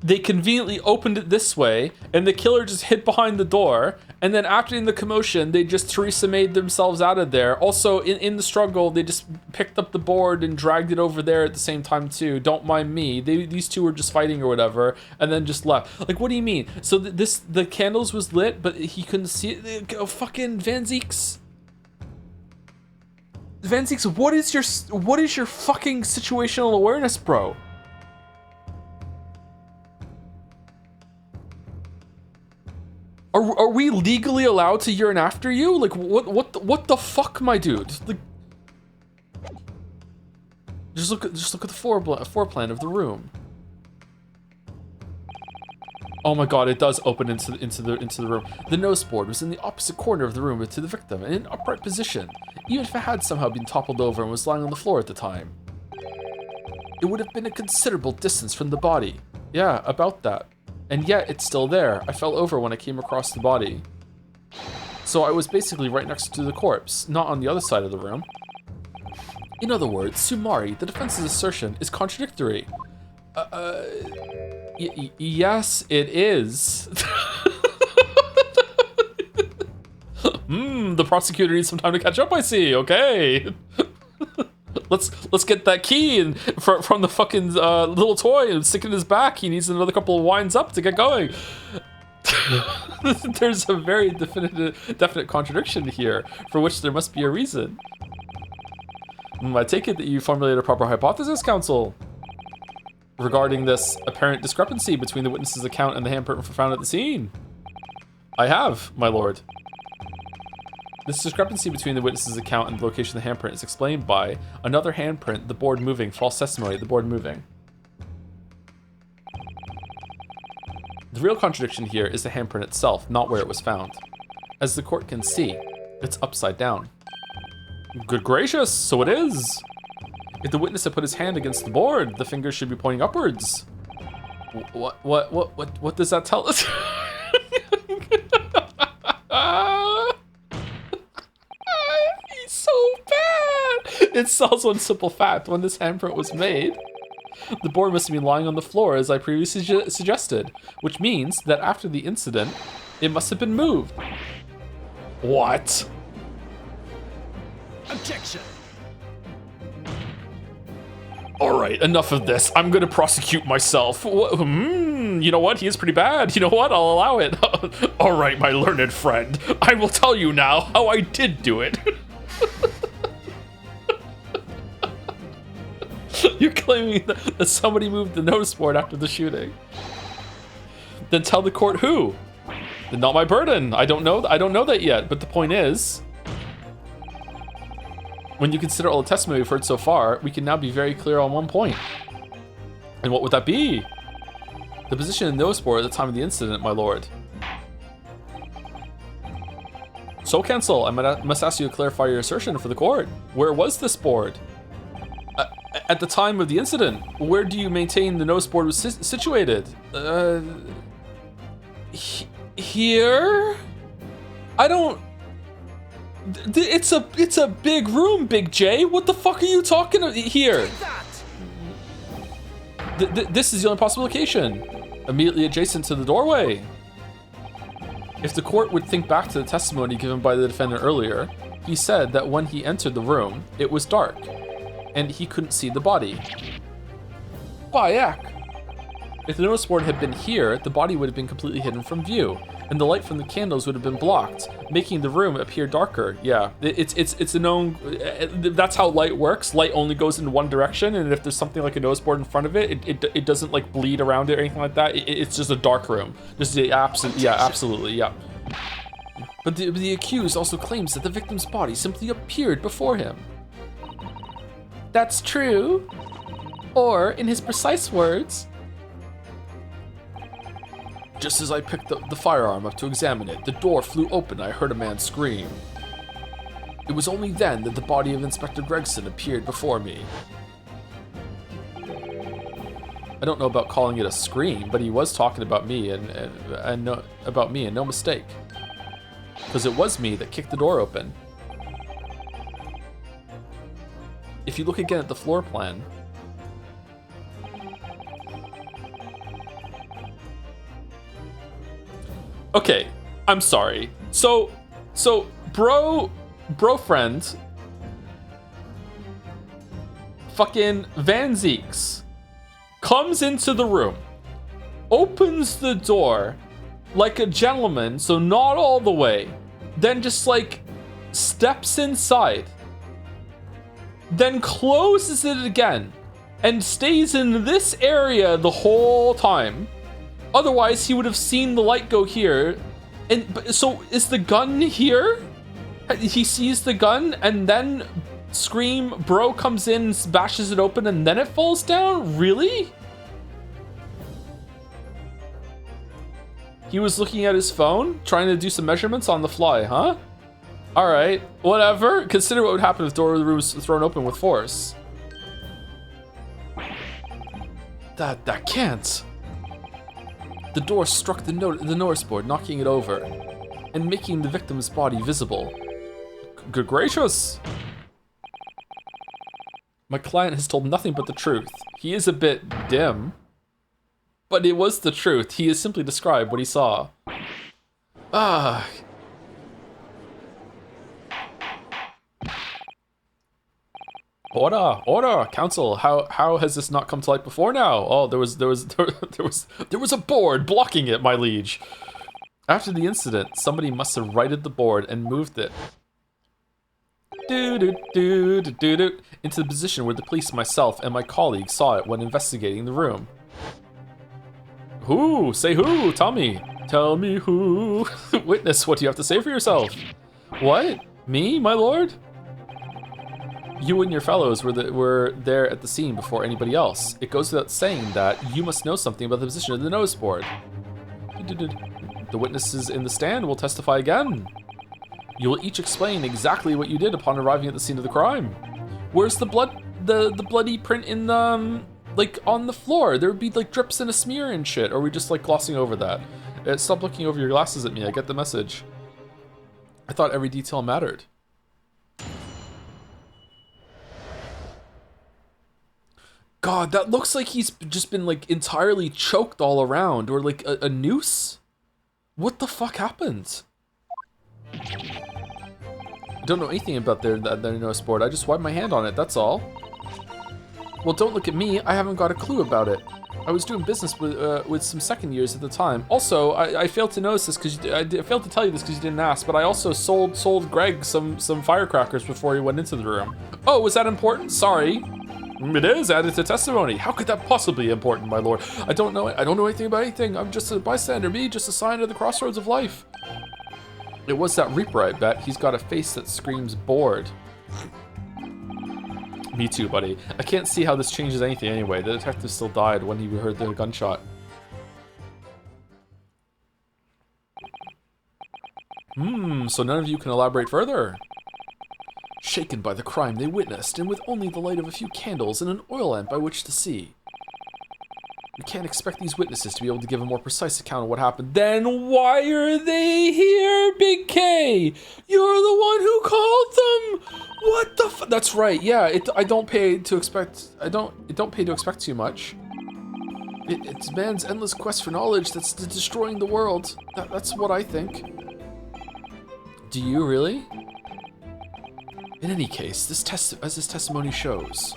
they conveniently opened it this way, and the killer just hid behind the door, and then after the commotion, they just Teresa made themselves out of there. Also, in the struggle, they just picked up the board and dragged it over there at the same time too. Don't mind me. These two were just fighting or whatever, and then just left. Like, what do you mean? So the candles was lit, but he couldn't see it? Oh, fucking Van Zeeks. Van Zeeks, what is your fucking situational awareness, bro? Are we legally allowed to urine after you? Like, what the fuck, my dude? Like, just look at the floor plan of the room. Oh my god, it does open into the room. The notice board was in the opposite corner of the room to the victim, in an upright position, even if it had somehow been toppled over and was lying on the floor at the time. It would have been a considerable distance from the body. Yeah, about that. And yet, it's still there. I fell over when I came across the body. So I was basically right next to the corpse, not on the other side of the room. In other words, Sumari, the defense's assertion is contradictory. Yes, it is. The prosecutor needs some time to catch up, I see. Okay. Let's get that key and from the fucking little toy and stick it in his back. He needs another couple of winds up to get going. There's a very definite contradiction here, for which there must be a reason. I take it that you formulated a proper hypothesis, counsel, regarding this apparent discrepancy between the witness's account and the handprint found at the scene. I have, my lord. This discrepancy between the witness's account and the location of the handprint is explained by another handprint, the board moving, false testimony, the board moving. The real contradiction here is the handprint itself, not where it was found. As the court can see, it's upside down. Good gracious, so it is! If the witness had put his hand against the board, the fingers should be pointing upwards. What does that tell us? It's also one simple fact. When this handprint was made, the board must have been lying on the floor, as I previously suggested, which means that after the incident, it must have been moved. What? Objection. All right, enough of this. I'm gonna prosecute myself. You know what? He is pretty bad. You know what? I'll allow it. All right, my learned friend. I will tell you now how I did do it. You're claiming that somebody moved the notice board after the shooting. Then tell the court who. Then not my burden. I don't know that yet. But the point is, when you consider all the testimony we've heard so far, we can now be very clear on one point. And what would that be? The position in the notice board at the time of the incident, my lord. So, Counsel, I must ask you to clarify your assertion for the court. Where was this board? At the time of the incident, where do you maintain the notice board was situated? Here? I don't... It's a big room, Big J. What the fuck are you talking about here? This is the only possible location. Immediately adjacent to the doorway. If the court would think back to the testimony given by the defendant earlier, he said that when he entered the room, it was dark, and he couldn't see the body. Bayak! If the notice board had been here, the body would have been completely hidden from view, and the light from the candles would have been blocked, making the room appear darker. Yeah, it's a known... That's how light works. Light only goes in one direction, and if there's something like a notice board in front of it, it doesn't like bleed around it or anything like that. It's just a dark room. Just the absolutely, yeah. But the accused also claims that the victim's body simply appeared before him. That's true. Or, in his precise words, just as I picked the firearm up to examine it, the door flew open and I heard a man scream. It was only then that the body of Inspector Gregson appeared before me. I don't know about calling it a scream, but he was talking about me and no mistake. Because it was me that kicked the door open. If you look again at the floor plan, okay, I'm sorry. So bro friend, fucking Van Zeeks comes into the room, opens the door like a gentleman, so not all the way, then just like steps inside, then closes it again, and stays in this area the whole time. Otherwise, he would have seen the light go here. And so is the gun here? He sees the gun and then scream, bro comes in, bashes it open, and then it falls down? Really? He was looking at his phone, trying to do some measurements on the fly, huh? Alright, whatever. Consider what would happen if the door of the room was thrown open with force. That can't. The door struck the notice board, knocking it over, and making the victim's body visible. Good gracious! My client has told nothing but the truth. He is a bit dim, but it was the truth. He has simply described what he saw. Order, counsel. How has this not come to light before now? Oh, there was a board blocking it, my liege. After the incident, somebody must have righted the board and moved it into the position where the police, myself, and my colleague saw it when investigating the room. Who? Say who? Tell me. Tell me who. Witness, what do you have to say for yourself? What? Me, my lord? You and your fellows were there at the scene before anybody else. It goes without saying that you must know something about the position of the notice board. The witnesses in the stand will testify again. You will each explain exactly what you did upon arriving at the scene of the crime. Where's the blood, the bloody print in like on the floor? There would be like drips and a smear and shit. Or are we just like glossing over that? Stop looking over your glasses at me. I get the message. I thought every detail mattered. God, that looks like he's just been like entirely choked all around, or like a noose. What the fuck happened? I don't know anything about their notice board. I just wiped my hand on it, that's all. Well, don't look at me. I haven't got a clue about it. I was doing business with some second years at the time. Also, I failed to notice this because I failed to tell you this because you didn't ask. But I also sold Greg some firecrackers before he went into the room. Oh, was that important? Sorry. It is added to testimony. How could that possibly be important, my lord? I don't know anything about anything. I'm just a bystander. Me, just a sign of the crossroads of life. It was that Reaper, I bet. He's got a face that screams bored. Me too, buddy. I can't see how this changes anything anyway. The detective still died when he heard the gunshot. So none of you can elaborate further? Shaken by the crime they witnessed, and with only the light of a few candles and an oil lamp by which to see. We can't expect these witnesses to be able to give a more precise account of what happened. Then why are they here, Big K? You're the one who called them. What the f— That's right. Yeah, I don't pay to expect. It don't pay to expect too much. It's man's endless quest for knowledge that's destroying the world. That's what I think. Do you really? In any case, as this testimony shows,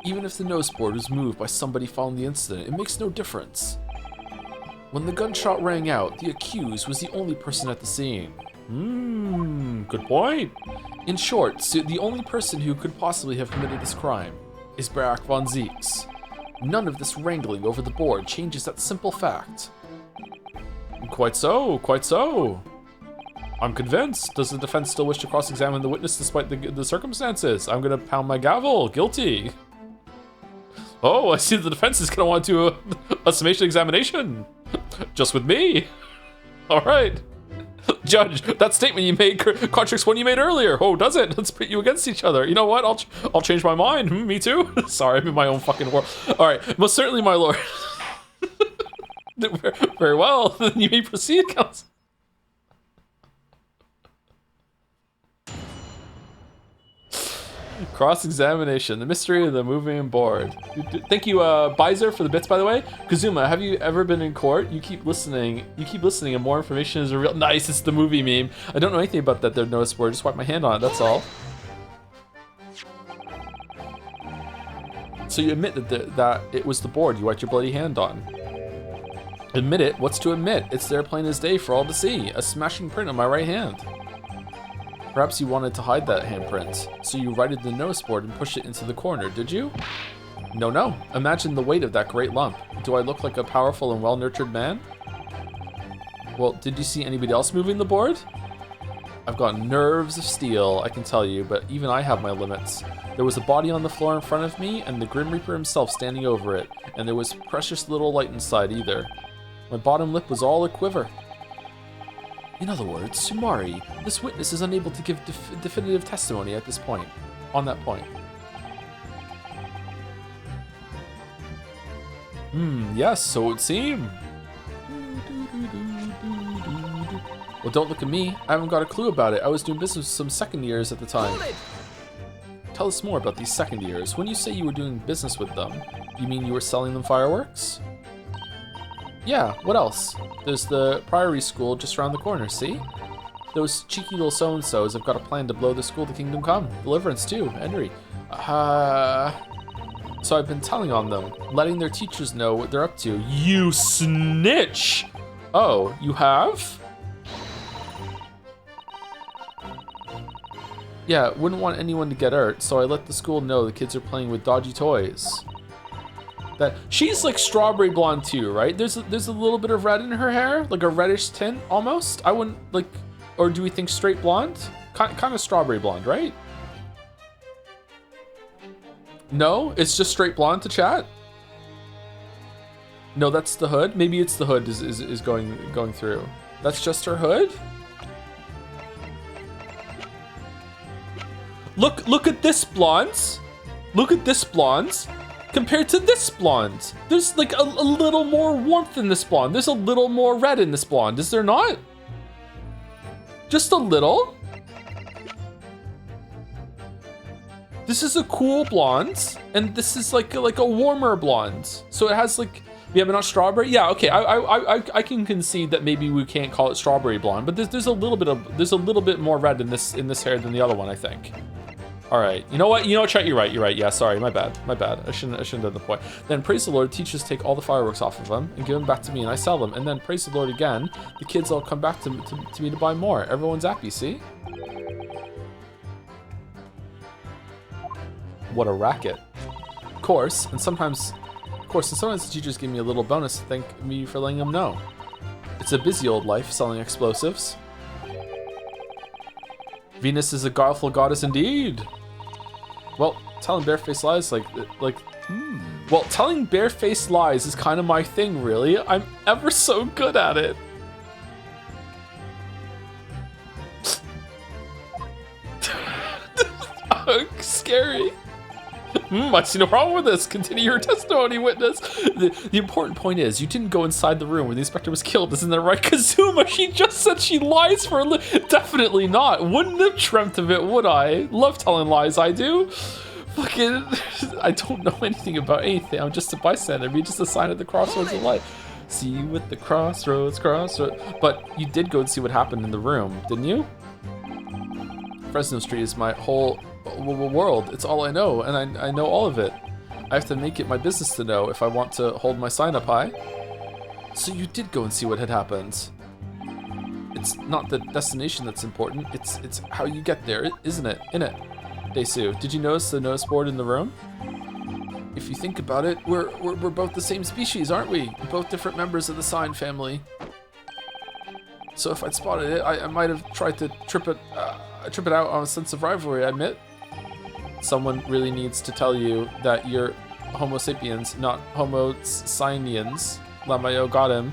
even if the nose board was moved by somebody following the incident, it makes no difference. When the gunshot rang out, the accused was the only person at the scene. Good point. In short, so the only person who could possibly have committed this crime is Barak von Zieks. None of this wrangling over the board changes that simple fact. Quite so, quite so. I'm convinced. Does the defense still wish to cross-examine the witness despite the circumstances? I'm gonna pound my gavel. Guilty. Oh, I see the defense is gonna want to do a summation examination. Just with me. All right. Judge, that statement you made contradicts one you made earlier. Oh, does it? Let's put you against each other. You know what? I'll change my mind. Me too. Sorry, I'm in my own fucking world. All right, most certainly, my lord. Very well. Then you may proceed, counsel. Cross-examination, the mystery of the moving board. Thank you, Bizer, for the bits, by the way. Kazuma, have you ever been in court? You keep listening, and more information is revealed. Nice, it's the movie meme. I don't know anything about that. There notice board. Just wipe my hand on it. That's all. So you admit that it was the board you wiped your bloody hand on. Admit it. What's to admit? It's there plain as day for all to see. A smashing print on my right hand. Perhaps you wanted to hide that handprint, so you righted the notice board and pushed it into the corner, did you? No. Imagine the weight of that great lump. Do I look like a powerful and well-nurtured man? Well, did you see anybody else moving the board? I've got nerves of steel, I can tell you, but even I have my limits. There was a body on the floor in front of me, and the Grim Reaper himself standing over it, and there was precious little light inside either. My bottom lip was all a quiver. In other words, Sumari, this witness is unable to give definitive testimony at this point, on that point. Yes, so it would seem. Well, don't look at me. I haven't got a clue about it. I was doing business with some second years at the time. Tell us more about these second years. When you say you were doing business with them, you mean you were selling them fireworks? Yeah, what else? There's the Priory School just around the corner, see? Those cheeky little so-and-sos have got a plan to blow the school to Kingdom Come. Deliverance, too, Henry. So I've been telling on them, letting their teachers know what they're up to. You snitch! Oh, you have? Yeah, wouldn't want anyone to get hurt, so I let the school know the kids are playing with dodgy toys. That she's like strawberry blonde too, right? There's a little bit of red in her hair, like a reddish tint almost. I wouldn't like, or do we think straight blonde? Kind of strawberry blonde, right? No, it's just straight blonde to chat. No, that's the hood. Maybe it's the hood is going through. That's just her hood. Look at this blonde. Look at this blonde. Compared to this blonde, there's like a little more warmth in this blonde. There's a little more red in this blonde, is there not? Just a little. This is a cool blonde, and this is like a warmer blonde. So it has like, yeah, but not strawberry. Yeah, okay. I can concede that maybe we can't call it strawberry blonde, but there's a little bit more red in this hair than the other one, I think. All right. You know what? Chet, you're right. You're right. Yeah, sorry. My bad. I shouldn't have done the point. Then praise the Lord, teachers take all the fireworks off of them and give them back to me, and I sell them. And then praise the Lord again, the kids all come back to me to buy more. Everyone's happy, see? What a racket. Of course, and sometimes the teachers give me a little bonus to thank me for letting them know. It's a busy old life selling explosives. Venus is a guileful goddess indeed. Well, telling barefaced lies well, telling barefaced lies is kind of my thing, really. I'm ever so good at it. Scary. I see no problem with this. Continue your testimony, witness. The important point is, you didn't go inside the room when the inspector was killed, isn't that right? Kazuma, she just said she lies for a living. Definitely not. Wouldn't have dreamt of it, would I? Love telling lies, I do. Fucking, I don't know anything about anything. I'm just a bystander. Me just a sign at the crossroads of life. See you at the crossroads. But you did go and see what happened in the room, didn't you? Fresno Street is my whole world. It's all I know, and I know all of it. I have to make it my business to know if I want to hold my sign up high. So you did go and see what had happened. It's not the destination that's important. It's how you get there, isn't it? Desu, did you notice the notice board in the room? If you think about it, we're both the same species, aren't we? We're both different members of the sign family. So if I'd spotted it, I might have tried to trip it out on a sense of rivalry, I admit. Someone really needs to tell you that you're Homo sapiens, not Homo Sinians. Lamayo got him.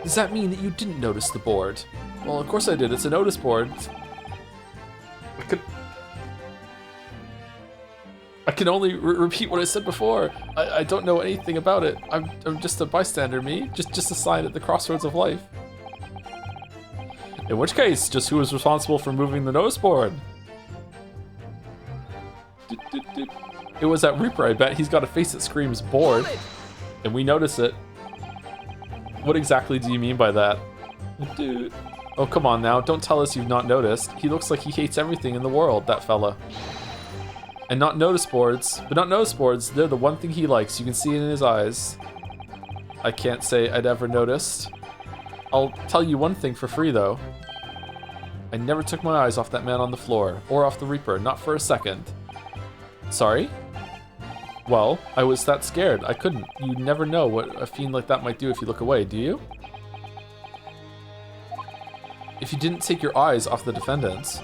Does that mean that you didn't notice the board? Well, of course I did. It's a notice board. I can only repeat what I said before. I don't know anything about it. I'm just a bystander, me. Just a sign at the crossroads of life. In which case, just who was responsible for moving the notice board? It was that Reaper, I bet. He's got a face that screams bored. And we notice it. What exactly do you mean by that? Dude. Oh, come on now. Don't tell us you've not noticed. He looks like he hates everything in the world, that fella. And not notice boards. But not notice boards, they're the one thing he likes. You can see it in his eyes. I can't say I'd ever noticed. I'll tell you one thing for free, though. I never took my eyes off that man on the floor. Or off the Reaper. Not for a second. Sorry? Well, I was that scared. I couldn't. You never know what a fiend like that might do if you look away, do you? If you didn't take your eyes off the defendants,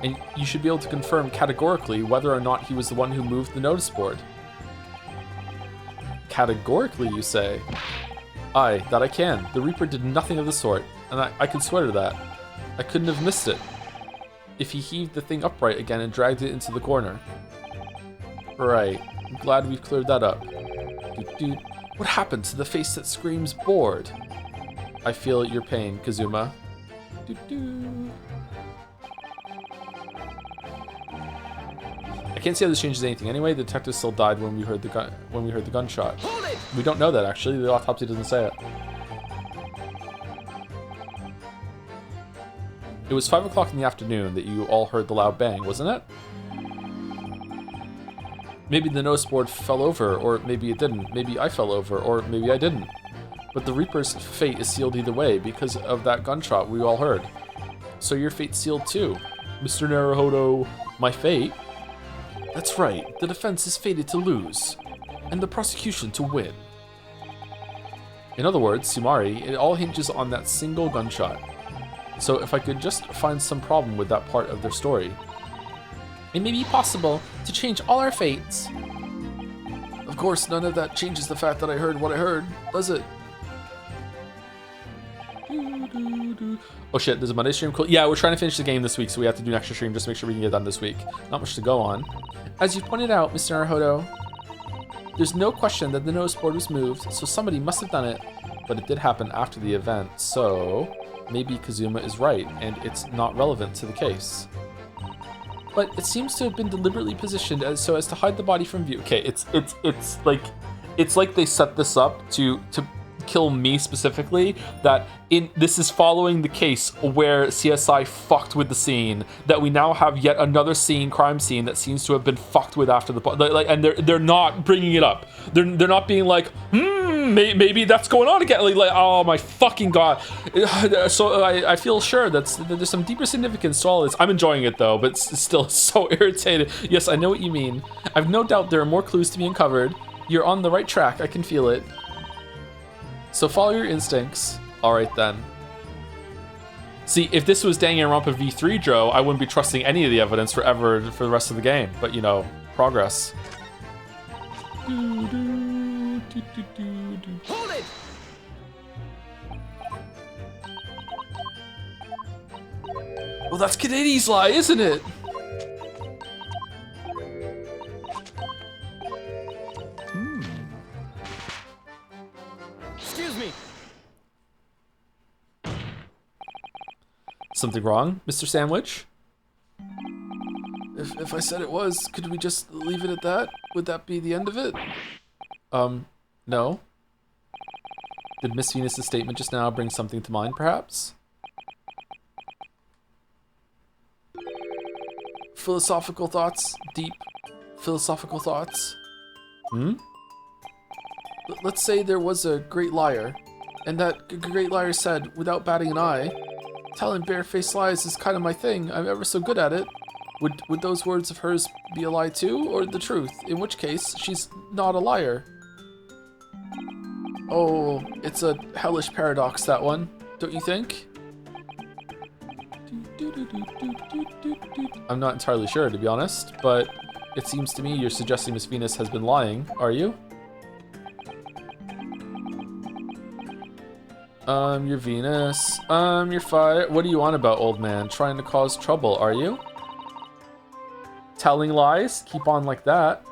and you should be able to confirm categorically whether or not he was the one who moved the notice board. Categorically, you say? Aye, that I can. The Reaper did nothing of the sort, and I can swear to that. I couldn't have missed it if he heaved the thing upright again and dragged it into the corner. Right. I'm glad we've cleared that up. Dude, what happened to the face that screams bored? I feel your pain, Kazuma. I can't see how this changes anything. Anyway, the detective still died when we heard the gunshot. We don't know that actually. The autopsy doesn't say it. It was 5 o'clock in the afternoon that you all heard the loud bang, wasn't it? Maybe the notice board fell over, or maybe it didn't. Maybe I fell over, or maybe I didn't. But the Reaper's fate is sealed either way because of that gunshot we all heard. So your fate's sealed too. Mr. Naruhodo, my fate? That's right, the defense is fated to lose, and the prosecution to win. In other words, Sumari, it all hinges on that single gunshot. So if I could just find some problem with that part of their story, it may be possible to change all our fates. Of course, none of that changes the fact that I heard what I heard, does it? Oh shit, there's a Monday stream. Cool. Yeah, we're trying to finish the game this week, so we have to do an extra stream just to make sure we can get done this week. Not much to go on. As you pointed out, Mr. Naruhodo, there's no question that the notice board was moved, so somebody must have done it. But it did happen after the event, so maybe Kazuma is right, and it's not relevant to the case. But it seems to have been deliberately positioned so as to hide the body from view. Okay, it's like they set this up to kill me specifically, that this is following the case where CSI fucked with the scene, that we now have yet another crime scene that seems to have been fucked with after and they're not bringing it up. They're not being like, maybe that's going on again. Like, oh my fucking god. So I feel sure that there's some deeper significance to all this. I'm enjoying it though, but it's still so irritated. Yes, I know what you mean. I've no doubt there are more clues to be uncovered. You're on the right track, I can feel it. So follow your instincts. Alright then. See, if this was Danganronpa V3 Joe, I wouldn't be trusting any of the evidence for the rest of the game. But you know, progress. Hold it! Well, that's Kadadi's lie, isn't it? Excuse me. Something wrong, Mr. Sandwich? If I said it was, could we just leave it at that? Would that be the end of it? No. Did Miss Venus' statement just now bring something to mind, perhaps? Philosophical thoughts? Deep philosophical thoughts? Let's say there was a great liar, and that great liar said, without batting an eye, telling barefaced lies is kind of my thing, I'm ever so good at it. Would those words of hers be a lie too, or the truth? In which case, she's not a liar. Oh, it's a hellish paradox, that one, don't you think? I'm not entirely sure, to be honest, but it seems to me you're suggesting Miss Venus has been lying, are you? You're Venus. You're fire. What do you want about, old man? Trying to cause trouble, are you? Telling lies? Keep on like that.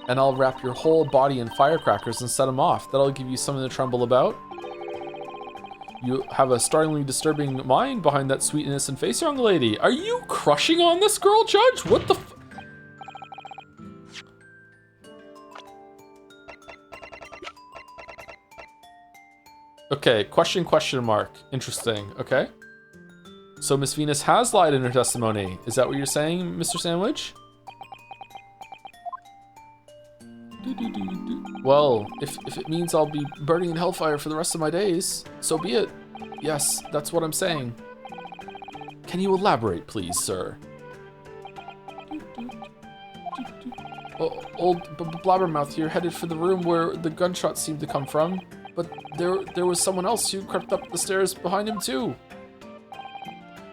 And I'll wrap your whole body in firecrackers and set them off. That'll give you something to tremble about. You have a startlingly disturbing mind behind that sweet, innocent face, young lady. Are you crushing on this girl, Judge? What the f- Okay, question mark. Interesting, okay. So Miss Venus has lied in her testimony. Is that what you're saying, Mr. Sandwich? Well, if it means I'll be burning in hellfire for the rest of my days, so be it. Yes, that's what I'm saying. Can you elaborate, please, sir? Oh, old Blabbermouth, you're headed for the room where the gunshots seemed to come from, but there was someone else who crept up the stairs behind him too.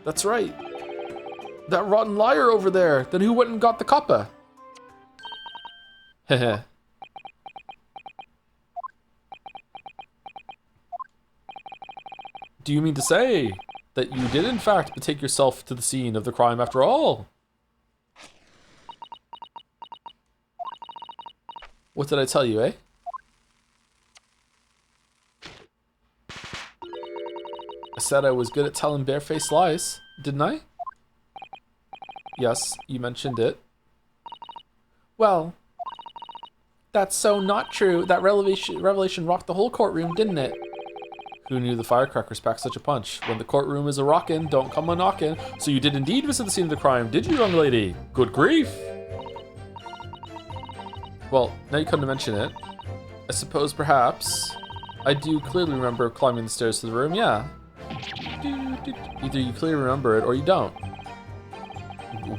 That's right. That rotten liar over there. Then who went and got the copper? Heh. Do you mean to say that you did in fact betake yourself to the scene of the crime after all? What did I tell you, eh? I said I was good at telling barefaced lies, didn't I? Yes, you mentioned it. Well, that's so not true. That revelation rocked the whole courtroom, didn't it? Who knew the firecrackers packed such a punch? When the courtroom is a-rockin', don't come a-knockin'. So you did indeed visit the scene of the crime, did you, young lady? Good grief! Well, now you come to mention it, I suppose perhaps I do clearly remember climbing the stairs to the room, yeah. Either you clearly remember it or you don't.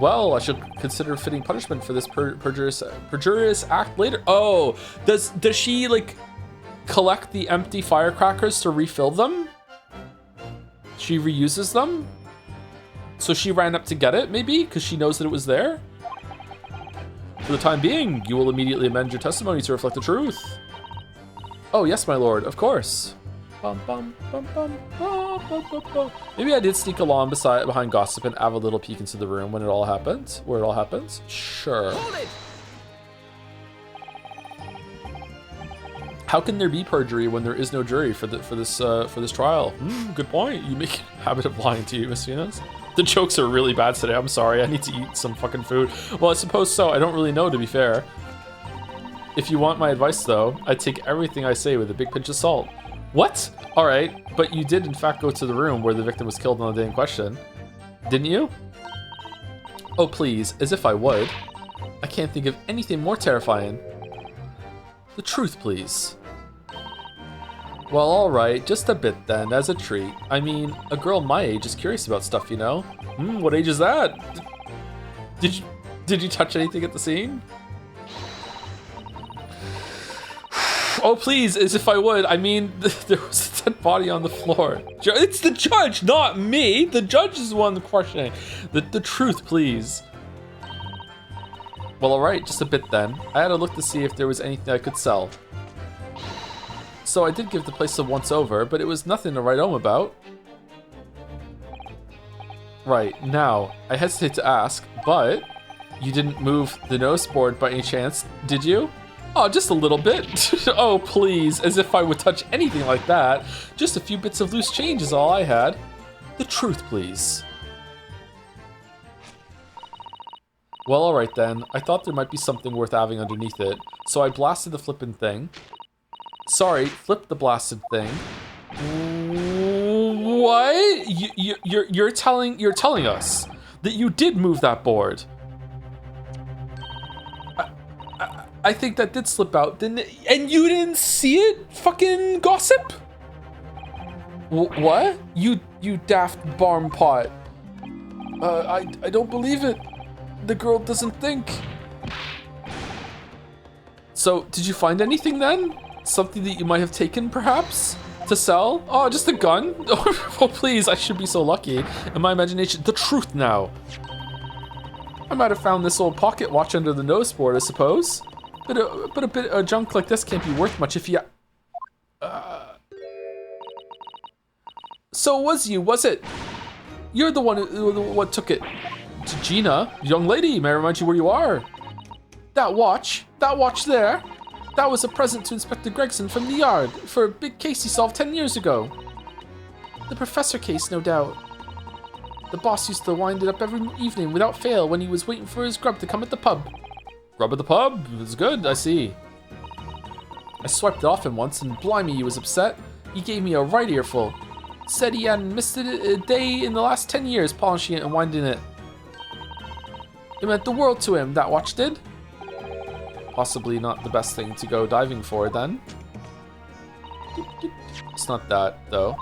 Well, I should consider fitting punishment for this perjurious act later. Oh, does she like collect the empty firecrackers to refill them? She reuses them? So she ran up to get it, maybe? Because she knows that it was there? For the time being, you will immediately amend your testimony to reflect the truth. Oh, yes, my lord, of course. Bum, bum, bum, bum, bum, bum, bum, bum. Maybe I did sneak along behind Gossip and have a little peek into the room when it all happened. Where it all happens? Sure. Hold it! How can there be perjury when there is no jury for this trial? Good point. You make a habit of lying to you, Miss Venus. The jokes are really bad today. I'm sorry. I need to eat some fucking food. Well, I suppose so. I don't really know, to be fair. If you want my advice, though, I'd take everything I say with a big pinch of salt. What? Alright, but you did in fact go to the room where the victim was killed on the day in question. Didn't you? Oh please, as if I would. I can't think of anything more terrifying. The truth, please. Well, alright, just a bit then, as a treat. I mean, a girl my age is curious about stuff, you know? What age is that? Did you touch anything at the scene? Oh please, as if I would. I mean, there was a dead body on the floor. It's the judge, not me. The judge is the one questioning. The truth, please. Well, alright, just a bit then. I had a look to see if there was anything I could sell. So I did give the place a once over, but it was nothing to write home about. Right, now, I hesitate to ask, but you didn't move the nose board by any chance, did you? Oh, just a little bit. Oh, please, as if I would touch anything like that. Just a few bits of loose change is all I had. The truth, please. Well, alright then. I thought there might be something worth having underneath it, so I blasted the flippin' thing. Sorry, flipped the blasted thing. What? You're telling us that you did move that board. I think that did slip out, didn't it? And you didn't see it? Fucking gossip? What? You daft barn pot. I don't believe it. The girl doesn't think. So, did you find anything then? Something that you might have taken, perhaps? To sell? Oh, just a gun? Oh, please, I should be so lucky. In my imagination, the truth now. I might have found this old pocket watch under the nose board, I suppose. But a bit of junk like this can't be worth much if you... So was it? You're the one who took it. Gina, young lady, may I remind you where you are? That watch there, that was a present to Inspector Gregson from the yard for a big case he solved 10 years ago. The professor case, no doubt. The boss used to wind it up every evening without fail when he was waiting for his grub to come at the pub. Grub at the pub? It's good, I see. I swiped it off him once, and blimey, he was upset. He gave me a right earful. Said he hadn't missed it a day in the last 10 years polishing it and winding it. It meant the world to him, that watch did. Possibly not the best thing to go diving for, then. It's not that, though.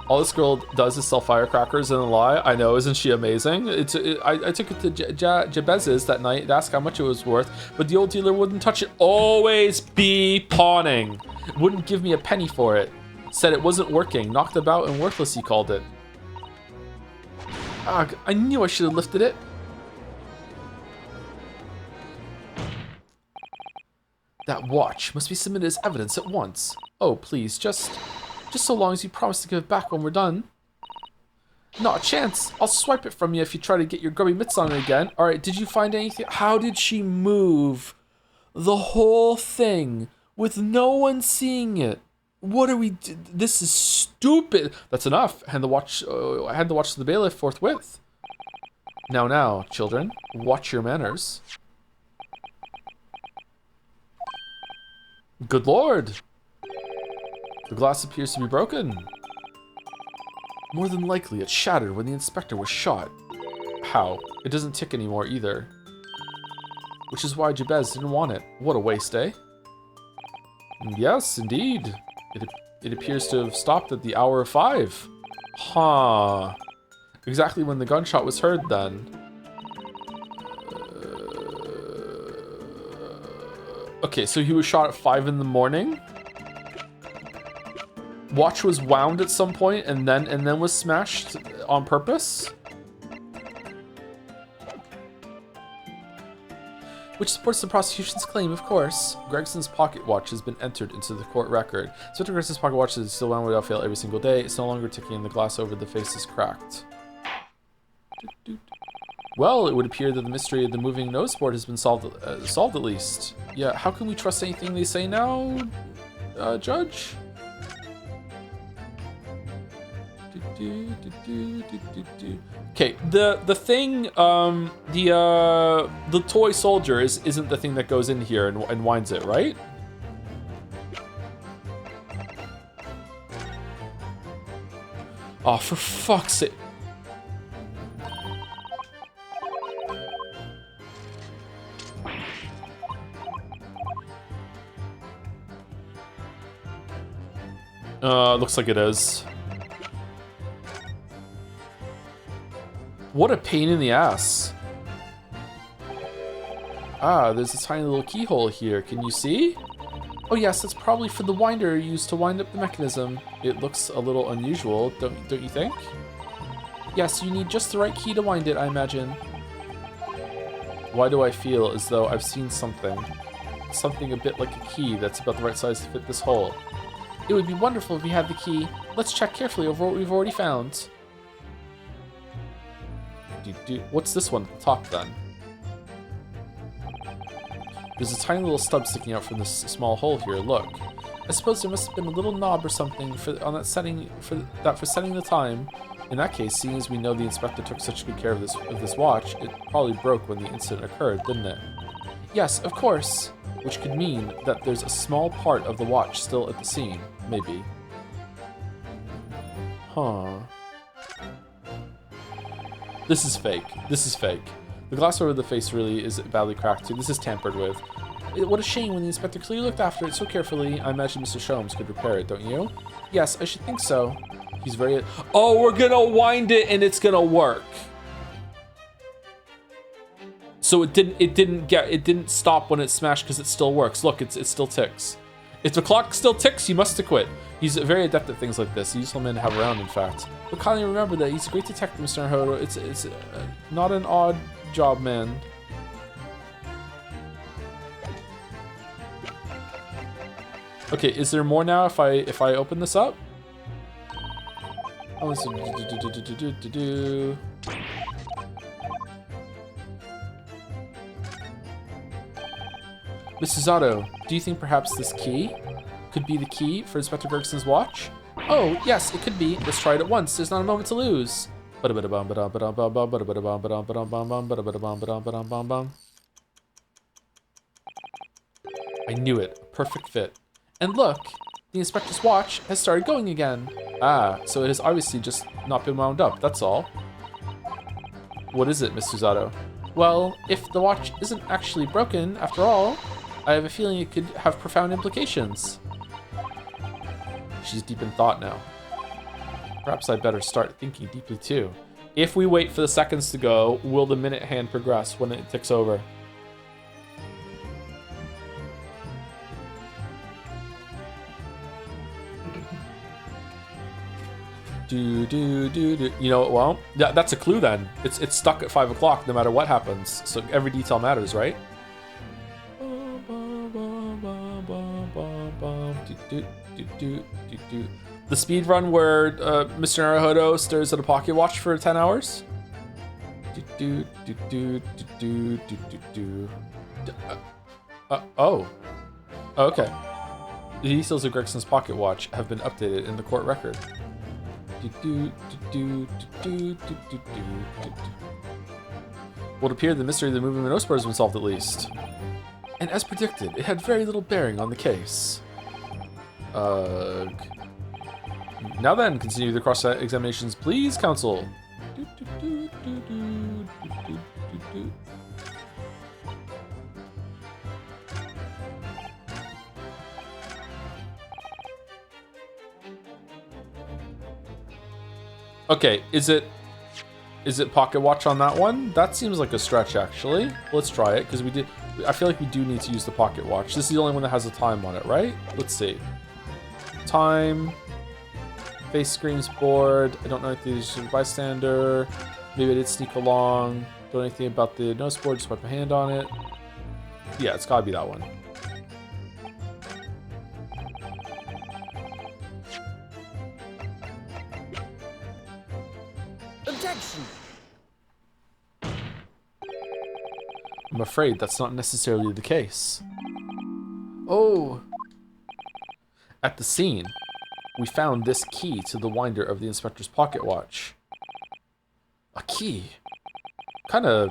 All this girl does is sell firecrackers and a lie. I know, isn't she amazing? I took it to Jabez's that night to ask how much it was worth, but the old dealer wouldn't touch it. Always be pawning. Wouldn't give me a penny for it. Said it wasn't working. Knocked about and worthless, he called it. Ugh, I knew I should have lifted it. That watch must be submitted as evidence at once. Oh, please, just so long as you promise to give it back when we're done. Not a chance. I'll swipe it from you if you try to get your grubby mitts on it again. Alright, did you find anything? How did she move the whole thing with no one seeing it? What are we... This is stupid. That's enough. Hand the watch to the bailiff forthwith. Now, children, watch your manners. Good lord. The glass appears to be broken. More than likely, it shattered when the inspector was shot. How? It doesn't tick anymore either. Which is why Jabez didn't want it. What a waste, eh? Yes, indeed. It appears to have stopped at the hour of 5. Huh. Exactly when the gunshot was heard, then. Okay, so he was shot at 5 in the morning. Watch was wound at some point and then was smashed on purpose. Which supports the prosecution's claim, of course. Gregson's pocket watch has been entered into the court record. Inspector Gregson's pocket watch is still wound without fail every single day. It's no longer ticking and the glass over the face is cracked. Well, it would appear that the mystery of the moving nose board has been solved at least. Yeah, how can we trust anything they say now, Judge? Okay, the thing, the toy soldier isn't the thing that goes in here and winds it, right? Oh, for fuck's sake. Looks like it is. What a pain in the ass. Ah, there's a tiny little keyhole here. Can you see? Oh yes, that's probably for the winder used to wind up the mechanism. It looks a little unusual, don't you think? Yes, you need just the right key to wind it, I imagine. Why do I feel as though I've seen something? Something a bit like a key that's about the right size to fit this hole. It would be wonderful if we had the key. Let's check carefully over what we've already found. What's this one at the top then? There's a tiny little stub sticking out from this small hole here. Look. I suppose there must have been a little knob or something on that setting for setting the time. In that case, seeing as we know the inspector took such good care of this watch, it probably broke when the incident occurred, didn't it? Yes, of course. Which could mean that there's a small part of the watch still at the scene. Maybe. Huh. This is fake. This is fake. The glass over the face really is badly cracked too. This is tampered with. What a shame when the inspector clearly looked after it so carefully. I imagine Mr. Sholmes could repair it, don't you? Yes, I should think so. He's very... Oh, we're gonna wind it and it's gonna work. So it didn't stop when it smashed because it still works. Look, it still ticks. If the clock still ticks, you must acquit. He's very adept at things like this. A useful man to have around, in fact. But kindly remember that he's a great detective, Mr. Naruto. It's not an odd job, man. Okay, is there more now if I open this up? Oh, so Mrs. Otto, do you think perhaps this key could be the key for Inspector Greggson's watch? Oh, yes, it could be. Let's try it at once. There's not a moment to lose. I knew it. Perfect fit. And look, the inspector's watch has started going again. Ah, so it has obviously just not been wound up, that's all. What is it, Miss Susato? Well, if the watch isn't actually broken, after all, I have a feeling it could have profound implications. She's deep in thought now. Perhaps I better start thinking deeply too. If we wait for the seconds to go, will the minute hand progress when it ticks over? You know it won't? Yeah, that's a clue then. It's stuck at 5 o'clock no matter what happens. So every detail matters, right? The speed run where Mr. Naruhodo stares at a pocket watch for 10 hours? Oh. Okay. The details of Gregson's pocket watch have been updated in the court record. Well, it appeared the mystery of the moving Minospore has been solved at least. And as predicted, it had very little bearing on the case. Now then, continue the cross-examinations, please, counsel. Okay, is it pocket watch on that one? That seems like a stretch, actually. Let's try it, because I feel like we do need to use the pocket watch. This is the only one that has a time on it, right? Let's see. Time. Face screams bored. I don't know anything about bystander. Maybe I did sneak along. Don't know anything about the notice board, just wipe my hand on it. Yeah, it's gotta be that one. Objection! I'm afraid that's not necessarily the case. Oh. At the scene. we found this key to the winder of the inspector's pocket watch. A key? Kind of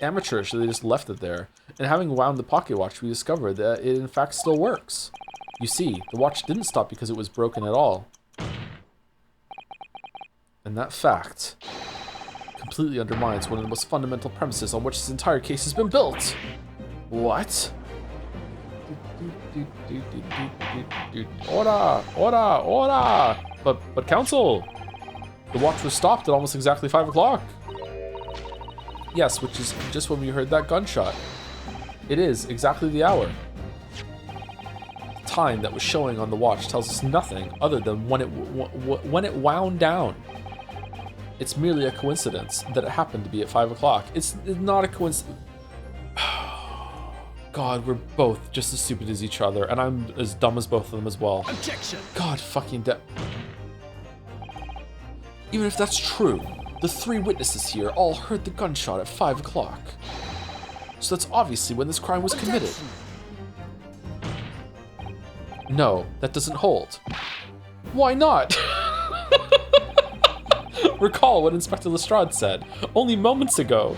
amateurish that they just left it there. And having wound the pocket watch, we discovered that it in fact still works. You see, the watch didn't stop because it was broken at all. And that fact completely undermines one of the most fundamental premises on which this entire case has been built. What? Order! Order! Order! But counsel! The watch was stopped at almost exactly 5 o'clock. Yes, which is just when we heard that gunshot. It is exactly the hour. The time that was showing on the watch tells us nothing other than when it wound down. It's merely a coincidence that it happened to be at 5 o'clock. It's not a coincidence. God, we're both just as stupid as each other, and I'm as dumb as both of them as well. Objection! God fucking Even if that's true, the 3 witnesses here all heard the gunshot at 5 o'clock. So that's obviously when this crime was committed. No, that doesn't hold. Why not? Recall what Inspector Lestrade said only moments ago.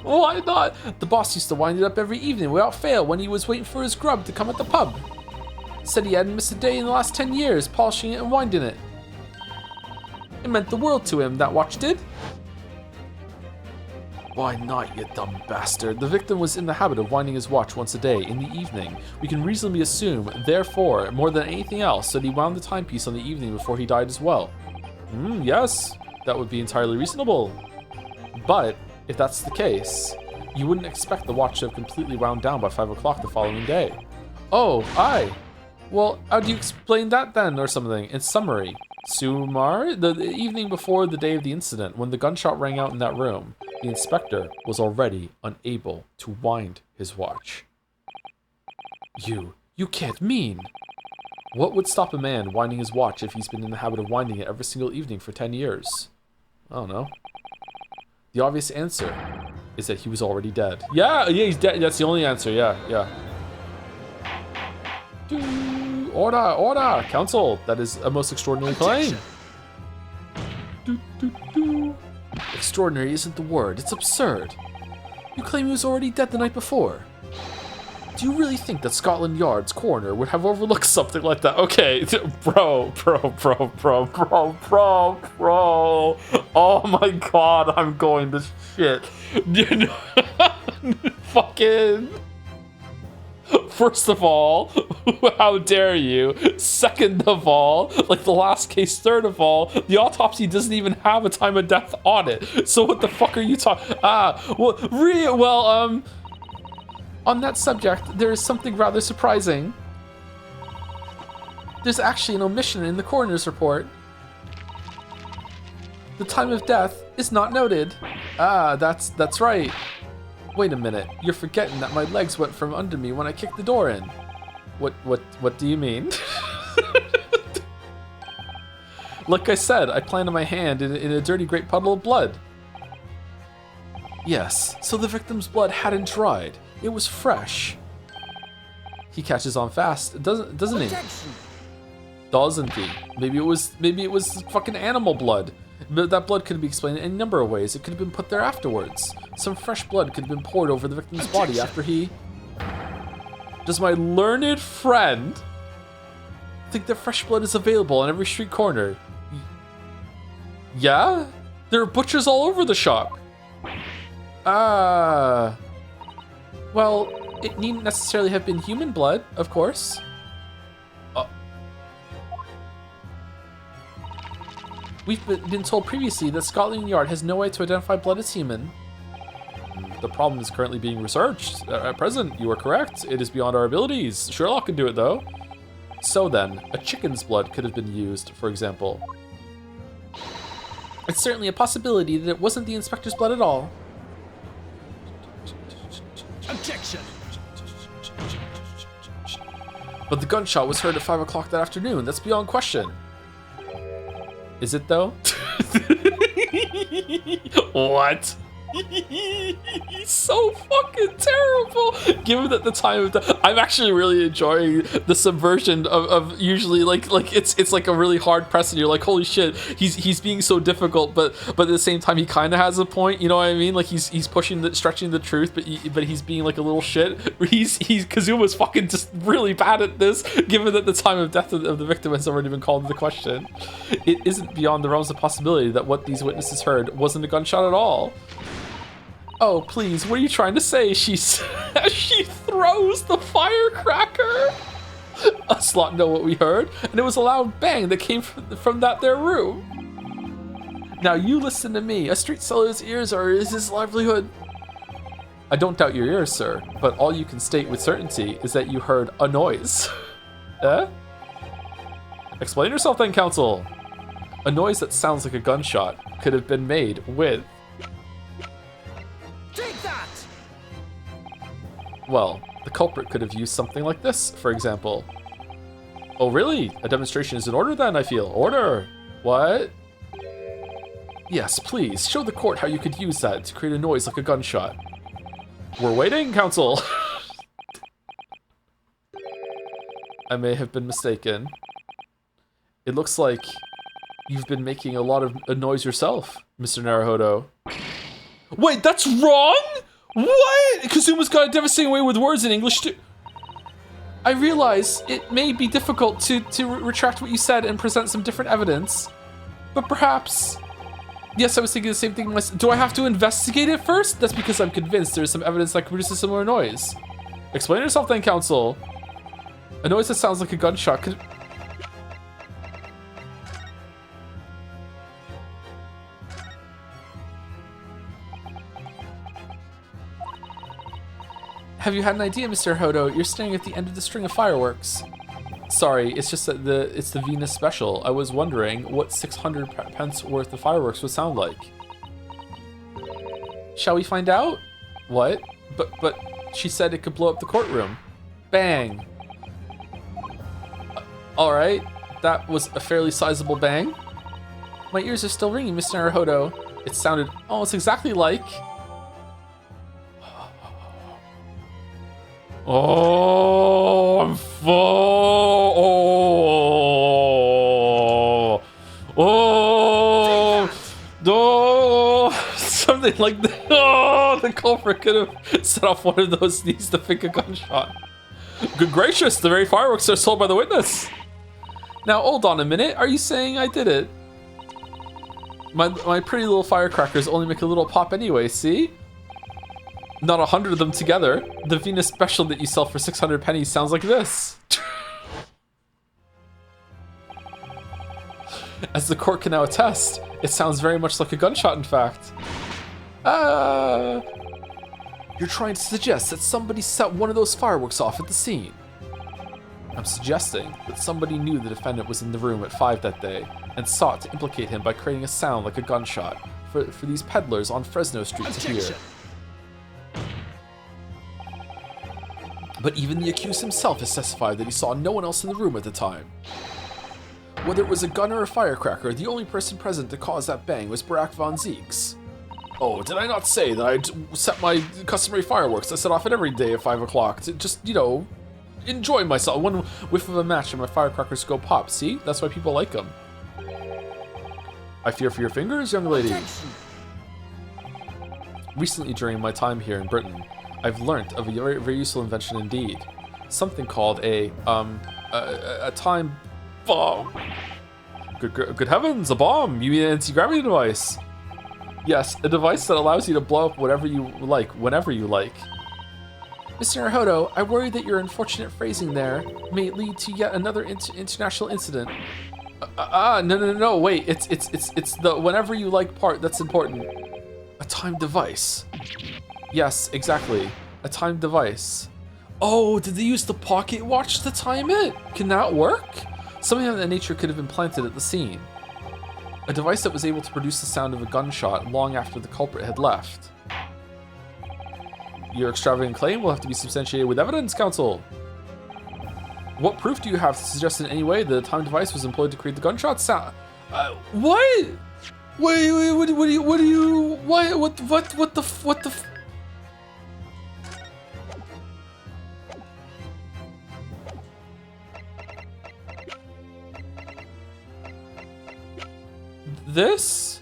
Why not? The boss used to wind it up every evening without fail when he was waiting for his grub to come at the pub. Said he hadn't missed a day in the last 10 years polishing it and winding it. It meant the world to him, that watch did. Why not, you dumb bastard? The victim was in the habit of winding his watch once a day in the evening. We can reasonably assume, therefore, more than anything else, that he wound the timepiece on the evening before he died as well. Yes, that would be entirely reasonable. But if that's the case, you wouldn't expect the watch to have completely wound down by 5 o'clock the following day. Oh, aye. Well, how do you explain that then, or something? In summary, Sumar, the evening before the day of the incident, when the gunshot rang out in that room, the inspector was already unable to wind his watch. You can't mean. What would stop a man winding his watch if he's been in the habit of winding it every single evening for 10 years? I don't know. The obvious answer is that he was already dead. Yeah, he's dead. That's the only answer. Yeah. Order, counsel. That is a most extraordinary claim. Extraordinary isn't the word. It's absurd. You claim he was already dead the night before. Do you really think that Scotland Yard's coroner would have overlooked something like that? Okay, bro. Oh my god, I'm going to shit. Fucking... First of all, how dare you? Second of all, like the last case, third of all, the autopsy doesn't even have a time of death on it. So what the fuck are you talking? On that subject, there is something rather surprising. There's actually an omission in the coroner's report. The time of death is not noted. That's right. Wait a minute, you're forgetting that my legs went from under me when I kicked the door in. What do you mean? Like I said, I planted my hand in a dirty great puddle of blood. Yes, so the victim's blood hadn't dried. It was fresh. He catches on fast, doesn't he? Doesn't he? Maybe it was fucking animal blood. But that blood could be explained in a number of ways. It could have been put there afterwards. Some fresh blood could have been poured over the victim's body after he... Does my learned friend think that fresh blood is available on every street corner? Yeah? There are butchers all over the shop. Well, it needn't necessarily have been human blood, of course. We've been told previously that Scotland Yard has no way to identify blood as human. The problem is currently being researched. At present, you are correct. It is beyond our abilities. Sherlock can do it, though. So then, a chicken's blood could have been used, for example. It's certainly a possibility that it wasn't the inspector's blood at all. Objection! But the gunshot was heard at 5 o'clock that afternoon. That's beyond question. Is it though? What? He's so fucking terrible. Given that the time of the, I'm actually really enjoying the subversion of usually like it's like a really hard press and you're like, holy shit, he's being so difficult, but at the same time he kind of has a point, you know what I mean? Like he's pushing stretching the truth, but he's being like a little shit. He's Kazuma's fucking just really bad at this, given that the time of death of the victim has already been called into question. It isn't beyond the realms of possibility that what these witnesses heard wasn't a gunshot at all. Oh, please, what are you trying to say? She throws the firecracker. Us lot know what we heard, and it was a loud bang that came from that there room. Now you listen to me. A street seller's ears are his livelihood. I don't doubt your ears, sir, but all you can state with certainty is that you heard a noise. Eh? Explain yourself then, counsel. A noise that sounds like a gunshot could have been made with... Take that! Well, the culprit could have used something like this, for example. Oh, really? A demonstration is in order then, I feel. Order! What? Yes, please, show the court how you could use that to create a noise like a gunshot. We're waiting, counsel! I may have been mistaken. It looks like you've been making a lot of noise yourself, Mr. Naruhodo. Wait, that's wrong? What? Kazuma's got a devastating way with words in English too. I realize it may be difficult to retract what you said and present some different evidence, but perhaps... Yes, I was thinking the same thing myself. Do I have to investigate it first? That's because I'm convinced there's some evidence that could produce a similar noise. Explain yourself then, counsel. A noise that sounds like a gunshot could... Have you had an idea, Mr. Hodo? You're staring at the end of the string of fireworks. Sorry, it's just that it's the Venus special. I was wondering what 600 pence worth of fireworks would sound like. Shall we find out? What? But she said it could blow up the courtroom. Bang. All right, that was a fairly sizable bang. My ears are still ringing, Mr. Naruhodo. It sounded almost exactly like... Oh, I'm full. Something like that. Oh, the culprit could have set off one of those needs to think a gunshot. Good gracious, the very fireworks are sold by the witness. Now, hold on a minute. Are you saying I did it? My pretty little firecrackers only make a little pop anyway, see? Not 100 of them together. The Venus special that you sell for 600 pennies sounds like this. As the court can now attest, it sounds very much like a gunshot, in fact. You're trying to suggest that somebody set one of those fireworks off at the scene. I'm suggesting that somebody knew the defendant was in the room at 5 that day and sought to implicate him by creating a sound like a gunshot for these peddlers on Fresno Street to hear. But even the accused himself has testified that he saw no one else in the room at the time. Whether it was a gun or a firecracker, the only person present to cause that bang was Barack Von Zeeks. Oh, did I not say that I'd set my customary fireworks I set off it every day at 5 o'clock to just, you know, enjoy myself. One whiff of a match and my firecrackers go pop. See? That's why people like them. I fear for your fingers, young lady. Recently, during my time here in Britain, I've learnt of a very, very useful invention indeed. Something called a time bomb. Good heavens, a bomb! You mean an anti-gravity device? Yes, a device that allows you to blow up whatever you like, whenever you like. Mr. Naruhodo, I worry that your unfortunate phrasing there may lead to yet another international incident. No, wait, it's the whenever you like part that's important. A timed device. Yes, exactly. A timed device. Oh, did they use the pocket watch to time it? Can that work? Something of that nature could have been planted at the scene. A device that was able to produce the sound of a gunshot long after the culprit had left. Your extravagant claim will have to be substantiated with evidence, counsel. What proof do you have to suggest in any way that a timed device was employed to create the gunshot sound? What? Wait, what do you, what the, This?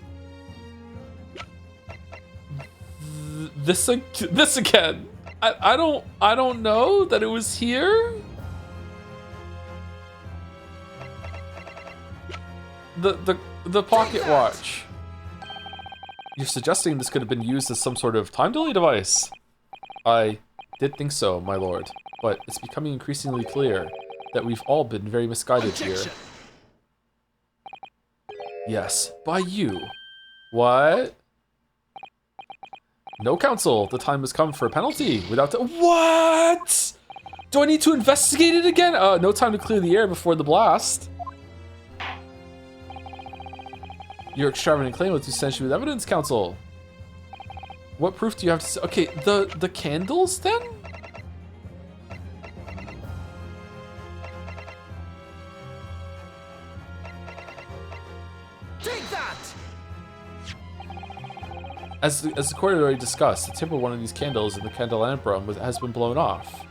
This again. I don't know that it was here. The pocket watch. You're suggesting this could have been used as some sort of time delay device? I did think so, my lord, but it's becoming increasingly clear that we've all been very misguided here. Yes, by you. What? No, counsel. The time has come for a penalty. Without what? Do I need to investigate it again? No time to clear the air before the blast. Your extravagant claim was essentially with evidence, counsel. What proof do you have to say? Okay, the candles then? Take that! As the court had already discussed, the tip of one of these candles in the candelabrum has been blown off.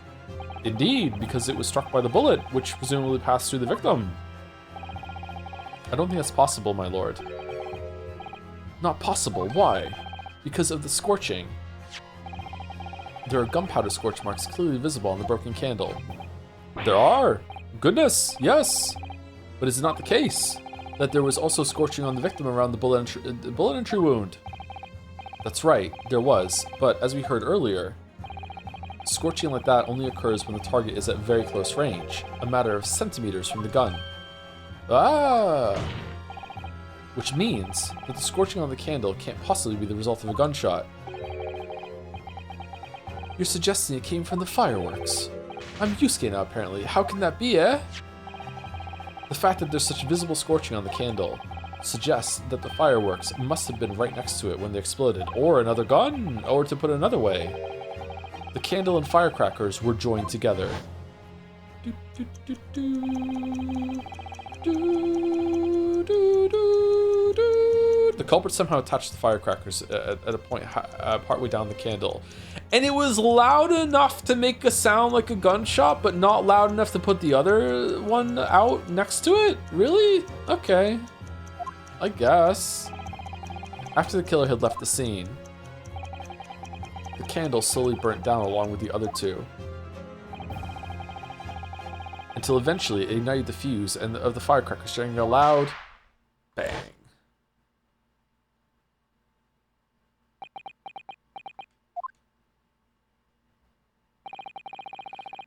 Indeed, because it was struck by the bullet, which presumably passed through the victim. I don't think that's possible, my lord. Not possible. Why? Because of the scorching. There are gunpowder scorch marks clearly visible on the broken candle. There are! Goodness, yes! But is it not the case that there was also scorching on the victim around the bullet entry wound? That's right, there was, but as we heard earlier, scorching like that only occurs when the target is at very close range, a matter of centimeters from the gun. Ah! Which means that the scorching on the candle can't possibly be the result of a gunshot. You're suggesting it came from the fireworks. I'm Yusuke now, apparently. How can that be, eh? The fact that there's such visible scorching on the candle suggests that the fireworks must have been right next to it when they exploded, or another gun, or to put it another way, the candle and firecrackers were joined together. The culprit somehow attached the firecrackers at a point partway down the candle. And it was loud enough to make a sound like a gunshot, but not loud enough to put the other one out next to it? Really? Okay. I guess. After the killer had left the scene, the candle slowly burnt down along with the other two, until eventually it ignited the fuse of the firecracker, sharing a loud bang.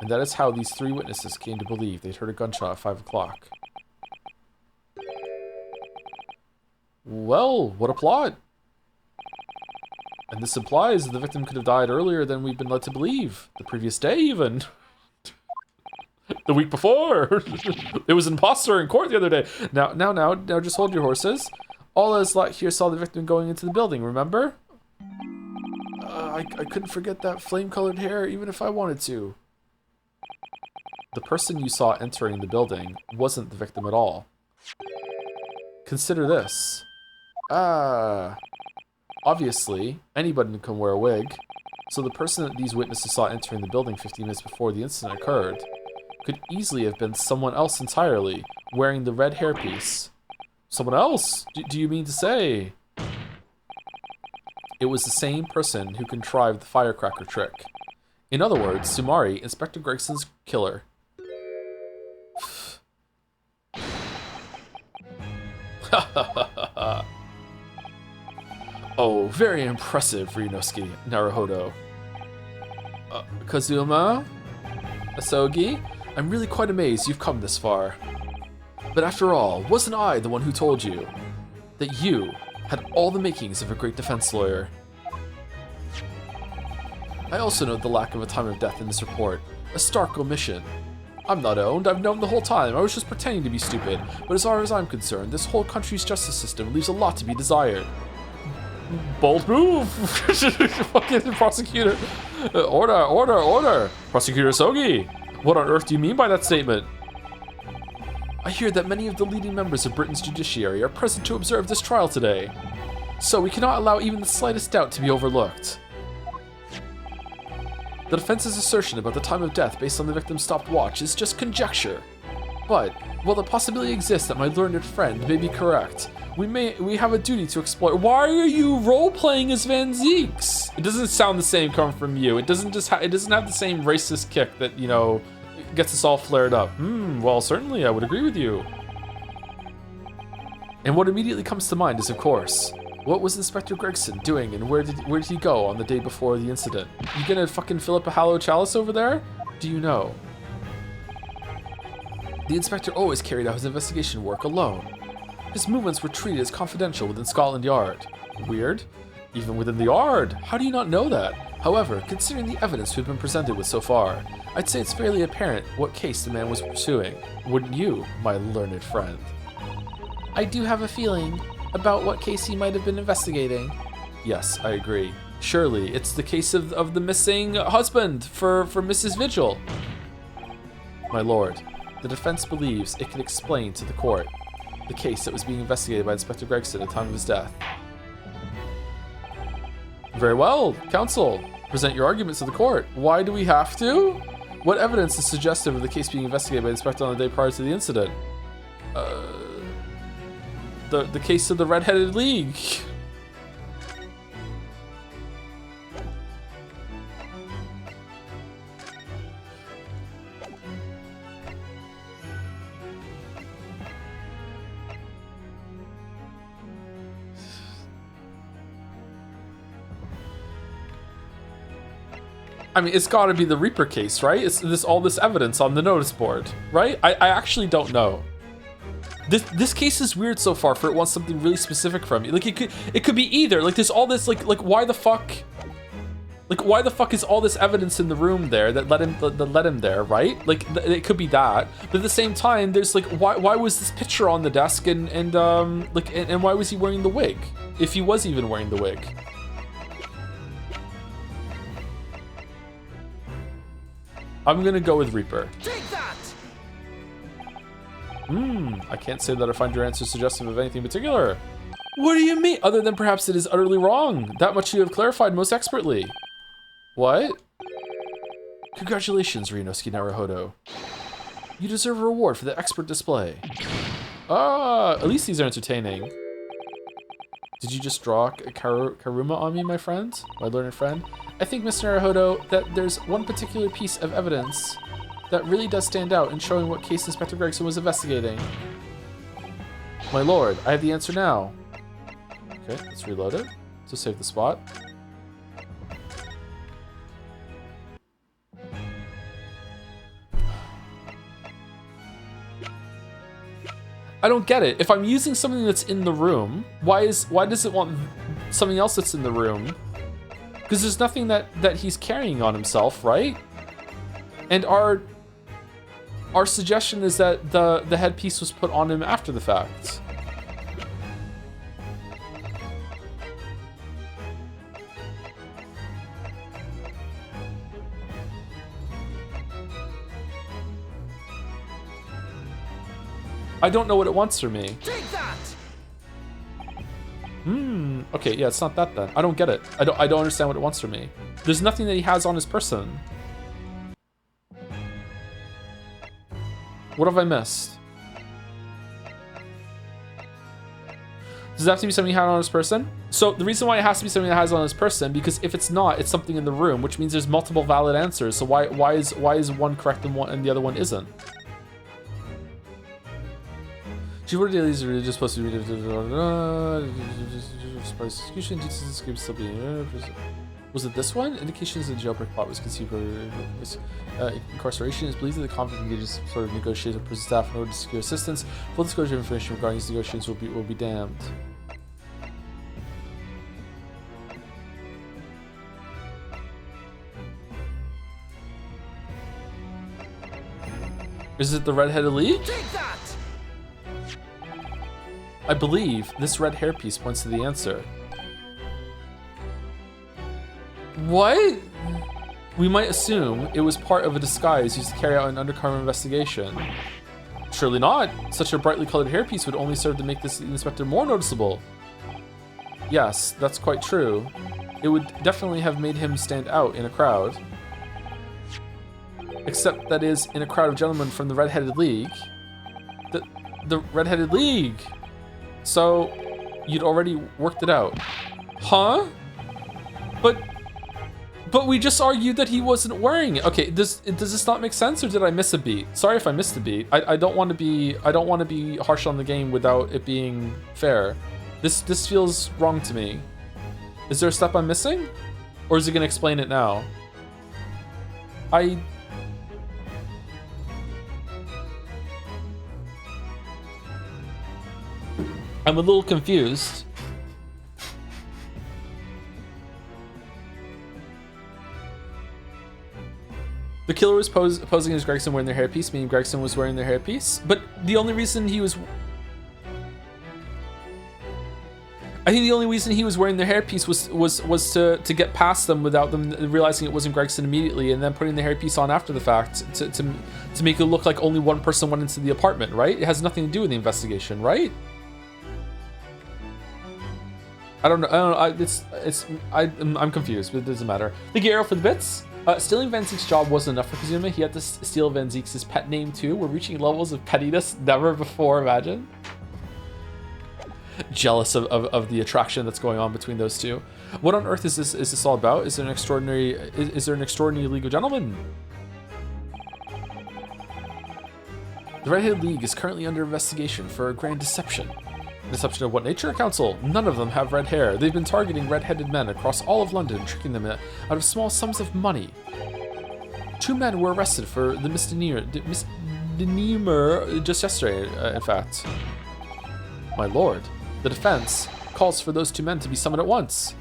And that is how these three witnesses came to believe they'd heard a gunshot at 5 o'clock. Well, what a plot! And this implies that the victim could have died earlier than we've been led to believe. The previous day, even. The week before. It was an imposter in court the other day. Now, just hold your horses. All as lot here saw the victim going into the building, remember? I couldn't forget that flame-colored hair, even if I wanted to. The person you saw entering the building wasn't the victim at all. Consider this. Obviously, anybody can wear a wig, so the person that these witnesses saw entering the building 15 minutes before the incident occurred could easily have been someone else entirely, wearing the red hairpiece. Someone else? Do you mean to say? It was the same person who contrived the firecracker trick. In other words, Sumari, Inspector Gregson's killer. Oh, very impressive, Ryunosuke Naruhodo. Kazuma? Asogi? I'm really quite amazed you've come this far. But after all, wasn't I the one who told you that you had all the makings of a great defense lawyer? I also note the lack of a time of death in this report. A stark omission. I'm not owned, I've known the whole time, I was just pretending to be stupid. But as far as I'm concerned, this whole country's justice system leaves a lot to be desired. Bold move! Fucking prosecutor. Order! Prosecutor Sogi! What on earth do you mean by that statement? I hear that many of the leading members of Britain's judiciary are present to observe this trial today, so we cannot allow even the slightest doubt to be overlooked. The defense's assertion about the time of death based on the victim's stopwatch is just conjecture. But, while the possibility exists that my learned friend may be correct, we have a duty to explore. Why are you role-playing as Van Zieks? It doesn't sound the same coming from you. It doesn't have the same racist kick that, you know, gets us all flared up. Well, certainly, I would agree with you. And what immediately comes to mind is, of course, what was Inspector Gregson doing and where did he go on the day before the incident? You gonna fucking fill up a Hallow Chalice over there? Do you know? The inspector always carried out his investigation work alone. His movements were treated as confidential within Scotland Yard. Weird. Even within the Yard. How do you not know that? However, considering the evidence we've been presented with so far, I'd say it's fairly apparent what case the man was pursuing. Wouldn't you, my learned friend? I do have a feeling about what case he might have been investigating. Yes, I agree. Surely, it's the case of the missing husband for Mrs. Vigil. My lord, the defense believes it can explain to the court the case that was being investigated by Inspector Gregson at the time of his death. Very well, counsel. Present your arguments to the court. Why do we have to? What evidence is suggestive of the case being investigated by the inspector on the day prior to the incident? The case of the Red-Headed League. I mean, it's got to be the Reaper case, right? It's all this evidence on the notice board, right? I actually don't know. This case is weird so far. For it wants something really specific from you. Like it could be either. Like there's all this like why the fuck? Like why the fuck is all this evidence in the room there that led him there, right? Like it could be that. But at the same time, there's like why was this picture on the desk and why was he wearing the wig? If he was even wearing the wig. I'm gonna go with Reaper. Take that! I can't say that I find your answer suggestive of anything particular. What do you mean? Other than perhaps it is utterly wrong. That much you have clarified most expertly. What? Congratulations, Ryunosuke Naruhodo. You deserve a reward for the expert display. Ah, at least these are entertaining. Did you just draw Karuma on me, my friend? My learned friend? I think, Mr. Naruhodo, that there's one particular piece of evidence that really does stand out in showing what case Inspector Gregson was investigating. My lord, I have the answer now. Okay, let's reload it to save the spot. I don't get it. If I'm using something that's in the room, why does it want something else that's in the room? Because there's nothing that he's carrying on himself, right? And our suggestion is that the headpiece was put on him after the fact. I don't know what it wants from me. Take that! Okay, yeah, it's not that then. I don't get it. I don't understand what it wants from me. There's nothing that he has on his person. What have I missed? Does it have to be something he had on his person? So the reason why it has to be something that has on his person, because if it's not, it's something in the room, which means there's multiple valid answers. So why is one correct and the other one isn't? G4 dailies are really just supposed to be execution. Was it this one? Indications the jailbreak plot was conceived for incarceration. It's believed that the convict engages sort of negotiates with prison staff in order to secure assistance. Full disclosure of information regarding these negotiations will be damned. Is it the Red-Headed League? Take that! I believe this red hairpiece points to the answer. What? We might assume it was part of a disguise used to carry out an undercover investigation. Surely not. Such a brightly colored hairpiece would only serve to make this inspector more noticeable. Yes, that's quite true. It would definitely have made him stand out in a crowd. Except that is in a crowd of gentlemen from the Red-Headed League. The Red-Headed League! So, you'd already worked it out. Huh? But we just argued that he wasn't wearing it. Okay, does this not make sense, or did I miss a beat? Sorry if I missed a beat. I don't want to be harsh on the game without it being fair. This feels wrong to me. Is there a step I'm missing, or is it gonna explain it now? I'm a little confused. The killer was posing as Gregson wearing their hairpiece, meaning Gregson was wearing their hairpiece. But the only reason he was... I think the only reason he was wearing their hairpiece was to get past them without them realizing it wasn't Gregson immediately, and then putting the hairpiece on after the fact to make it look like only one person went into the apartment, right? It has nothing to do with the investigation, right? I don't know. I'm confused, but it doesn't matter. Thank you, Arrow, for the bits. Stealing Van Zeek's job wasn't enough for Kazuma. He had to steal Van Zeek's pet name too. We're reaching levels of pettiness never before imagined. Jealous of the attraction that's going on between those two. What on earth is this all about? Is there an extraordinary legal gentleman? The Red-Headed League is currently under investigation for a grand deception. Deception of what nature, Council? None of them have red hair. They've been targeting red-headed men across all of London, tricking them out of small sums of money. 2 men were arrested for the misdemeanor just yesterday, in fact. My lord, the defense calls for those 2 men to be summoned at once.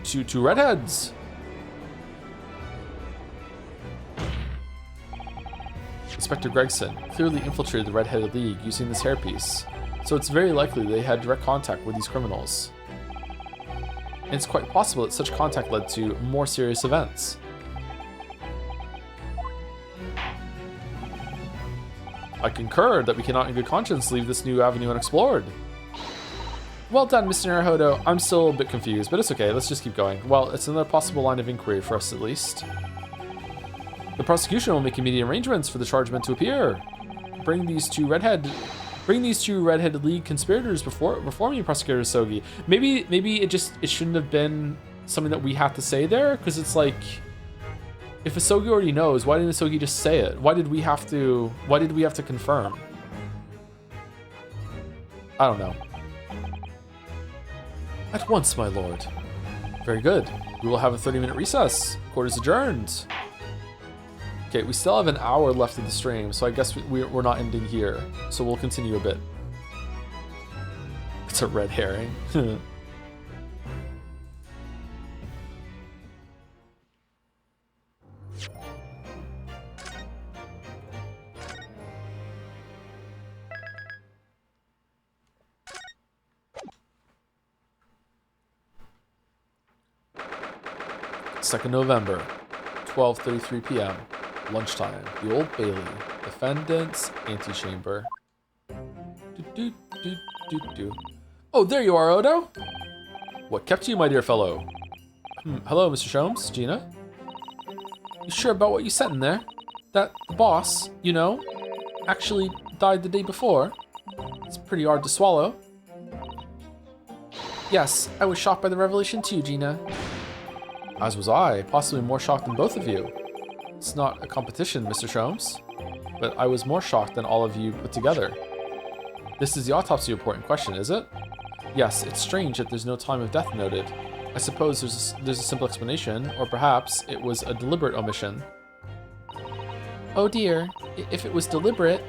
Two redheads. Inspector Gregson clearly infiltrated the Red-Headed League using this hairpiece. So it's very likely they had direct contact with these criminals. And it's quite possible that such contact led to more serious events. I concur that we cannot in good conscience leave this new avenue unexplored. Well done, Mr. Naruhodo. I'm still a bit confused, but it's okay. Let's just keep going. Well, it's another possible line of inquiry for us at least. The prosecution will make immediate arrangements for the charged men to appear. Bring these two Red-Headed League conspirators before me, Prosecutor Sogi. Maybe it shouldn't have been something that we have to say there, because it's like, if Asogi already knows, why didn't Asogi just say it? Why did we have to confirm? I don't know. At once, my lord. Very good. We will have a 30-minute recess. Court is adjourned. Okay, we still have an hour left of the stream, so I guess we're not ending here. So we'll continue a bit. It's a red herring. Second November, 12:33 p.m. Lunchtime. The Old Bailey. Defendant's antechamber. Oh, there you are, Odo. What kept you, my dear fellow? Hello, Mr. Sholmes. Gina? You sure about what you sent in there? That the boss, you know, actually died the day before? It's pretty hard to swallow. Yes, I was shocked by the revelation too, Gina. As was I, possibly more shocked than both of you. It's not a competition, Mr. Sholmes, but I was more shocked than all of you put together. This is the autopsy report in question, is it? Yes, it's strange that there's no time of death noted. I suppose there's a simple explanation, or perhaps it was a deliberate omission. Oh dear, if it was deliberate,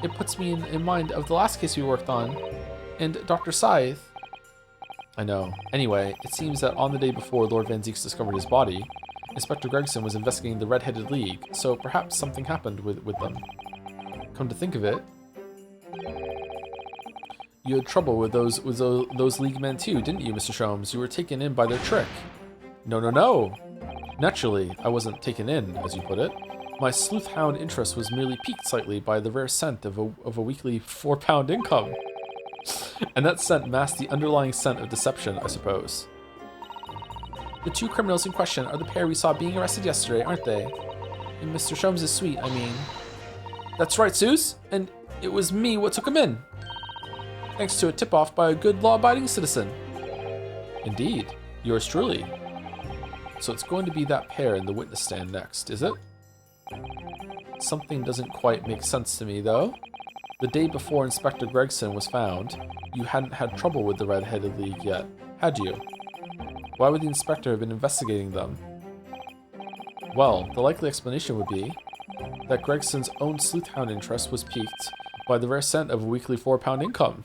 it puts me in mind of the last case we worked on, and Dr. Scythe. I know. Anyway, it seems that on the day before Lord Van Zeeks discovered his body, Inspector Gregson was investigating the Red-Headed League, so perhaps something happened with them. Come to think of it, you had trouble with those League men too, didn't you, Mr. Sholmes? You were taken in by their trick. No. Naturally, I wasn't taken in, as you put it. My sleuthhound interest was merely piqued slightly by the rare scent of a weekly £4 income. And that scent masked the underlying scent of deception, I suppose. The two criminals in question are the pair we saw being arrested yesterday, aren't they? In Mr. Sholmes' suite, I mean. That's right, Suze, and it was me what took him in. Thanks to a tip-off by a good law-abiding citizen. Indeed, yours truly. So it's going to be that pair in the witness stand next, is it? Something doesn't quite make sense to me, though. The day before Inspector Gregson was found, you hadn't had trouble with the Red-Headed League yet, had you? Why would the inspector have been investigating them? Well, the likely explanation would be that Gregson's own sleuthhound interest was piqued by the rare scent of a weekly £4 income.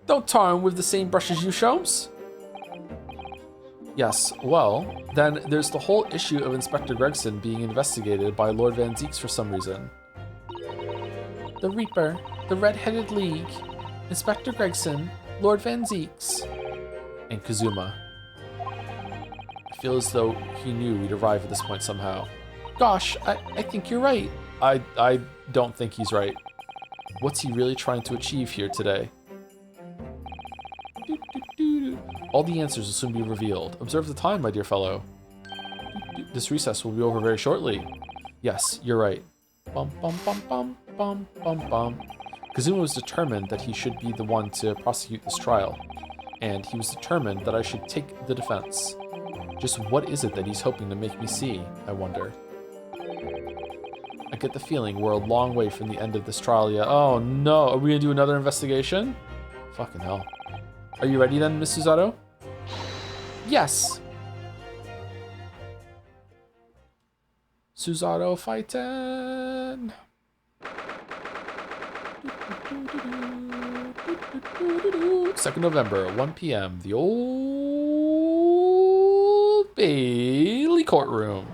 Don't tar him with the same brush as you, Sholmes. Yes, well, then there's the whole issue of Inspector Gregson being investigated by Lord Van Zieks for some reason. The Reaper, the Red-Headed League, Inspector Gregson, Lord Van Zieks, and Kazuma. I feel as though he knew we'd arrive at this point somehow. Gosh, I think you're right. I don't think he's right. What's he really trying to achieve here today? All the answers will soon be revealed. Observe the time, my dear fellow. This recess will be over very shortly. Yes, you're right. Bum bum bum bum bum bum bum. Kazuma was determined that he should be the one to prosecute this trial, and he was determined that I should take the defense. Just what is it that he's hoping to make me see, I wonder? I get the feeling we're a long way from the end of this trial yet. Oh no, are we gonna do another investigation? Fucking hell. Are you ready then, Miss Susato? Yes! Susato fighting! 2nd November, 1 p.m. The Old Bailey courtroom.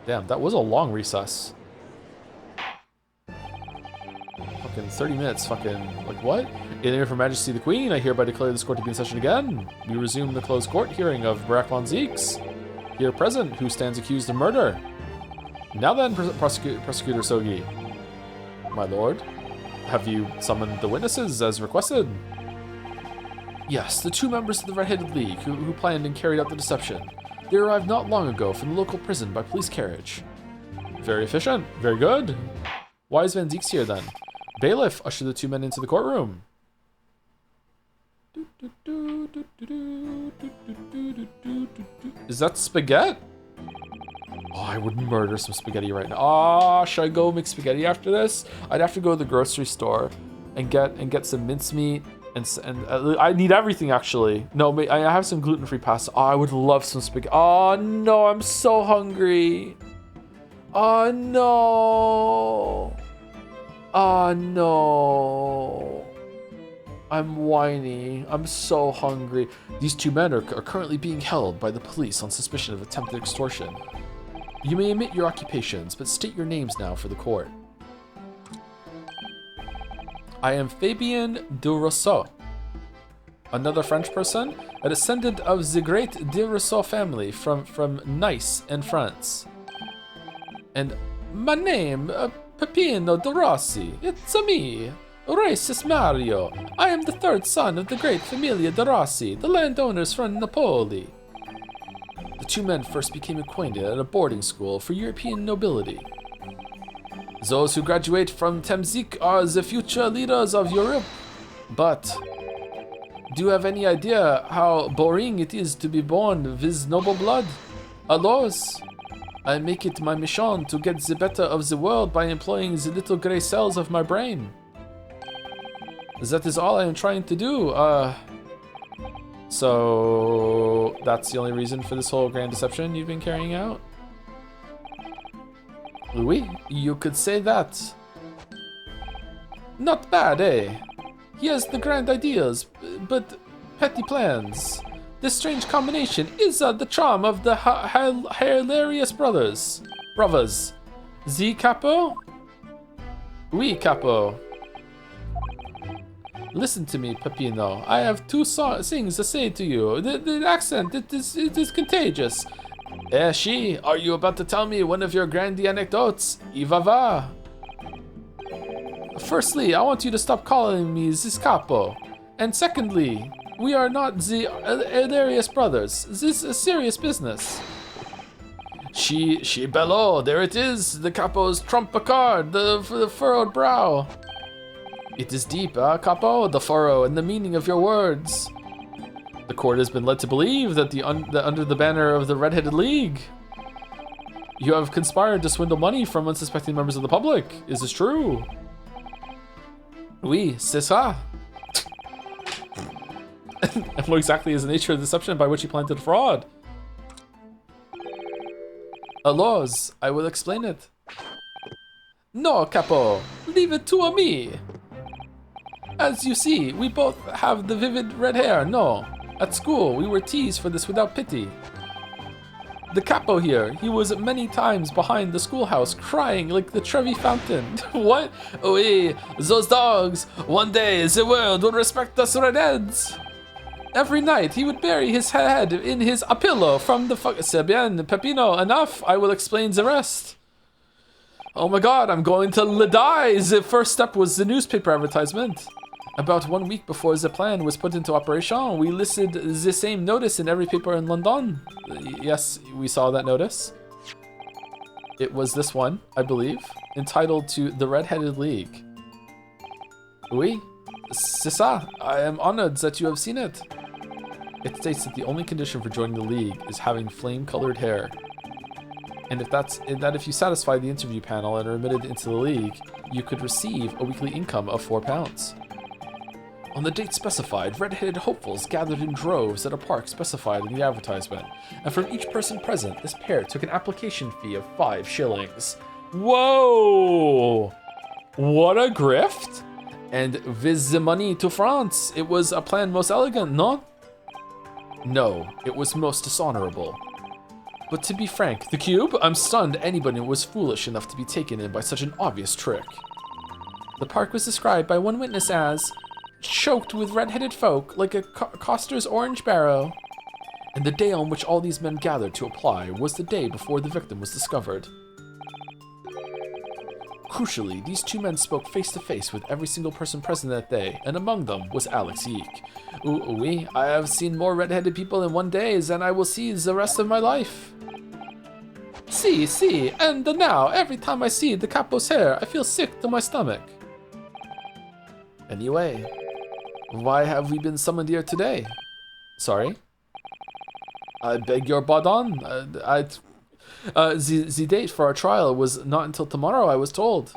Damn, that was a long recess. Fucking 30 minutes, fucking, like what? In Her Majesty the Queen, I hereby declare this court to be in session again. We resume the closed court hearing of Barack Von Zieks. Here present, who stands accused of murder. Now then, Prosecutor Sogi. My lord, have you summoned the witnesses as requested? Yes, the two members of the Red-Headed League who planned and carried out the deception. They arrived not long ago from the local prison by police carriage. Very efficient, very good. Why is Van Zieks here then? Bailiff, usher the two men into the courtroom. Is that spaghetti? Oh, I would murder some spaghetti right now. Oh, should I go make spaghetti after this? I'd have to go to the grocery store and get some mincemeat and I need everything actually. No, I have some gluten-free pasta. Oh, I would love some spaghetti. Oh no, I'm so hungry. Oh no. Oh no. I'm whiny. I'm so hungry. These two men are currently being held by the police on suspicion of attempted extortion. You may omit your occupations, but state your names now for the court. I am Fabien de Rousseau. Another French person? A descendant of the great de Rousseau family from Nice in France. And my name, Peppino de Rossi. It's me. Racist Mario. I am the third son of the great Familia de Rossi, the landowners from Napoli. The two men first became acquainted at a boarding school for European nobility. Those who graduate from Temzik are the future leaders of Europe. But do you have any idea how boring it is to be born with noble blood? Alas, I make it my mission to get the better of the world by employing the little grey cells of my brain. That is all I am trying to do. So that's the only reason for this whole grand deception you've been carrying out? Oui, you could say that. Not bad, eh? He has the grand ideas, but petty plans. This strange combination is the charm of the hilarious brothers. The Capo? Oui, Capo. Listen to me, Peppino. I have two things to say to you. The accent, it is contagious. She, are you about to tell me one of your grandy anecdotes? Ivava. Firstly, I want you to stop calling me this capo. And secondly, we are not the Erdarius brothers. This is serious business. She bello, there it is, the capo's trump card, the furrowed brow. It is deep, capo, the furrow and the meaning of your words. The court has been led to believe that under the banner of the Red-Headed League, you have conspired to swindle money from unsuspecting members of the public. Is this true? Oui, c'est ça. And what exactly is the nature of the deception by which you plan to defraud? Alors, I will explain it. No, capo, leave it to me. As you see, we both have the vivid red hair, no. At school, we were teased for this without pity. The capo here, he was many times behind the schoolhouse crying like the Trevi fountain. What? Oui, those dogs. One day the world will respect us redheads. Every night he would bury his head in his a pillow from the C'est bien, Pepino, enough, I will explain the rest. Oh my god, I'm going to die. The first step was the newspaper advertisement. About 1 week before the plan was put into operation, we listed the same notice in every paper in London. Yes, we saw that notice. It was this one, I believe, entitled to The Red-Headed League. Oui, c'est ça. I am honored that you have seen it. It states that the only condition for joining the league is having flame-colored hair. And if you satisfy the interview panel and are admitted into the league, you could receive a weekly income of £4. On the date specified, red-headed hopefuls gathered in droves at a park specified in the advertisement, and from each person present, this pair took an application fee of 5 shillings. Whoa! What a grift! And with the money to France, it was a plan most elegant, no? No, it was most dishonorable. But to be frank, the cube, I'm stunned anybody was foolish enough to be taken in by such an obvious trick. The park was described by one witness as choked with red-headed folk like a coster's orange barrow. And the day on which all these men gathered to apply was the day before the victim was discovered. Crucially, these two men spoke face to face with every single person present that day, and among them was Alex Yeek. Oui, I have seen more red-headed people in one day than I will see the rest of my life. See, and now, every time I see the capo's hair, I feel sick to my stomach. Anyway, why have we been summoned here today? Sorry? I beg your pardon. The date for our trial was not until tomorrow, I was told.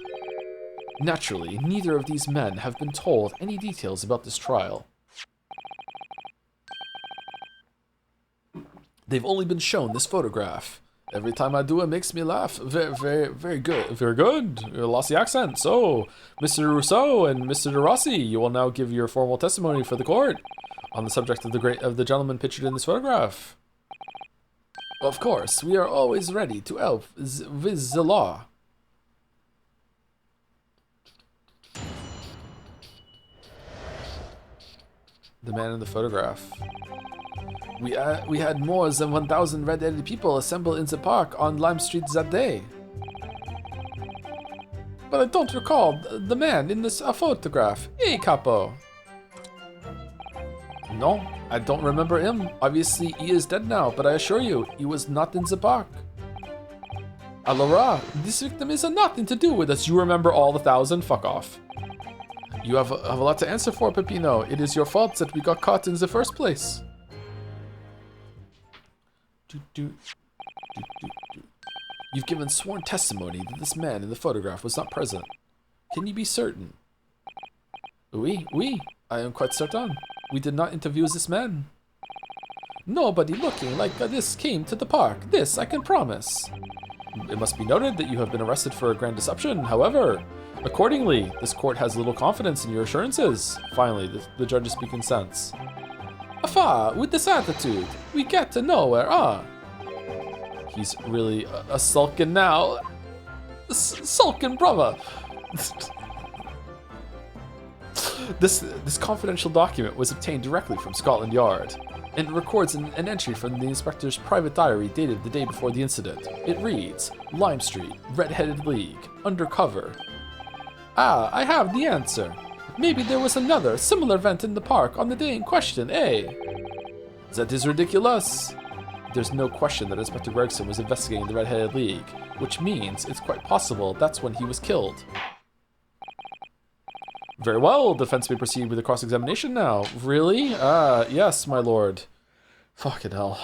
Naturally, neither of these men have been told any details about this trial. They've only been shown this photograph. Every time I do, it makes me laugh. Very good. Very good. You lost the accent. So, Mr. Rousseau and Mr. De Rossi, you will now give your formal testimony for the court on the subject of the gentleman pictured in this photograph. Of course, we are always ready to help with the law. The man in the photograph. We had more than 1,000 red-headed people assembled in the park on Lime Street that day. But I don't recall the man in this photograph. Hey, capo. No, I don't remember him. Obviously, he is dead now, but I assure you, he was not in the park. Alora, this victim has nothing to do with us. You remember all the 1,000? Fuck off. You have a lot to answer for, Peppino. It is your fault that we got caught in the first place. You've given sworn testimony that this man in the photograph was not present. Can you be certain? Oui, I am quite certain. We did not interview this man. Nobody looking like this came to the park. This I can promise. It must be noted that you have been arrested for a grand deception. However, accordingly, this court has little confidence in your assurances. Finally, the judge is speaking sense. Afa, with this attitude, we get to nowhere, He's really a sulkin now. Sulkin brother. This confidential document was obtained directly from Scotland Yard. and it records an entry from the inspector's private diary dated the day before the incident. It reads, Lime Street, Red-Headed League, undercover. Ah, I have the answer. Maybe there was another similar event in the park on the day in question, eh? That is ridiculous. There's no question that Inspector Gregson was investigating the Red-Headed League, which means it's quite possible that's when he was killed. Very well, defense may proceed with the cross-examination now. Really? Ah, yes, my lord. Fucking hell.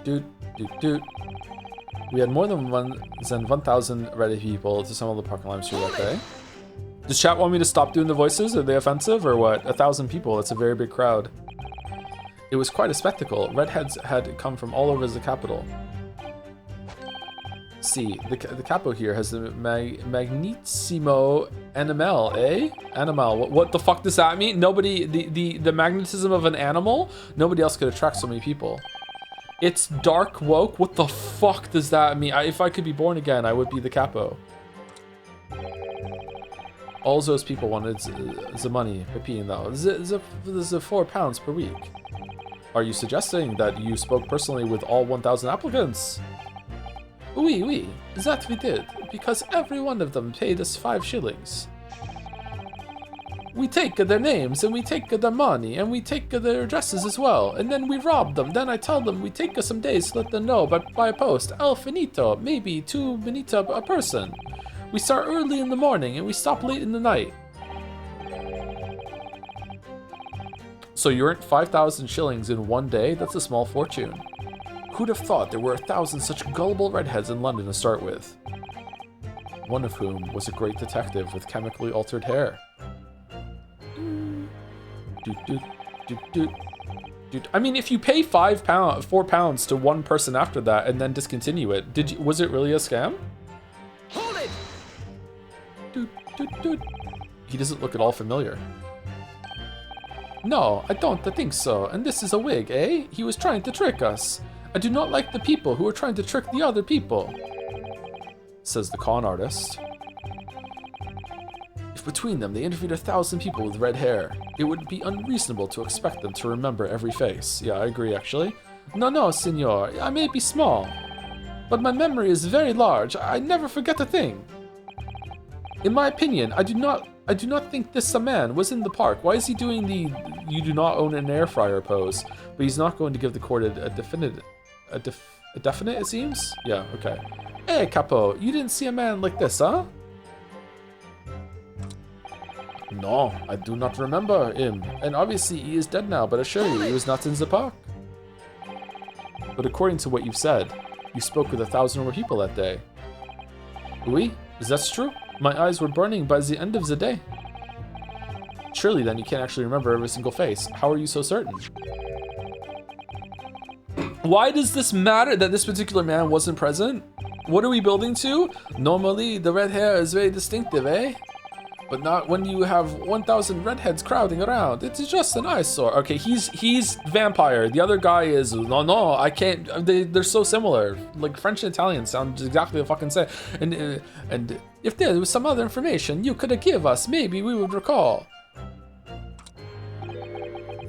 Doot. We had more than 1,000 ready people to assemble the park on Lime Street that day. Does chat want me to stop doing the voices? Are they offensive or what? 1,000 people, that's a very big crowd. It was quite a spectacle. Redheads had come from all over the capital. See, the capo here has the Magnissimo Animal, eh? Animal, what the fuck does that mean? Nobody, the magnetism of an animal? Nobody else could attract so many people. It's dark woke? What the fuck does that mean? If I could be born again, I would be the capo. All those people wanted the money, Pepin, though. The 4 pounds per week. Are you suggesting that you spoke personally with all 1,000 applicants? Oui, that we did, because every one of them paid us 5 shillings. We take their names, and we take their money, and we take their addresses as well, and then we rob them. Then I tell them we take us some days to let them know, but by post, el finito, maybe 2 benita a person. We start early in the morning, and we stop late in the night. So you earned 5,000 shillings in one day? That's a small fortune. Who'd have thought there were 1,000 such gullible redheads in London to start with? One of whom was a great detective with chemically altered hair. I mean, if you pay 4 pounds to one person after that and then discontinue it, was it really a scam? Hold it! He doesn't look at all familiar. No, I don't think so. And this is a wig, eh? He was trying to trick us. I do not like the people who are trying to trick the other people, says the con artist. If between them they interviewed 1,000 people with red hair, it would be unreasonable to expect them to remember every face. Yeah, I agree, actually. No, senor, I may be small, but my memory is very large. I never forget a thing. In my opinion, I do not think this man was in the park. Why is he doing the "you do not own an air fryer" pose? But he's not going to give the court a definite, it seems? Yeah, okay. Hey, Capo, you didn't see a man like this, huh? No, I do not remember him. And obviously he is dead now, but I assure you, he was not in the park. But according to what you've said, you spoke with 1,000 or more people that day. Oui, is that true? My eyes were burning by the end of the day. Surely then you can't actually remember every single face. How are you so certain? Why does this matter that this particular man wasn't present? What are we building to? Normally, the red hair is very distinctive, eh? But not when you have 1,000 redheads crowding around. It's just an eyesore. Okay, he's vampire. The other guy is, no, I can't. They're so similar. Like French and Italian sound exactly the fucking same. And if there was some other information you could have give us, maybe we would recall.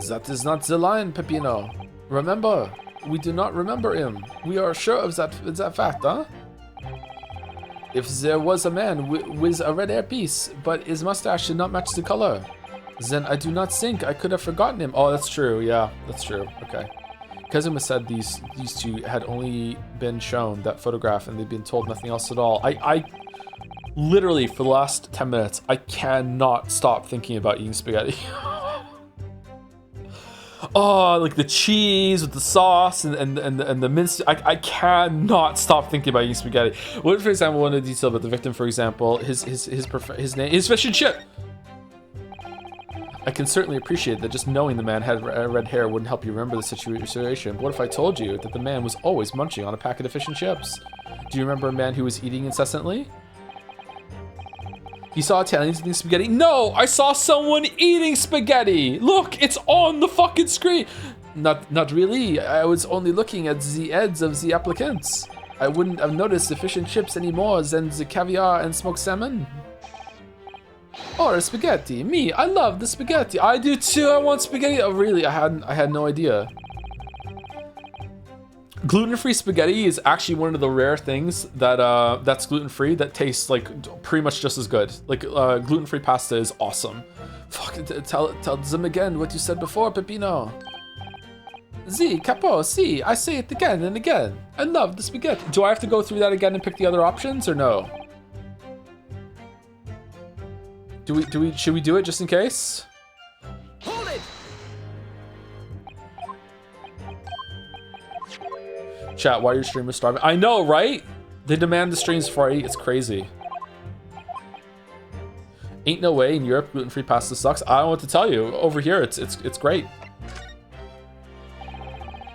That is not the line, Peppino. Remember, we do not remember him. We are sure of that fact, huh? If there was a man with a red hair piece, but his mustache did not match the color, then I do not think I could have forgotten him. Oh, that's true. Yeah, that's true. Okay. Kazuma said these two had only been shown that photograph and they'd been told nothing else at all. I literally, for the last 10 minutes, I cannot stop thinking about eating spaghetti. Oh, like the cheese with the sauce and the minced. I cannot stop thinking about eating spaghetti. What, for example, one of the detail about the victim, for example, his name is fish and chip. I can certainly appreciate that just knowing the man had red hair wouldn't help you remember the situation. But what if I told you that the man was always munching on a packet of fish and chips? Do you remember a man who was eating incessantly? You saw Italians eating spaghetti? No, I saw someone eating spaghetti. Look, it's on the fucking screen. Not really. I was only looking at the heads of the applicants. I wouldn't have noticed the fish and chips any more than the caviar and smoked salmon. Or spaghetti. Me, I love the spaghetti. I do too. I want spaghetti. Oh, really? I had no idea. Gluten-free spaghetti is actually one of the rare things that that's gluten-free that tastes like pretty much just as good. Like gluten-free pasta is awesome. Fuck, tell them again what you said before, Peppino. Z, capo, si, I say it again and again. I love the spaghetti. Do I have to go through that again and pick the other options or no? Should we do it just in case? Hold it! Chat, why are your streamers starving? I know, right? They demand the streams before I eat. It's crazy. Ain't no way in Europe gluten-free pasta sucks. I don't know what to tell you. Over here, it's great.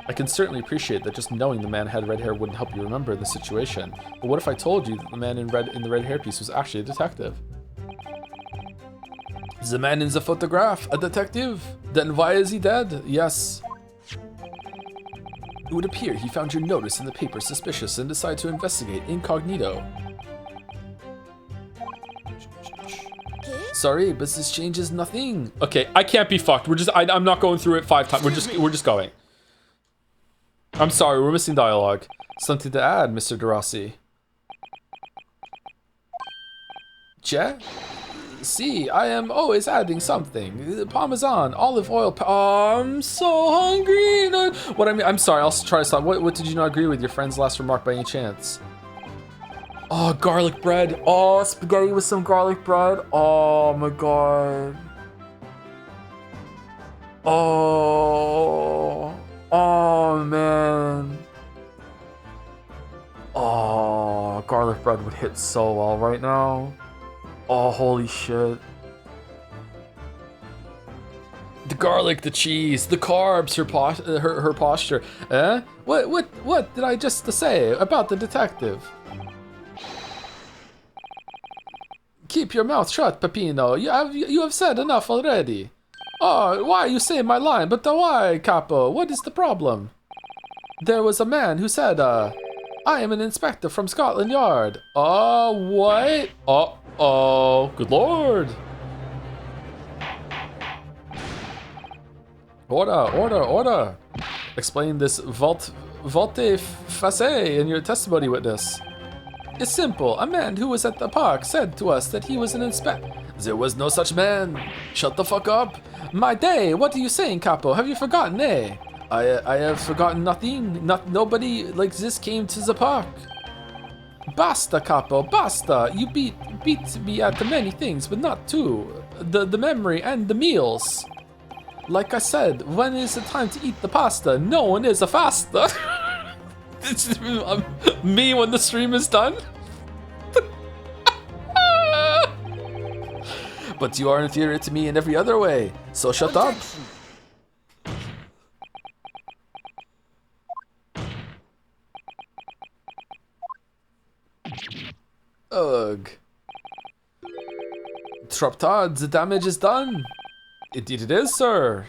I can certainly appreciate that just knowing the man had red hair wouldn't help you remember the situation. But what if I told you that the man in the red hairpiece was actually a detective? The man in the photograph, a detective? Then why is he dead? Yes. It would appear he found your notice in the paper suspicious and decided to investigate incognito. Sorry, but this changes nothing. Okay, I can't be fucked. I'm not going through it 5 times. We're just going. I'm sorry, we're missing dialogue. Something to add, Mr. DeRossi. Che? See, I am always adding something. Parmesan, olive oil. Oh, I'm so hungry. What I mean, I'm sorry. I'll try to stop. What did you not agree with your friend's last remark by any chance? Oh, garlic bread. Oh, spaghetti with some garlic bread. Oh my god. Oh. Oh man. Oh, garlic bread would hit so well right now. Oh, holy shit. The garlic, the cheese, the carbs, her posture. Eh? What did I just say about the detective? Keep your mouth shut, Peppino. You have said enough already. Oh, why you say my line? But why, Capo? What is the problem? There was a man who said, I am an inspector from Scotland Yard. Oh, what? Oh, good lord. Order. Explain this volte-face in your testimony, witness. It's simple. A man who was at the park said to us that he was an inspector. There was no such man. Shut the fuck up. My day, what are you saying, Capo? Have you forgotten, eh? I have forgotten nothing. Nobody like this came to the park. Basta, Capo, basta. You beat me at many things, but not two. The memory and the meals. Like I said, when is the time to eat the pasta? No one is a fasta. It's me when the stream is done. But you are inferior to me in every other way, so shut up. Ugh. Troptard, the damage is done. Indeed it is, sir.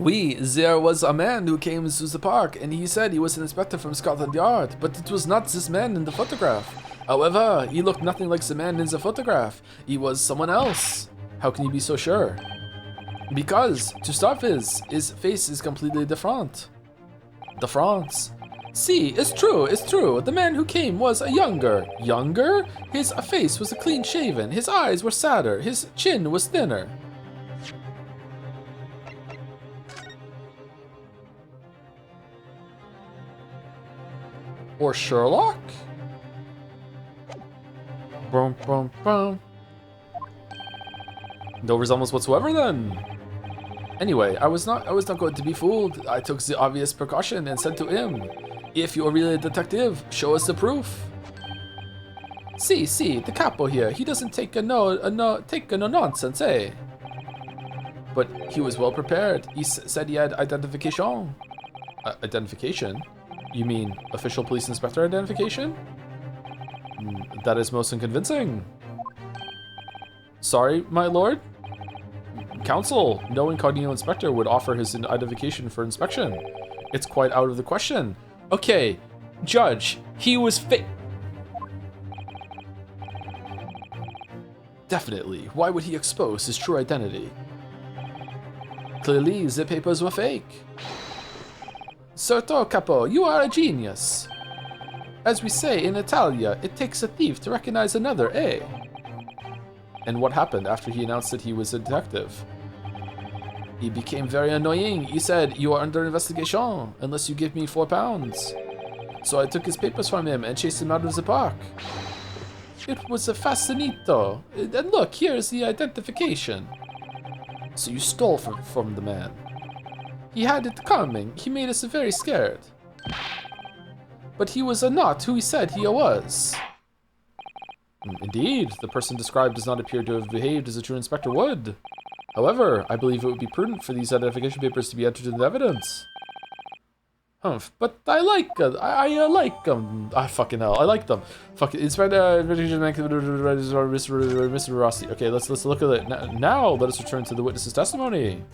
There was a man who came to the park and he said he was an inspector from Scotland Yard, but it was not this man in the photograph. However, he looked nothing like the man in the photograph. He was someone else. How can you be so sure? Because, to start with, his face is completely different. See, it's true. The man who came was a younger. Younger? His face was clean shaven, his eyes were sadder, his chin was thinner. Or Sherlock? Boom, boom, boom. No resemblance whatsoever then. Anyway, I was not going to be fooled. I took the obvious precaution and said to him, if you're really a detective, show us the proof. See, the capo here, he doesn't take no nonsense, eh? But he was well prepared. He said he had identification. Identification? You mean official police inspector identification? That is most unconvincing. Sorry, my lord? Counsel, no incognito inspector would offer his identification for inspection. It's quite out of the question. Okay, Judge, he was fake. Definitely. Why would he expose his true identity? Clearly, the papers were fake. Certo, Capo, you are a genius. As we say in Italia, it takes a thief to recognize another, eh? And what happened after he announced that he was a detective? He became very annoying. He said, "You are under investigation unless you give me £4. So I took his papers from him and chased him out of the park. It was a fascinito. And look, here's the identification. So you stole from the man. He had it coming. He made us very scared. But he was not who he said he was." Indeed, the person described does not appear to have behaved as a true inspector would. However, I believe it would be prudent for these identification papers to be entered into evidence. Humph, but I like them. Fucking hell, I like them. Fuck it, it's right Mr. Rossi. Okay, let's look at it. Now, let us return to the witness's testimony.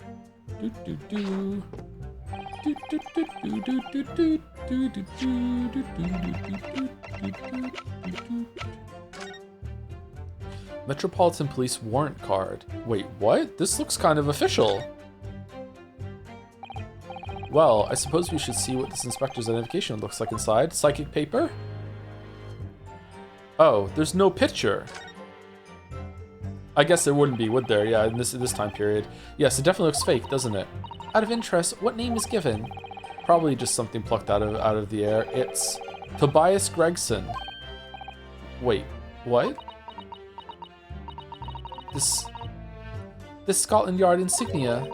Metropolitan Police warrant card. Wait, what? This looks kind of official. Well, I suppose we should see what this inspector's identification looks like inside. Psychic paper? Oh, there's no picture. I guess there wouldn't be, would there? Yeah, in this time period. Yes, it definitely looks fake, doesn't it? Out of interest, what name is given? Probably just something plucked out of the air. It's Tobias Gregson. Wait, what? This Scotland Yard insignia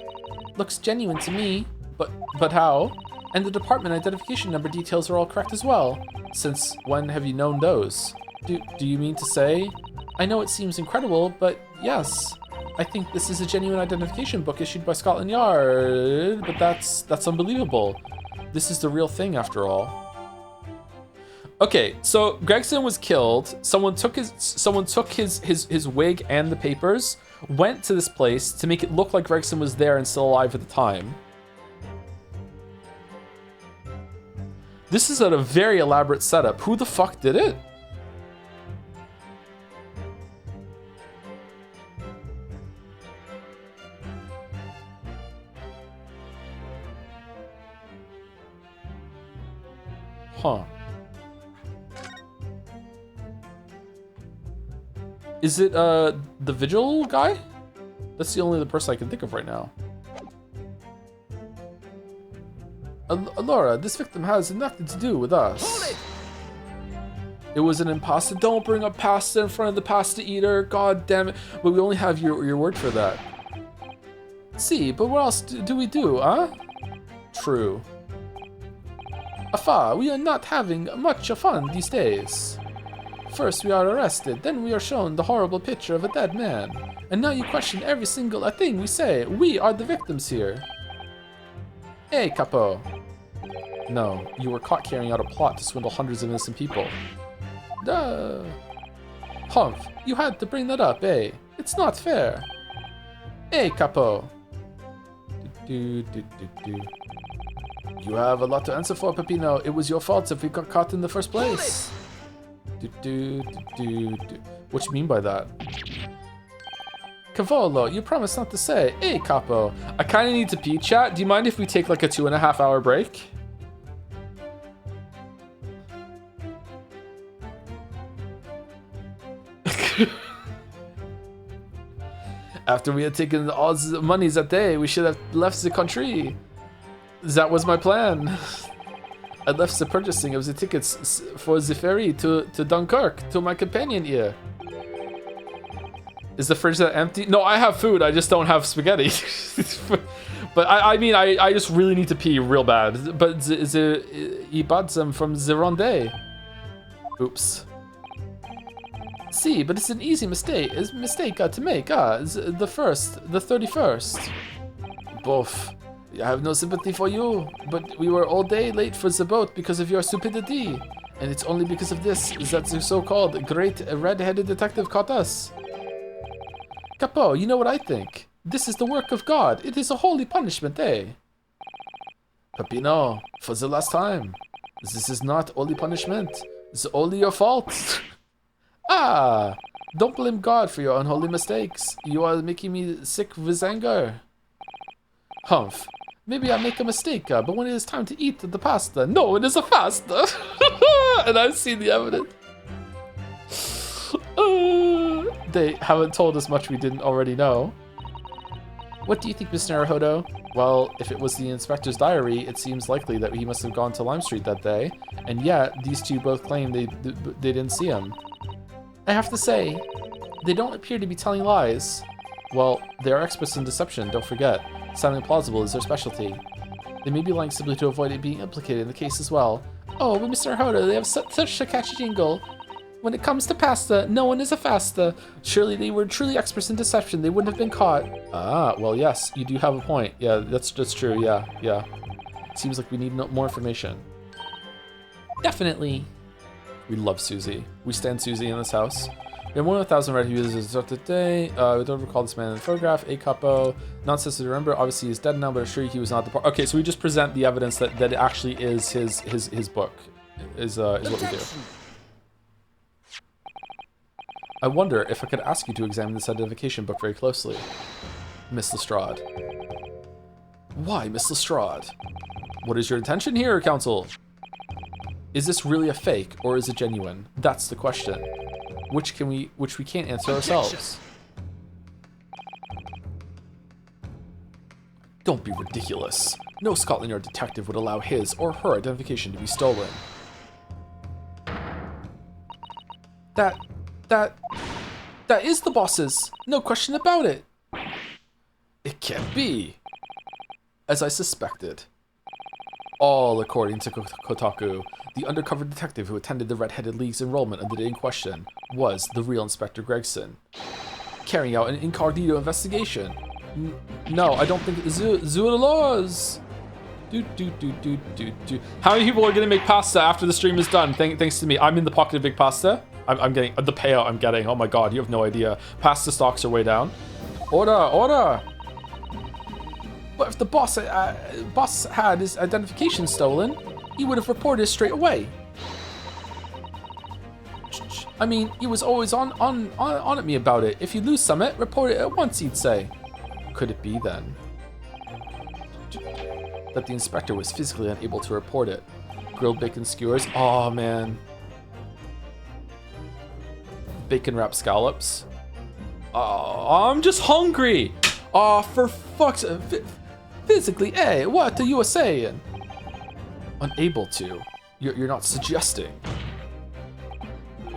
looks genuine to me, but how? And the department identification number details are all correct as well. Since when have you known those? Do you mean to say? I know it seems incredible, but yes, I think this is a genuine identification book issued by Scotland Yard. But that's unbelievable. This is the real thing after all. Okay, so Gregson was killed. Someone took his wig and the papers, went to this place to make it look like Gregson was there and still alive at the time. This is a very elaborate setup. Who the fuck did it? Huh. Is it the Vigil guy? That's the only person I can think of right now. Laura, this victim has nothing to do with us. It was an imposter. Don't bring up pasta in front of the pasta eater. God damn it. But we only have your word for that. See, but what else do we do, huh? True. Afa, we are not having much fun these days. First we are arrested, then we are shown the horrible picture of a dead man. And now you question every single thing we say. We are the victims here. Hey, Capo. No, you were caught carrying out a plot to swindle hundreds of innocent people. Duh. Humph, you had to bring that up, eh? It's not fair. Hey, Capo. You have a lot to answer for, Peppino. It was your fault if we got caught in the first place. What you mean by that? Cavolo, you promised not to say. Hey, Capo. I kind of need to pee, chat. Do you mind if we take like a 2.5 hour break? After we had taken all the monies that day, we should have left the country. That was my plan. I left the purchasing of the tickets for the ferry to Dunkirk to my companion here. Is the fridge that empty? No, I have food. I just don't have spaghetti. But I mean, I just really need to pee real bad. But he bought them from the Ronde. Oops. See, but it's an easy mistake. It's a mistake to make. The 31st. Both. I have no sympathy for you, but we were all day late for the boat because of your stupidity. And it's only because of this that the so-called great red-headed detective caught us. Capo, you know what I think? This is the work of God. It is a holy punishment, eh? Peppino, for the last time. This is not only punishment. It's only your fault. Ah, don't blame God for your unholy mistakes. You are making me sick with anger. Humph. Maybe I make a mistake, but when it is time to eat the pasta, no, it is a fast. And I've seen the evidence. They haven't told us much we didn't already know. What do you think, Mr. Naruhodo? Well, if it was the inspector's diary, it seems likely that he must have gone to Lime Street that day, and yet these two both claim they didn't see him. I have to say, they don't appear to be telling lies. Well, they are experts in deception, don't forget. Sounding plausible is their specialty. They may be lying simply to avoid it being implicated in the case as well. Oh, but Mr. Naruhodo, they have such a catchy jingle. When it comes to pasta, no one is a fasta. Surely they were truly experts in deception. They wouldn't have been caught. Ah, well, yes, you do have a point. Yeah, that's true. Yeah. Seems like we need more information. Definitely. We love Susie. We stand Susie in this house. We have more than 1,000 red users today. We don't recall this man in the photograph. A capo. Nonsense to remember. Obviously, he's dead now, but I'm sure he was not the part. Okay, so we just present the evidence that it actually is his book. Is what we do. I wonder if I could ask you to examine this identification book very closely. Miss Lestrade. Why, Miss Lestrade? What is your intention here, Counsel? Is this really a fake, or is it genuine? That's the question. Which we can't answer ourselves. Don't be ridiculous. No Scotland Yard detective would allow his or her identification to be stolen. That is the boss's. No question about it. It can't be. As I suspected. All according to Kotaku, the undercover detective who attended the Red-Headed League's enrollment on the day in question was the real Inspector Gregson, carrying out an incognito investigation. No, I don't think Zoolaws. How many people are gonna make pasta after the stream is done? Thanks to me. I'm in the pocket of big pasta. I'm getting the payout. I'm getting. Oh my god, you have no idea. Pasta stocks are way down. Order. But if the boss had his identification stolen, he would have reported straight away. I mean, he was always on at me about it. If you lose summit, report it at once, he'd say. Could it be then that the inspector was physically unable to report it? Grilled bacon skewers. Oh man. Bacon wrapped scallops. Oh, I'm just hungry. Oh, for fuck's sake. Physically, hey, what are you saying? Unable to. You're not suggesting.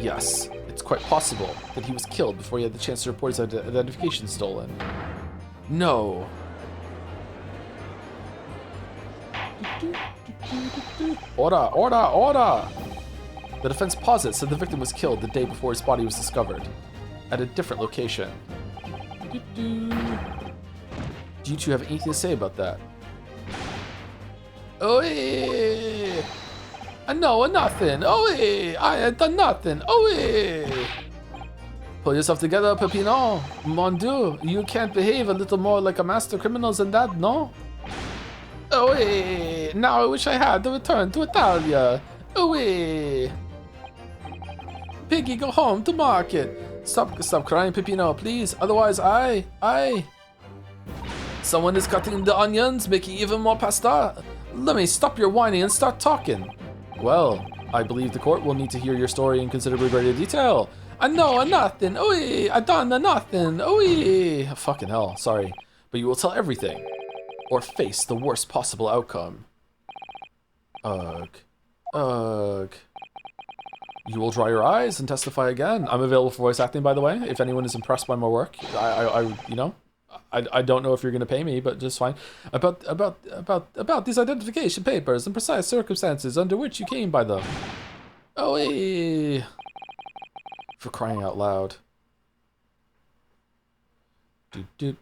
Yes, it's quite possible that he was killed before he had the chance to report his identification stolen. No. Order! The defense posits that the victim was killed the day before his body was discovered, at a different location. Do you two have anything to say about that? Oi! No, nothing. Oi! I had done nothing. Oi! Pull yourself together, Peppino. Mon Dieu, you can't behave a little more like a master criminal than that, no? Oi! Now I wish I had to return to Italia. Oi! Piggy, go home to market. Stop crying, Peppino, please. Otherwise, I... Someone is cutting the onions, making even more pasta. Let me stop your whining and start talking. Well, I believe the court will need to hear your story in considerably greater detail. I know nothing. Oi, I done nothing. Oi. Fucking hell, sorry. But you will tell everything. Or face the worst possible outcome. Ugh. You will dry your eyes and testify again. I'm available for voice acting, by the way, if anyone is impressed by my work. I don't know if you're gonna pay me, but just fine. About these identification papers and precise circumstances under which you came by them. Oh, hey. For crying out loud. The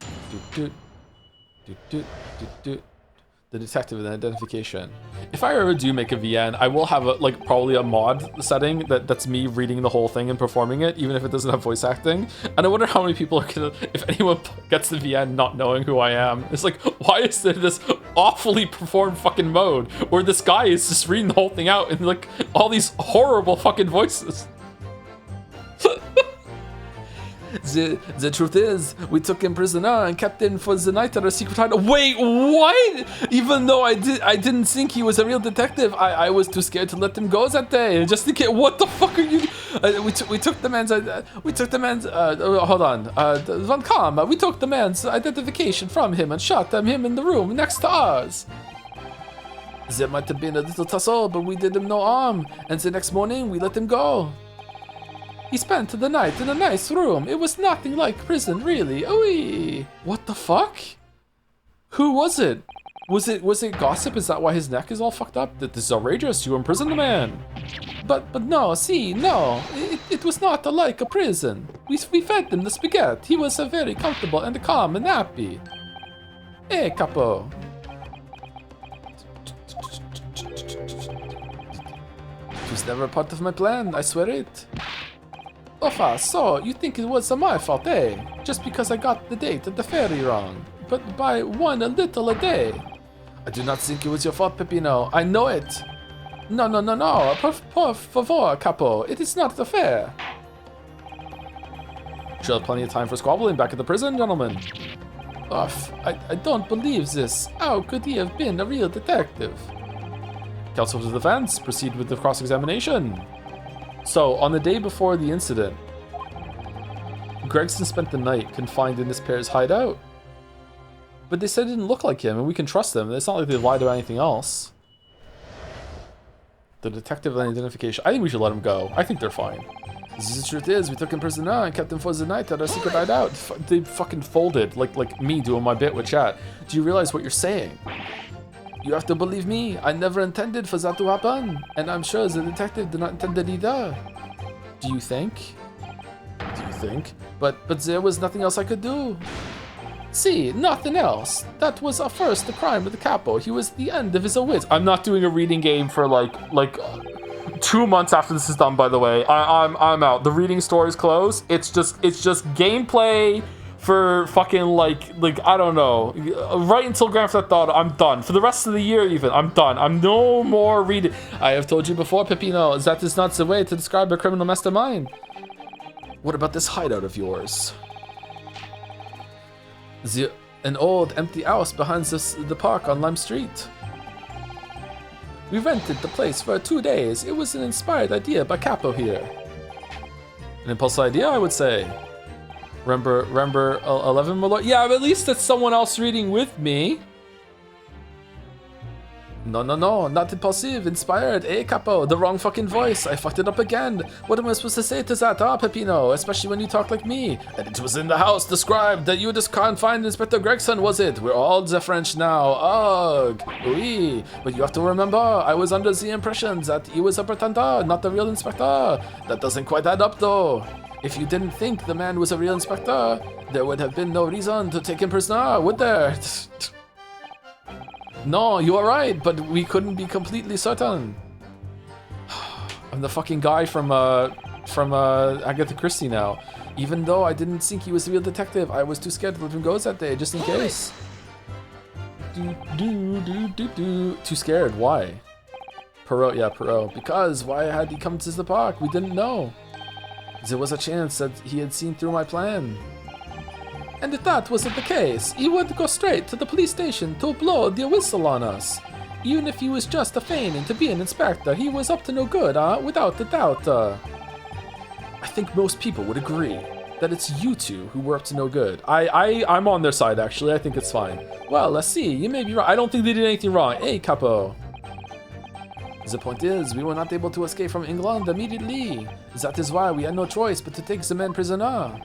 The detective and identification. If I ever do make a VN, I will have probably a mod setting that's me reading the whole thing and performing it, even if it doesn't have voice acting. And I wonder how many people are gonna, if anyone gets the VN not knowing who I am. It's like, why is there this awfully performed fucking mode where this guy is just reading the whole thing out in like all these horrible fucking voices? The truth is, we took him prisoner and kept him for the night at our secret hideout. Wait, what? Even though I didn't think he was a real detective, I was too scared to let him go that day. Just in case. What the fuck are you? We took the man's. Hold on. Van Kam. We took the man's identification from him and shot him in the room next to ours. There might have been a little tussle, but we did him no harm. And the next morning, we let him go. He spent the night in a nice room. It was nothing like prison, really. Ooh. What the fuck? Who was it? Was it gossip? Is that why his neck is all fucked up? That this is outrageous. You imprisoned the man. But no, see, no. It was not like a prison. We fed him the spaghetti. He was very comfortable and calm and happy. Hey, capo. It was never a part of my plan, I swear it. Ofa, so you think it was my fault, eh? Just because I got the date at the ferry wrong. But by one a little a day. I do not think it was your fault, Peppino. I know it. No. Por favor, capo. It is not fair. She'll have plenty of time for squabbling back at the prison, gentlemen. Uff, I don't believe this. How could he have been a real detective? Counsel to the defense, proceed with the cross-examination. So, on the day before the incident, Gregson spent the night confined in this pair's hideout. But they said it didn't look like him, and we can trust them. It's not like they lied about anything else. The detective and identification. I think we should let him go. I think they're fine. The truth is, we took him prisoner and kept him for the night at our secret hideout. They fucking folded, like me doing my bit with chat. Do you realize what you're saying? You have to believe me. I never intended for that to happen. And I'm sure the detective did not intend it either. Do you think? But there was nothing else I could do. See, nothing else. That was first the crime of the capo. He was the end of his wits. I'm not doing a reading game for like 2 months after this is done, by the way. I'm out. The reading store is closed. It's just gameplay for fucking like I don't know, right until Grand Theft Auto. I'm done for the rest of the year. Even I'm done. I'm no more reading. I have told you before, Peppino, that is not the way to describe a criminal mastermind. What about this hideout of yours? An old empty house behind the park on Lime Street. We rented the place for 2 days. It was an inspired idea by Capo here. An impulse idea, I would say. Remember 11 Malloy? Yeah, but at least it's someone else reading with me. No, not impulsive, inspired. Hey, Capo, the wrong fucking voice. I fucked it up again. What am I supposed to say to that, Peppino? Especially when you talk like me. And it was in the house described that you just can't find Inspector Gregson, was it? We're all the French now. Ugh. Oui. But you have to remember, I was under the impression that he was a pretender, not the real inspector. That doesn't quite add up, though. If you didn't think the man was a real inspector, there would have been no reason to take him prisoner, would there? No, you are right, but we couldn't be completely certain. I'm the fucking guy from Agatha Christie now. Even though I didn't think he was a real detective, I was too scared to let him go that day, just in case. Too scared, why? Perot, yeah, Perot. Because why had he come to the park? We didn't know. There was a chance that he had seen through my plan. And if that wasn't the case, he would go straight to the police station to blow the whistle on us. Even if he was just feigning to be an inspector, he was up to no good, without a doubt. I think most people would agree that it's you two who were up to no good. I'm on their side, actually. I think it's fine. Well, let's see. You may be right. I don't think they did anything wrong. Hey, Capo. The point is, we were not able to escape from England immediately. That is why we had no choice but to take the man prisoner.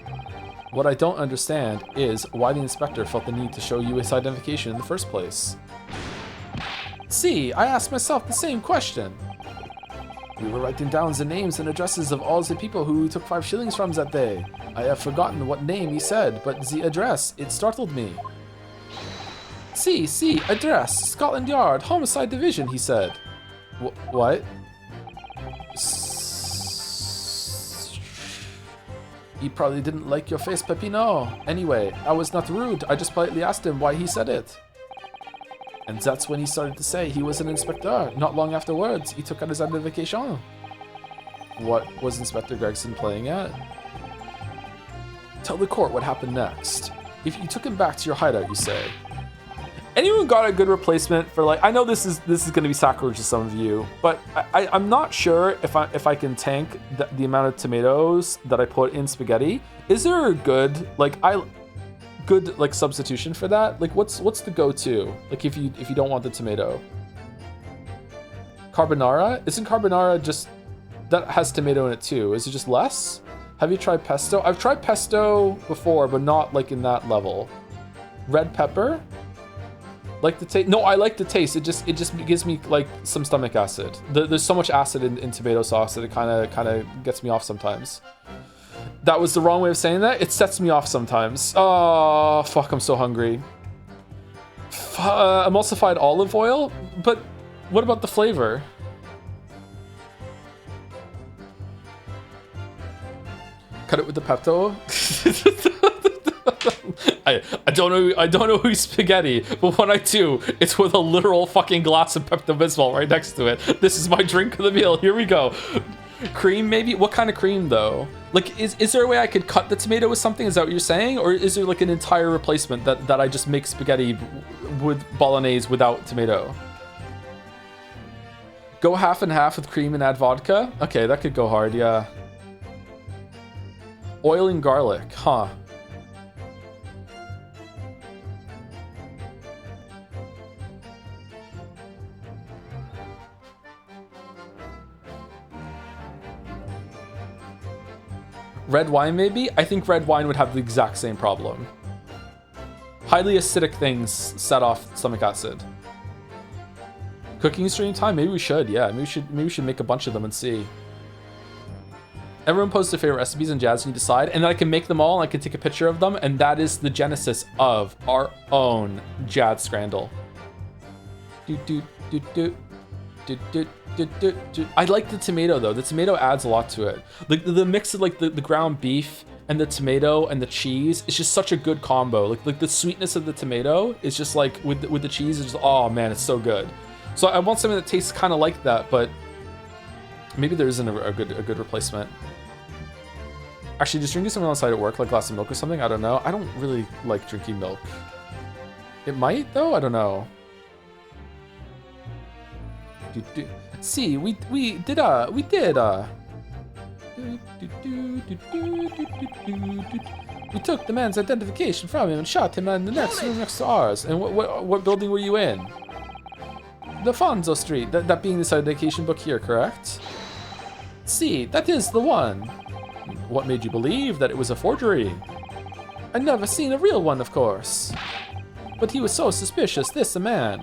What I don't understand is why the inspector felt the need to show you his identification in the first place. See, I asked myself the same question. We were writing down the names and addresses of all the people who we took 5 shillings from that day. I have forgotten what name he said, but the address, it startled me. See, address, Scotland Yard, Homicide Division, he said. What? He probably didn't like your face, Peppino. Anyway, I was not rude. I just politely asked him why he said it. And that's when he started to say he was an inspector. Not long afterwards, he took out his identification. What was Inspector Gregson playing at? Tell the court what happened next. If you took him back to your hideout, you say. Anyone got a good replacement for, like, I know this is going to be sacrilege to some of you, but I'm not sure if I can tank the amount of tomatoes that I put in spaghetti. Is there a good substitution for that? Like, what's the go-to? Like, if you don't want the tomato. Carbonara? Isn't carbonara just, that has tomato in it too? Is it just less? Have you tried pesto? I've tried pesto before, but not like in that level. Red pepper? Like the taste? No, I like the taste. It just gives me like some stomach acid. There's so much acid in tomato sauce that it kind of gets me off sometimes. That was the wrong way of saying that. It sets me off sometimes. Oh fuck! I'm so hungry. Emulsified olive oil, but what about the flavor? Cut it with the Pepto. I don't know who's spaghetti, but when I do, it's with a literal fucking glass of Pepto-Bismol right next to it. This is my drink of the meal. Here we go. Cream, maybe? What kind of cream, though? Like, is there a way I could cut the tomato with something? Is that what you're saying? Or is there, like, an entire replacement that I just make spaghetti with bolognese without tomato? Go half and half with cream and add vodka? Okay, that could go hard, yeah. Oil and garlic, huh? Red wine, maybe? I think red wine would have the exact same problem. Highly acidic things set off stomach acid. Cooking stream time? Maybe we should, yeah. Maybe we should make a bunch of them and see. Everyone posts their favorite recipes and Jazz, and you decide, and then I can make them all and I can take a picture of them, and that is the genesis of our own Jazz Scrandle. I like the tomato though. The tomato adds a lot to it. The mix of like the ground beef and the tomato and the cheese is just such a good combo. Like the sweetness of the tomato is just like with the cheese is just, oh man, it's so good. So I want something that tastes kind of like that, but maybe there isn't a good replacement. Actually, just drinking something outside at work, like a glass of milk or something, I don't know. I don't really like drinking milk. It might though, I don't know. See, we took the man's identification from him and shot him in the next room next to ours. And what building were you in? The Fonzo Street, that being this identification book here, correct? See, that is the one. What made you believe that it was a forgery? I'd never seen a real one, of course. But he was so suspicious, this a man.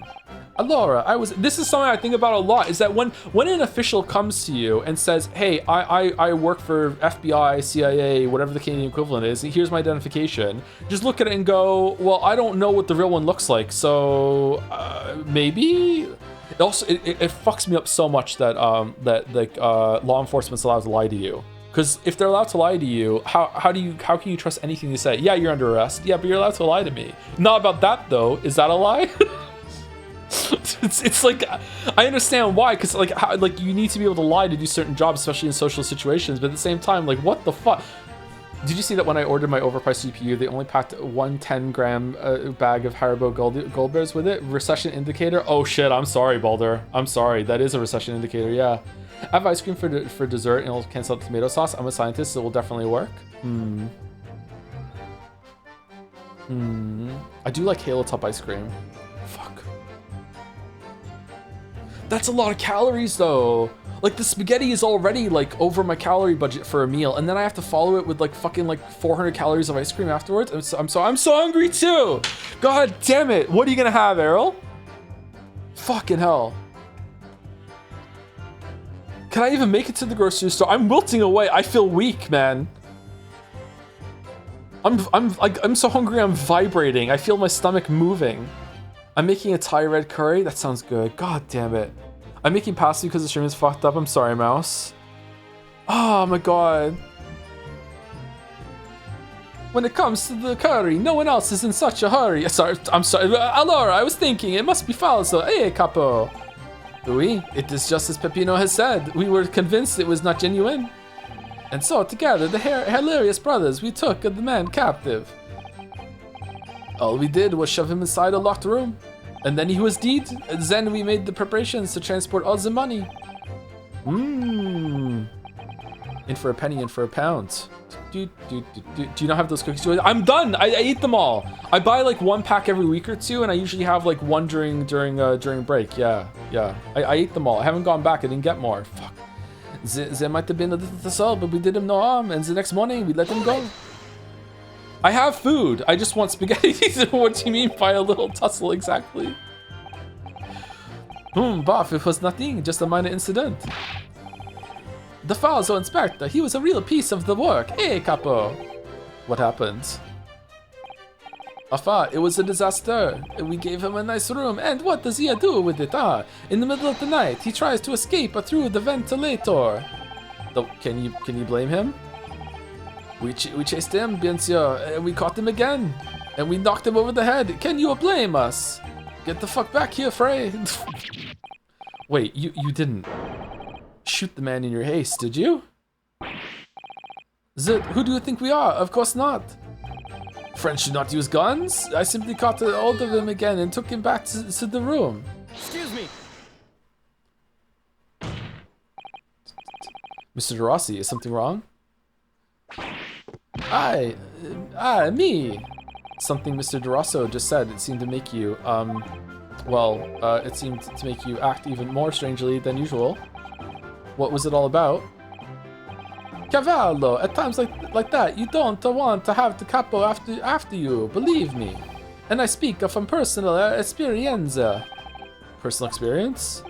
Alora, this is something I think about a lot, is that when an official comes to you and says, hey, I work for FBI, CIA, whatever the Canadian equivalent is, here's my identification, just look at it and go, well, I don't know what the real one looks like, so maybe? It also, it fucks me up so much that law enforcement's allowed to lie to you. Because if they're allowed to lie to you, how can you trust anything you say? Yeah, you're under arrest. Yeah, but you're allowed to lie to me. Not about that though. Is that a lie? It's like, I understand why, because like you need to be able to lie to do certain jobs, especially in social situations. But at the same time, like, what the fuck? Did you see that when I ordered my overpriced CPU, they only packed one 10-gram bag of Haribo Gold Bears with it? Recession indicator? Oh shit! I'm sorry, Baldur. I'm sorry. That is a recession indicator. Yeah. I have ice cream for dessert, and it'll cancel out the tomato sauce. I'm a scientist, so it will definitely work. I do like Halo Top ice cream. Fuck. That's a lot of calories, though. Like, the spaghetti is already, like, over my calorie budget for a meal, and then I have to follow it with, like, fucking, like, 400 calories of ice cream afterwards. I'm so hungry, too! God damn it! What are you gonna have, Errol? Fucking hell. Can I even make it to the grocery store? I'm wilting away. I feel weak, man. I'm so hungry. I'm vibrating. I feel my stomach moving. I'm making a Thai red curry? That sounds good. God damn it. I'm making pasta because the stream is fucked up. I'm sorry, Mouse. Oh my god. When it comes to the curry, no one else is in such a hurry. Sorry, I'm sorry. Allora, I was thinking, it must be falso. Hey, capo. Oui, it is just as Peppino has said. We were convinced it was not genuine. And so, together, the hilarious brothers, we took the man captive. All we did was shove him inside a locked room. And then he was dead. And then we made the preparations to transport all the money. Mmm. In for a penny, in for a pound. Do you not have those cookies? I'm done. I ate them all. I buy like one pack every week or two, and I usually have like one during break. Yeah. I ate them all. I haven't gone back. I didn't get more. Fuck. There might have been a little tussle, but we did him no harm. And the next morning we let him go. I have food. I just want spaghetti. What do you mean by a little tussle exactly? Boff, it was nothing. Just a minor incident. The Falso Inspector, he was a real piece of the work. Eh, capo? What happened? Afa, it was a disaster. We gave him a nice room, and what does he do with it? In the middle of the night, he tries to escape through the ventilator. Can you blame him? We chased him, Biencio, and we caught him again. And we knocked him over the head. Can you blame us? Get the fuck back here, Frey. Wait, you didn't shoot the man in your haste, did you? Zit, who do you think we are? Of course not. Friends should not use guns. I simply caught hold of him again and took him back to the room. Excuse me. Mr. Rossi, is something wrong? Me. Something Mr. DeRosso just said, it seemed to make you, it seemed to make you act even more strangely than usual. What was it all about? Cavallo, at times like that, you don't want to have the capo after you, believe me. And I speak from personal experience. Personal experience?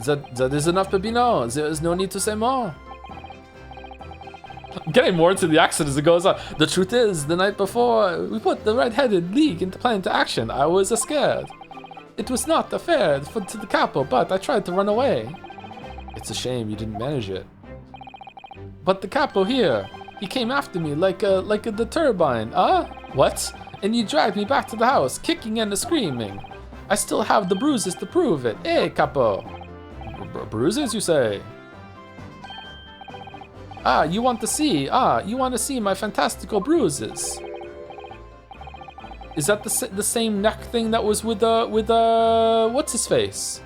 That is enough, Peppino. There is no need to say more. I'm getting more into the accent as it goes on. The truth is, the night before we put the Red-Headed League into plan into action, I was scared. It was not fair to the capo, but I tried to run away. It's a shame you didn't manage it. But the capo here, he came after me like the turbine. What? And he dragged me back to the house, kicking and screaming. I still have the bruises to prove it. Eh, capo? Bruises, you say? You want to see? You want to see my fantastical bruises? Is that the same neck thing that was with what's his face?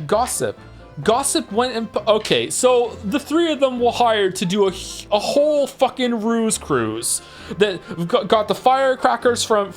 Gossip. Gossip went and okay, so the three of them were hired to do a whole fucking ruse cruise that got the firecrackers from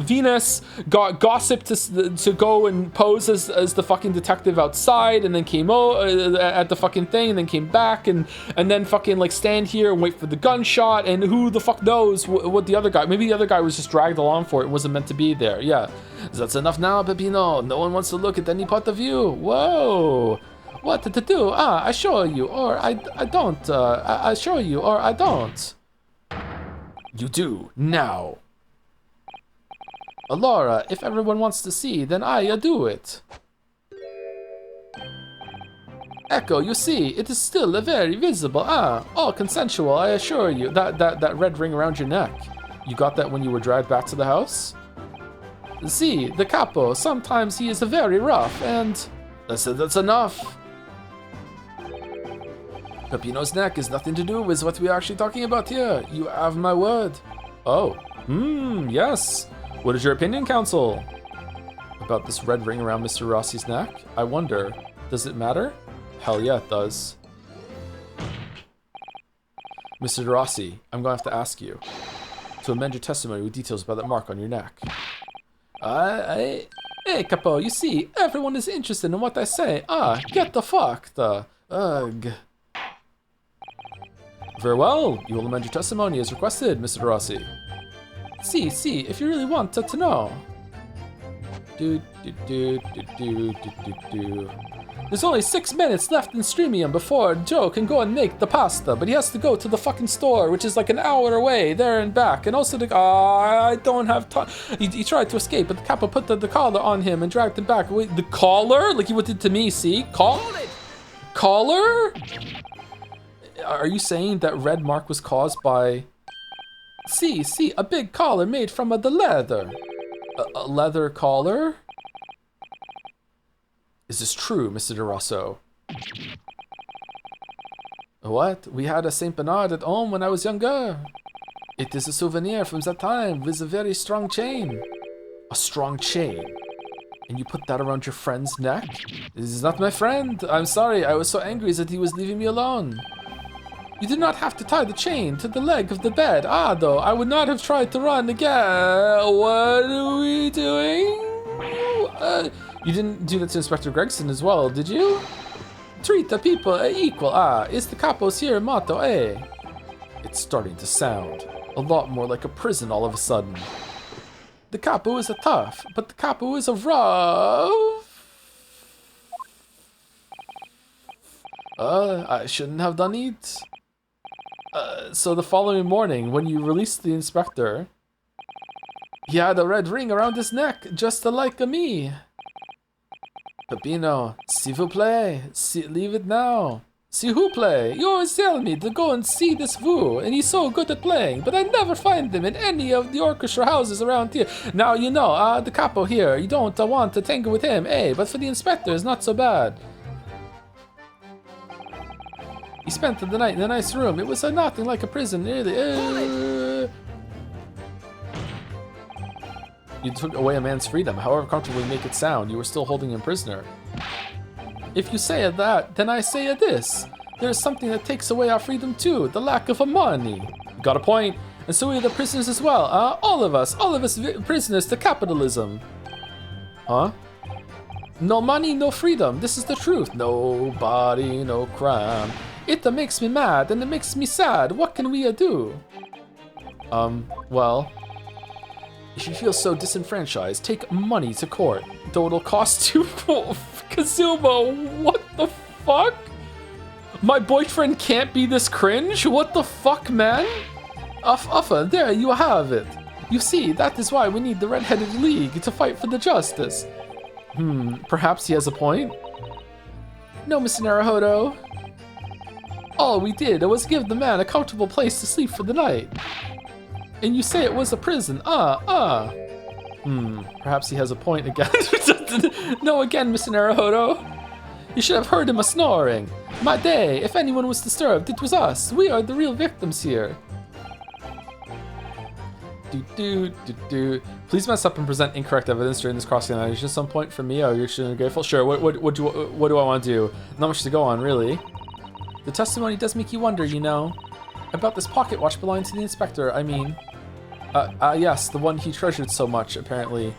Venus, got Gossip to go and pose as the fucking detective outside, and then came at the fucking thing, and then came back and then fucking like stand here and wait for the gunshot, and who the fuck knows what the other guy, maybe the other guy was just dragged along for it and wasn't meant to be there. Yeah, that's enough now, Peppino. No one wants to look at any part of you. Whoa, what to do? I show you, or I don't. I show you, or I don't. You do, now. Allora, if everyone wants to see, then I do it. Echo, you see, it is still very visible. All consensual, I assure you. That red ring around your neck. You got that when you were dragged back to the house? See, the capo, sometimes he is very rough, and that's enough. Peppino's neck is nothing to do with what we are actually talking about here. You have my word. Oh, yes. What is your opinion, Council? About this red ring around Mr. Rossi's neck? I wonder, does it matter? Hell yeah, it does. Mr. Rossi, I'm going to have to ask you to amend your testimony with details about that mark on your neck. Hey, Capo, you see, everyone is interested in what I say. Get the fuck, ugh. Very well, you will amend your testimony as requested, Mr. Rossi. See, if you really want to know. There's only 6 minutes left in Streamium before Joe can go and make the pasta, but he has to go to the fucking store, which is like an hour away, there and back. And also, I don't have time. He tried to escape, but the capo put the collar on him and dragged him back. Wait, the collar? Like he did to me, see? Collar? Are you saying that red mark was caused by... See, a big collar made from the leather. A leather collar? Is this true, Mr. De Rosso? What? We had a Saint Bernard at home when I was younger. It is a souvenir from that time with a very strong chain. A strong chain? And you put that around your friend's neck? This is not my friend. I'm sorry, I was so angry that he was leaving me alone. You did not have to tie the chain to the leg of the bed. Though, I would not have tried to run again. What are we doing? You didn't do that to Inspector Gregson as well, did you? Treat the people equal, is the capo's here motto, eh? It's starting to sound a lot more like a prison all of a sudden. The capo is a tough, but the capo is a rough. I shouldn't have done it. So the following morning, when you released the inspector, he had a red ring around his neck, just like me. Peppino, s'il vous plaît, leave it now. S'il vous plaît, you always tell me to go and see this fool, and he's so good at playing, but I never find him in any of the orchestra houses around here. Now you know, the capo here, you don't want to tangle with him, but for the inspector, it's not so bad. He spent the night in a nice room. It was nothing like a prison, really. You took away a man's freedom, however comfortable you make it sound. You were still holding him prisoner. If you say that, then I say this. There's something that takes away our freedom too, the lack of money. Got a point. And so are the prisoners as well, all of us prisoners to capitalism. Huh? No money, no freedom. This is the truth. No body, no crime. It makes me mad and it makes me sad. What can we do? Well, if you feel so disenfranchised, take money to court. Though it'll cost you. Kazuma, what the fuck? My boyfriend can't be this cringe? What the fuck, man? Uffa, there you have it. You see, that is why we need the Red-Headed League to fight for the justice. Perhaps he has a point? No, Mr. Naruhodo. All we did was give the man a comfortable place to sleep for the night. And you say it was a prison, Perhaps he has a point again. No, again, Mr. Naruhodo. You should have heard him snoring. My day, if anyone was disturbed, it was us. We are the real victims here. Please mess up and present incorrect evidence during this cross-examination at some point for me. Oh, you're extremely grateful. Sure. What do I want to do? Not much to go on, really. The testimony does make you wonder, you know, about this pocket watch belonging to the inspector. I mean, yes, the one he treasured so much, apparently.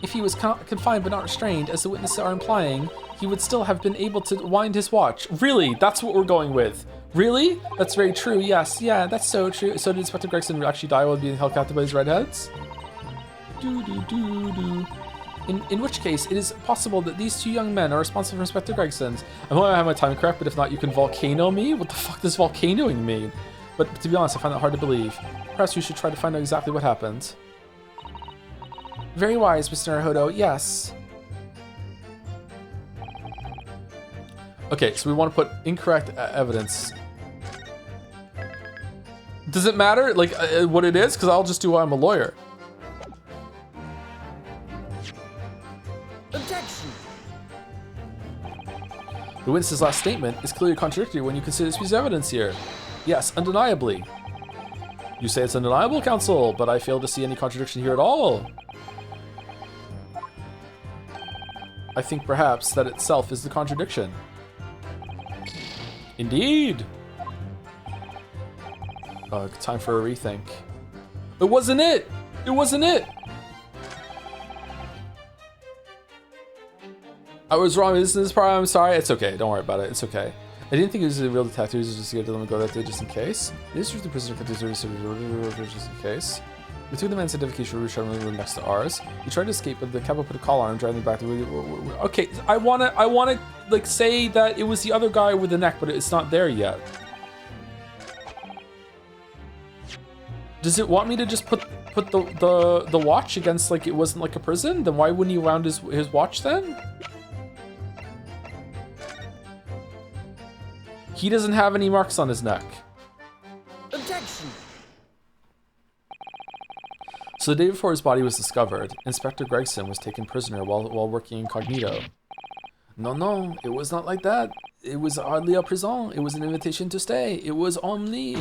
If he was confined but not restrained, as the witnesses are implying, he would still have been able to wind his watch. Really? That's what we're going with. Really? That's very true, yes. Yeah, that's so true. So did Inspector Gregson actually die while being held captive by his redheads? In which case, it is possible that these two young men are responsible for Inspector Gregson's. I hope I have my time correct, but if not, you can volcano me? What the fuck does volcanoing mean? But to be honest, I find that hard to believe. Perhaps we should try to find out exactly what happened. Very wise, Mr. Naruhodo, yes. Okay, so we want to put incorrect evidence. Does it matter, like, what it is? Because I'll just do why I'm a lawyer. Objection. The witness's last statement is clearly contradictory when you consider this piece of evidence here. Yes, undeniably. You say it's undeniable, counsel, but I fail to see any contradiction here at all. I think perhaps that itself is the contradiction. Indeed. Time for a rethink. It wasn't it! It wasn't it! I was wrong. This is part. I'm sorry. It's okay. Don't worry about it. It's okay. I didn't think it was a real detective. He was just scared to let me go that day just in case. This was the prisoner just in case. We took the man's identification route from the room next to ours. He tried to escape, but the capo put a collar on him, driving him back to... Okay, I wanna, like, say that it was the other guy with the neck, but it's not there yet. Does it want me to just put the watch against, like, it wasn't like a prison? Then why wouldn't he round his watch then? He doesn't have any marks on his neck. Objection. So the day before his body was discovered, Inspector Gregson was taken prisoner while working incognito. No, it was not like that. It was hardly a prison. It was an invitation to stay. It was only...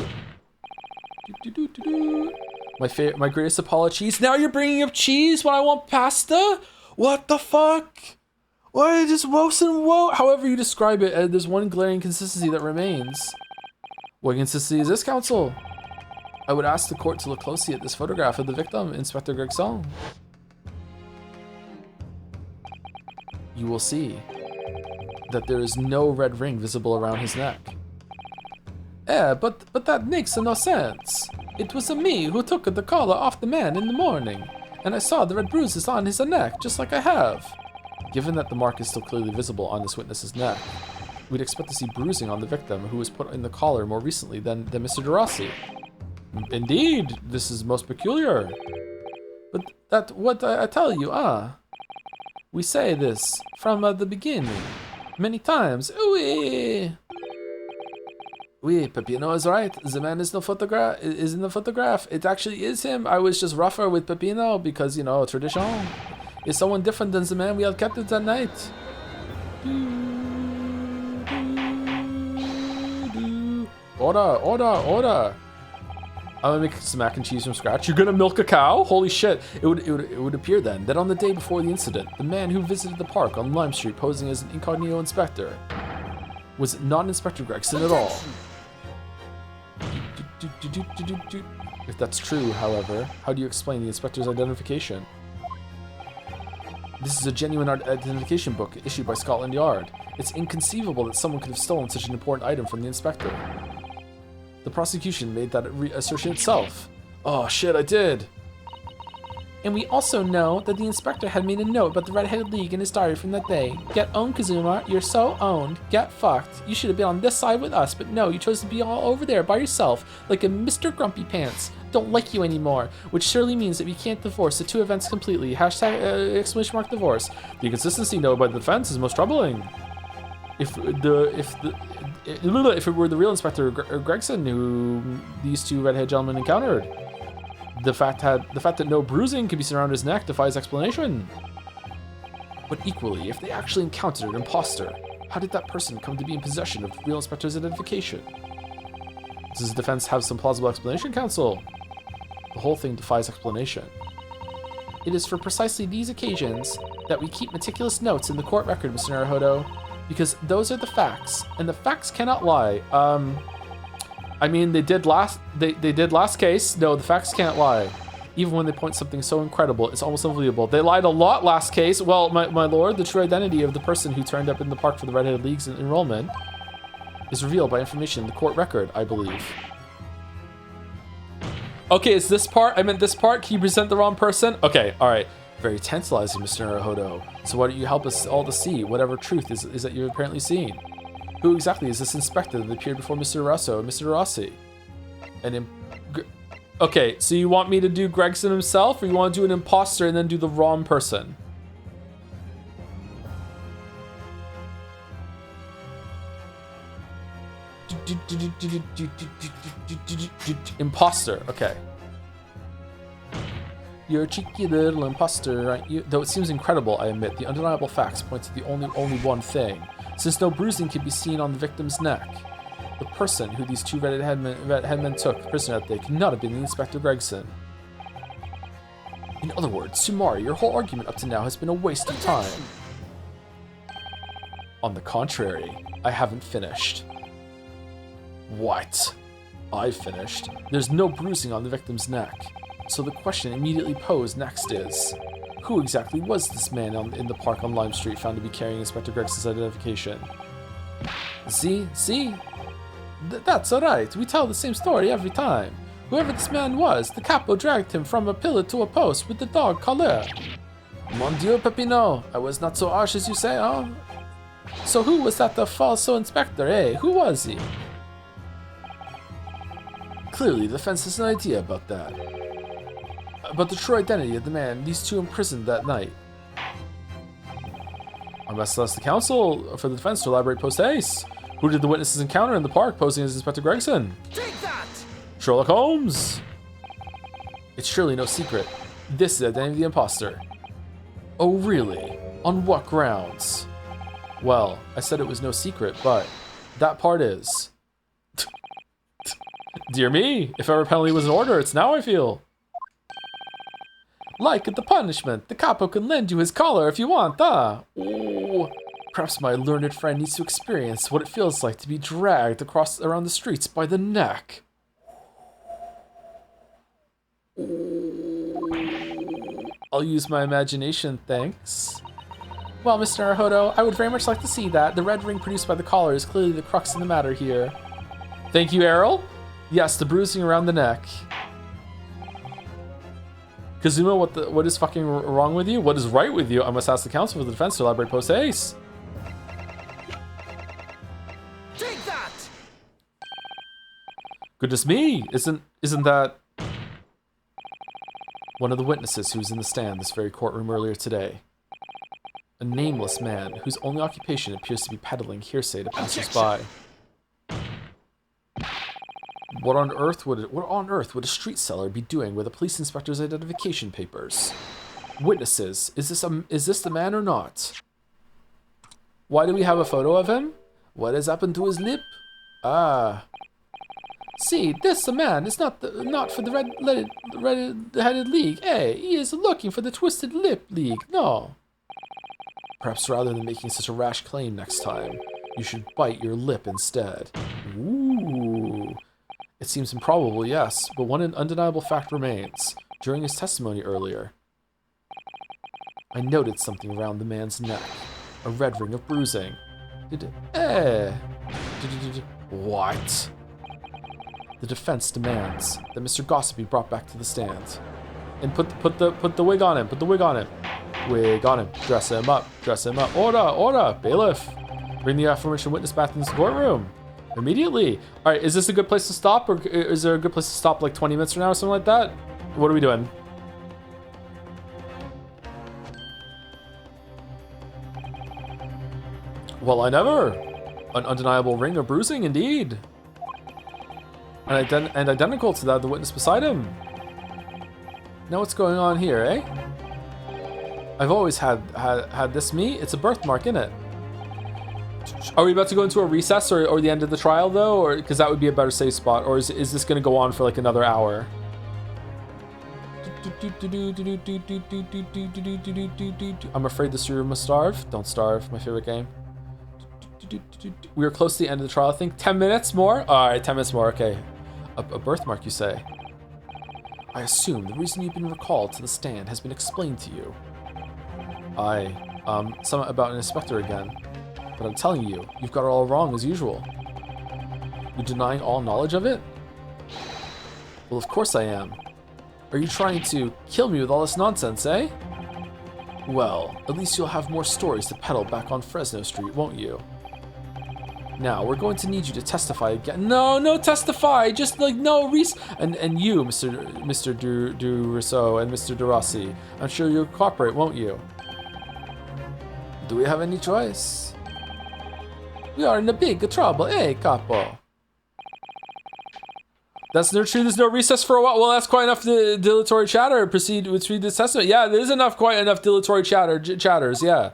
My greatest apologies. Now you're bringing up cheese when I want pasta? What the fuck? Why just roast and woe? However you describe it, there's one glaring inconsistency that remains. What inconsistency is this, counsel? I would ask the court to look closely at this photograph of the victim, Inspector Gregson. You will see that there is no red ring visible around his neck. But that makes no sense. It was me who took the collar off the man in the morning, and I saw the red bruises on his neck, just like I have. Given that the mark is still clearly visible on this witness's neck, we'd expect to see bruising on the victim who was put in the collar more recently than Mr. DeRossi. Indeed, this is most peculiar. But that what I tell you, we say this from the beginning, many times. Oui, Peppino is right. The man is in the photograph. It actually is him. I was just rougher with Peppino because, you know, tradition. Is someone different than the man we had captured that night. Order. I'm gonna make some mac and cheese from scratch. You're gonna milk a cow? Holy shit. It would appear then that on the day before the incident, the man who visited the park on Lime Street posing as an incognito inspector was not Inspector Gregson at all. If that's true, however, how do you explain the inspector's identification? This is a genuine identification book issued by Scotland Yard. It's inconceivable that someone could have stolen such an important item from the inspector. The prosecution made that assertion itself. Oh shit, I did. And we also know that the inspector had made a note about the Red-Headed League in his diary from that day. Get owned, Kazuma. You're so owned. Get fucked. You should have been on this side with us, but no, you chose to be all over there by yourself, like a Mr. Grumpy Pants. Don't like you anymore, which surely means that we can't divorce the two events completely. Hashtag exclamation mark divorce. The inconsistency noted by the defense is most troubling. If it were the real Inspector Gregson who these two redhead gentlemen encountered, the fact that no bruising could be seen around his neck defies explanation. But equally, if they actually encountered an imposter, how did that person come to be in possession of the real Inspector's identification? Does the defense have some plausible explanation, counsel? The whole thing defies explanation. It is for precisely these occasions that we keep meticulous notes in the court record, Mr. Naruhodo, because those are the facts, and the facts cannot lie. I mean, they did last case. No, the facts can't lie. Even when they point something so incredible, it's almost unbelievable. They lied a lot last case. Well, my lord, the true identity of the person who turned up in the park for the Red-Headed League's enrollment is revealed by information in the court record, I believe. Okay, is this part? I meant this part. Can you present the wrong person? Okay, all right. Very tantalizing, Mr. Naruhodo. So why don't you help us all to see whatever truth is that you've apparently seen? Who exactly is this inspector that appeared before Mr. Russo and Mr. Rossi? Okay, so you want me to do Gregson himself, or you want to do an imposter and then do the wrong person? Imposter, okay. You're a cheeky little imposter, aren't you? Though it seems incredible, I admit, the undeniable facts point to the only one thing. Since no bruising could be seen on the victim's neck, the person who these two red headmen took prisoner that day could not have been the Inspector Gregson. In other words, Sumari, your whole argument up to now has been a waste of time. On the contrary, I haven't finished. What? I've finished. There's no bruising on the victim's neck. So the question immediately posed next is, who exactly was this man in the park on Lime Street found to be carrying Inspector Gregson's identification? See? That's alright. We tell the same story every time. Whoever this man was, the capo dragged him from a pillar to a post with the dog collar. Mon Dieu, Peppino, I was not so harsh as you say, huh? So who was that the falso inspector, eh? Who was he? Clearly, the defense has an idea about that. About the true identity of the man these two imprisoned that night. I must ask the counsel for the defense to elaborate post haste. Who did the witnesses encounter in the park posing as Inspector Gregson? Take that! Sherlock Holmes! It's surely no secret. This is the identity of the imposter. Oh, really? On what grounds? Well, I said it was no secret, but that part is. Dear me, if ever penalty was in order, it's now, I feel. Like the punishment, the capo can lend you his collar if you want, Oh, perhaps my learned friend needs to experience what it feels like to be dragged around the streets by the neck. I'll use my imagination, thanks. Well, Mr. Naruhodo, I would very much like to see that. The red ring produced by the collar is clearly the crux of the matter here. Thank you, Errol. Yes, the bruising around the neck. Kazuma, what is fucking wrong with you? What is right with you? I must ask the counsel for the defense to elaborate post haste. Take that! Goodness me, isn't that one of the witnesses who was in the stand this very courtroom earlier today? A nameless man whose only occupation appears to be peddling hearsay to passers-by. What on earth would a street seller be doing with a police inspector's identification papers? Witnesses, is this the man or not? Why do we have a photo of him? What has happened to his lip? Ah. See, this the man is not for the red-headed league. Hey, he is looking for the twisted lip league. No. Perhaps rather than making such a rash claim next time, you should bite your lip instead. Ooh. It seems improbable, yes, but one undeniable fact remains. During his testimony earlier, I noted something around the man's neck. A red ring of bruising. What? The defense demands that Mr. Gossip be brought back to the stand. And put the wig on him. Put the wig on him. Wig on him. Dress him up. Dress him up. Order! Bailiff! Bring the aforementioned witness back into the courtroom. Immediately. All right, is this a good place to stop, or is there a good place to stop like 20 minutes from now or something like that? What are we doing? Well, I never. An undeniable ring of bruising, indeed. And identical to that of the witness beside him. Now what's going on here, eh? I've always had this me. It's a birthmark, innit? Are we about to go into a recess or the end of the trial, though? Or because that would be a better safe spot. Or is this going to go on for like another hour? I'm afraid this room must starve. Don't starve, my favorite game. We are close to the end of the trial, I think. 10 minutes more? Alright, 10 minutes more, okay. A birthmark, you say? I assume the reason you've been recalled to the stand has been explained to you. Something about an inspector again. But I'm telling you, you've got it all wrong as usual. You're denying all knowledge of it? Well, of course I am. Are you trying to kill me with all this nonsense, eh? Well, at least you'll have more stories to peddle back on Fresno Street, won't you? Now, we're going to need you to testify again. No testify! Just like, no, Reese. And you, Mr. Du Rousseau and Mr. De Rossi, I'm sure you'll cooperate, won't you? Do we have any choice? We are in a big trouble, eh, Capo? That's not true. There's no recess for a while. Well, that's quite enough dilatory chatter. Proceed with this testament. Yeah, there's quite enough dilatory chatters. Yeah.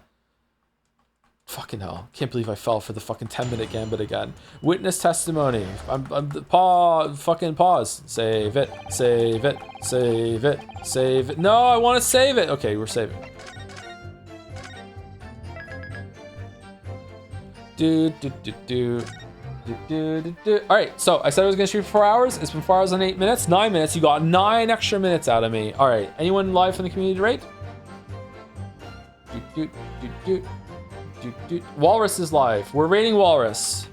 Fucking hell! Can't believe I fell for the fucking 10-minute gambit again. Witness testimony. Fucking pause. Save it. Save it. Save it. Save it. No, I want to save it. Okay, we're saving. Alright, so I said I was gonna stream for 4 hours. It's been 4 hours and 8 minutes. 9 minutes. You got 9 extra minutes out of me. Alright, anyone live from the community rate? Walrus is live. We're rating Walrus.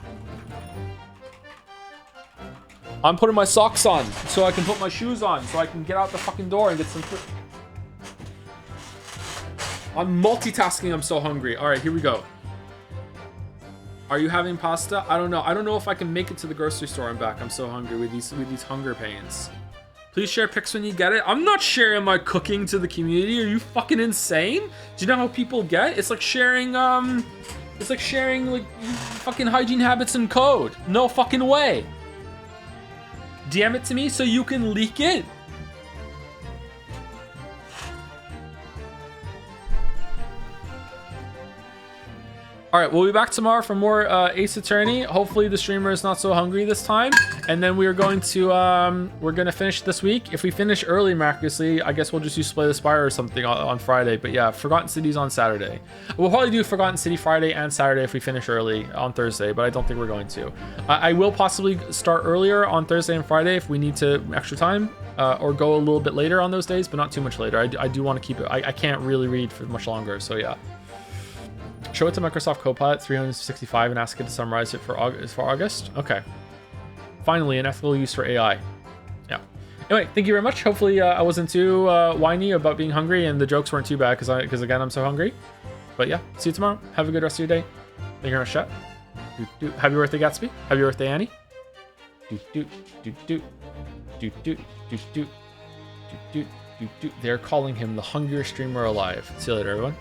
I'm putting my socks on so I can put my shoes on so I can get out the fucking door and get some food. I'm multitasking. I'm so hungry. All right, here we go. Are you having pasta? I don't know. I don't know if I can make it to the grocery store and back. I'm so hungry with these hunger pains. Please share pics when you get it. I'm not sharing my cooking to the community. Are you fucking insane? Do you know how people get? It's like sharing like fucking hygiene habits and code. No fucking way. DM it to me so you can leak it. All right, we'll be back tomorrow for more Ace Attorney. Hopefully the streamer is not so hungry this time. And then we're going to finish this week. If we finish early miraculously, I guess we'll just use Slay the Spire or something on Friday. But yeah, Forgotten City's on Saturday. We'll probably do Forgotten City Friday and Saturday if we finish early on Thursday, but I don't think we're going to. I will possibly start earlier on Thursday and Friday if we need to extra time, or go a little bit later on those days, but not too much later. I do want to keep it. I can't really read for much longer, so yeah. Show it to Microsoft Copilot 365 and ask it to summarize it for August. Okay. Finally, an ethical use for AI. Yeah. Anyway, thank you very much. Hopefully, I wasn't too whiny about being hungry, and the jokes weren't too bad because again, I'm so hungry. But yeah, see you tomorrow. Have a good rest of your day. Thank you very much, chat. Happy birthday, Gatsby. Happy birthday, Annie. They're calling him the hungriest streamer alive. See you later, everyone.